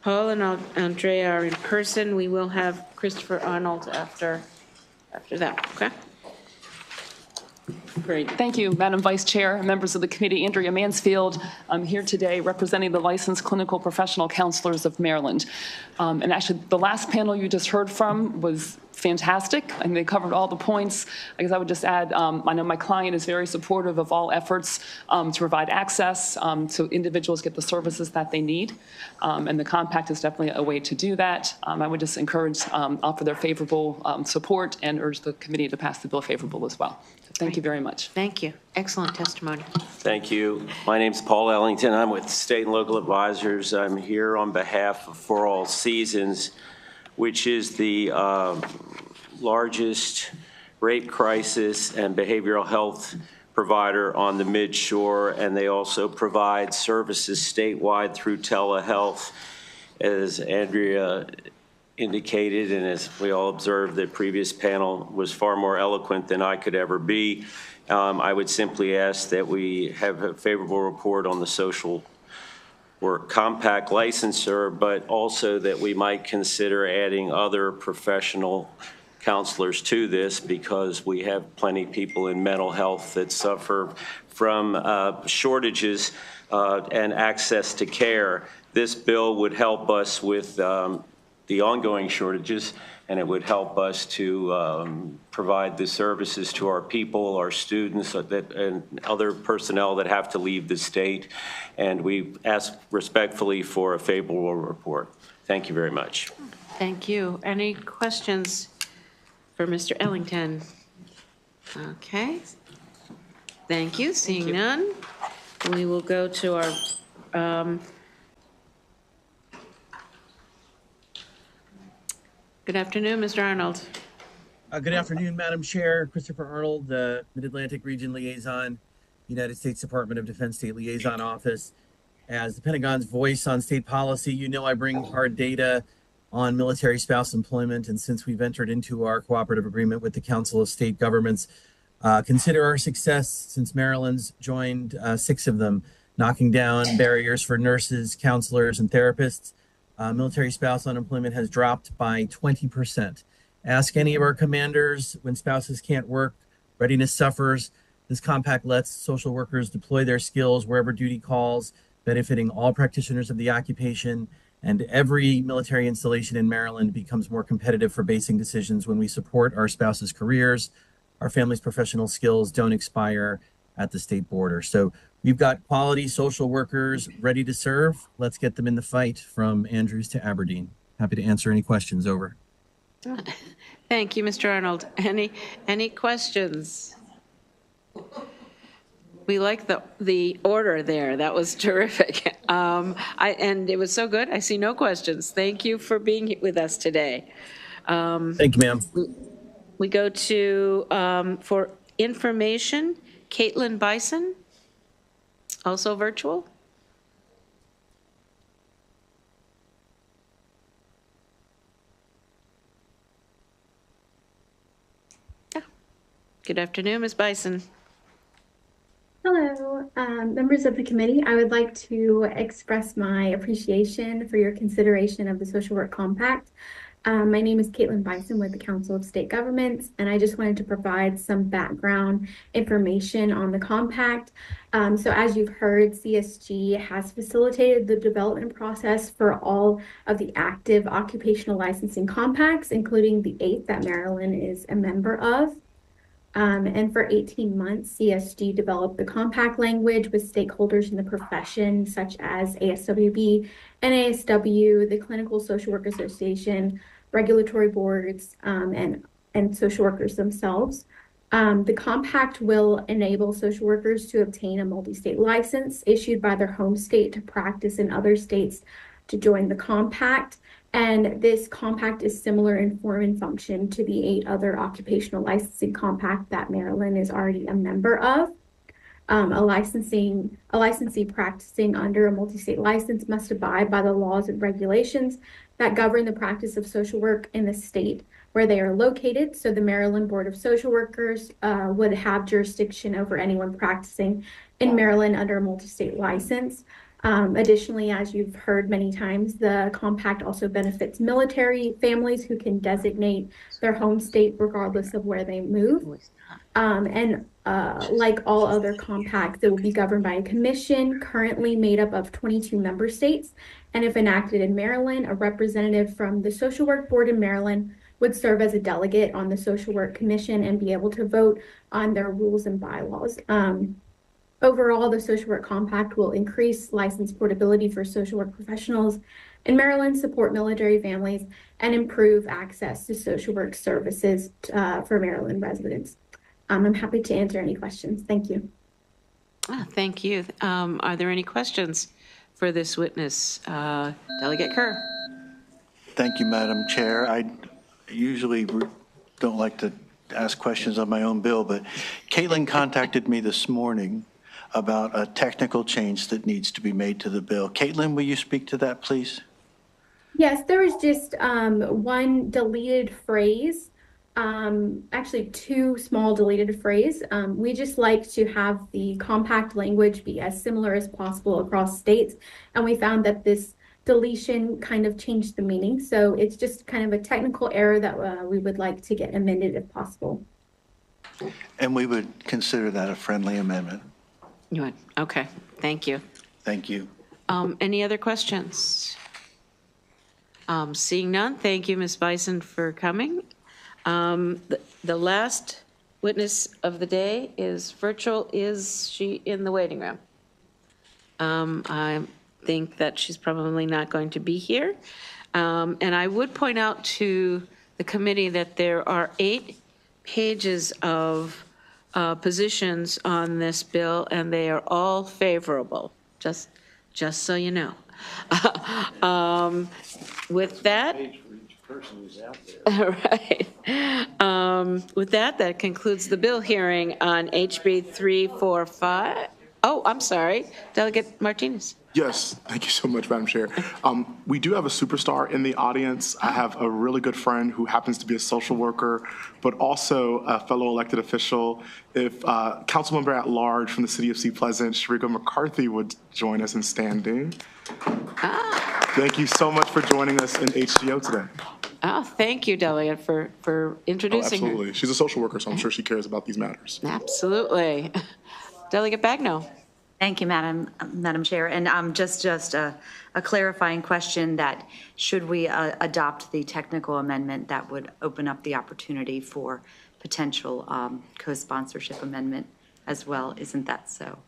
Speaker 9: Paul and Andrea are in person. We will have Christopher Arnold after that, okay?
Speaker 1: Great. Thank you, Madam Vice Chair, members of the committee. Andrea Mansfield. I'm here today representing the licensed clinical professional counselors of Maryland. And actually, the last panel you just heard from was fantastic, and they covered all the points. I guess I would just add, I know my client is very supportive of all efforts to provide access so individuals get the services that they need, and the compact is definitely a way to do that. I would just encourage, offer their favorable support and urge the committee to pass the bill favorable as well. So thank you very much.
Speaker 9: Thank you. Excellent testimony.
Speaker 8: Thank you. My name's Paul Ellington. I'm with State and Local Advisors. I'm here on behalf of For All Seasons, which is the largest rape crisis and behavioral health provider on the Mid-Shore, and they also provide services statewide through telehealth. As Andrea indicated, and as we all observed, the previous panel was far more eloquent than I could ever be. I would simply ask that we have a favorable report on the social work compact licensure, but also that we might consider adding other professional counselors to this, because we have plenty of people in mental health that suffer from shortages and access to care. This bill would help us with the ongoing shortages, and it would help us to provide the services to our people, our students, and other personnel that have to leave the state. And we ask respectfully for a favorable report. Thank you very much.
Speaker 9: Thank you. Any questions for Mr. Ellington? Okay. Thank you. Seeing none, we will go to our good afternoon, Mr. Arnold.
Speaker 16: Good afternoon, Madam Chair. Christopher Arnold, the Mid-Atlantic Region Liaison, United States Department of Defense State Liaison Office. As the Pentagon's voice on state policy, you know I bring hard data on military spouse employment, and since we've entered into our cooperative agreement with the Council of State Governments, consider our success since Maryland's joined 6 of them, knocking down barriers for nurses, counselors, and therapists. Military spouse unemployment has dropped by 20%. Ask any of our commanders when spouses can't work, readiness suffers. This compact lets social workers deploy their skills wherever duty calls, benefiting all practitioners of the occupation, and every military installation in Maryland becomes more competitive for basing decisions when we support our spouses' careers. Our families' professional skills don't expire at the state border. So we've got quality social workers ready to serve. Let's get them in the fight from Andrews to Aberdeen. Happy to answer any questions. Over.
Speaker 9: Thank you, Mr. Arnold. Any questions? We like the order there. That was terrific. And it was so good. I see no questions. Thank you for being with us today.
Speaker 16: Thank you, ma'am.
Speaker 9: We go to, for information, Caitlin Bison, also virtual. Yeah. Good afternoon, Ms. Bison.
Speaker 24: Hello, members of the committee. I would like to express my appreciation for your consideration of the Social Work Compact. My name is Caitlin Bison with the Council of State Governments, and I just wanted to provide some background information on the compact. So as you've heard, CSG has facilitated the development process for all of the active occupational licensing compacts, including the 8th that Maryland is a member of. And for 18 months, CSG developed the compact language with stakeholders in the profession, such as ASWB, NASW, the Clinical Social Work Association, regulatory boards, and social workers themselves. The compact will enable social workers to obtain a multi-state license issued by their home state to practice in other states to join the compact. And this compact is similar in form and function to the 8 other occupational licensing compact that Maryland is already a member of. A licensee practicing under a multi-state license must abide by the laws and regulations that govern the practice of social work in the state where they are located. So the Maryland Board of Social Workers would have jurisdiction over anyone practicing in Maryland under a multi-state license. Additionally, as you've heard many times, the compact also benefits military families who can designate their home state regardless of where they move. Like all other compacts, it will be governed by a commission currently made up of 22 member states. And if enacted in Maryland, a representative from the Social Work Board in Maryland would serve as a delegate on the Social Work Commission and be able to vote on their rules and bylaws. Overall, the Social Work Compact will increase license portability for social work professionals in Maryland, support military families, and improve access to social work services for Maryland residents. I'm happy to answer any questions. Thank you.
Speaker 9: Thank you. Are there any questions for this witness? Delegate Kerr.
Speaker 7: Thank you, Madam Chair. I usually don't like to ask questions on my own bill, but Caitlin contacted me this morning about a technical change that needs to be made to the bill. Caitlin, will you speak to that, please?
Speaker 24: Yes, there was just one deleted phrase, actually two small deleted phrases. We just like to have the compact language be as similar as possible across states, and we found that this deletion kind of changed the meaning. So it's just kind of a technical error that we would like to get amended if possible.
Speaker 7: And we would consider that a friendly amendment.
Speaker 9: You would? Okay, thank you.
Speaker 7: Thank you.
Speaker 9: Any other questions? Seeing none, thank you, Ms. Bison, for coming. The last witness of the day is virtual. Is she in the waiting room? I think that she's probably not going to be here. And I would point out to the committee that there are 8 pages of positions on this bill, and they are all favorable, just so you know. With that, right. With that, that concludes the bill hearing on HB 345. Oh, I'm sorry, Delegate Martinez.
Speaker 6: Yes, thank you so much, Madam Chair. We do have a superstar in the audience. I have a really good friend who happens to be a social worker, but also a fellow elected official. If Councilmember at Large from the City of Sea Pleasant, Sharika McCarthy, would join us in standing. Thank you so much for joining us in HGO today.
Speaker 9: Oh, thank you, Delegate, for introducing her.
Speaker 6: Absolutely. She's a social worker, so I'm sure she cares about these matters.
Speaker 9: Absolutely. Delegate Bagnall.
Speaker 10: Thank you, Madam Chair. And just a clarifying question that should we adopt the technical amendment, that would open up the opportunity for potential co-sponsorship amendment as well. Isn't that so?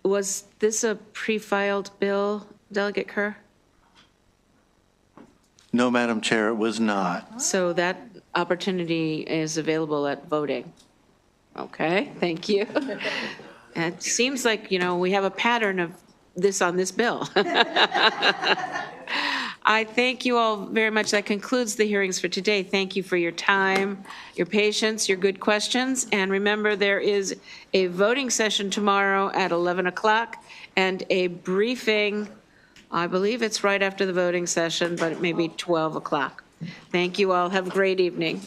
Speaker 9: Was this a pre-filed bill, Delegate Kerr?
Speaker 7: No, Madam Chair, it was not.
Speaker 9: So that opportunity is available at voting. Okay, thank you. It seems like, we have a pattern of this on this bill. I thank you all very much. That concludes the hearings for today. Thank you for your time, your patience, your good questions. And remember, there is a voting session tomorrow at 11 o'clock and a briefing, I believe it's right after the voting session, but it may be 12 o'clock. Thank you all. Have a great evening.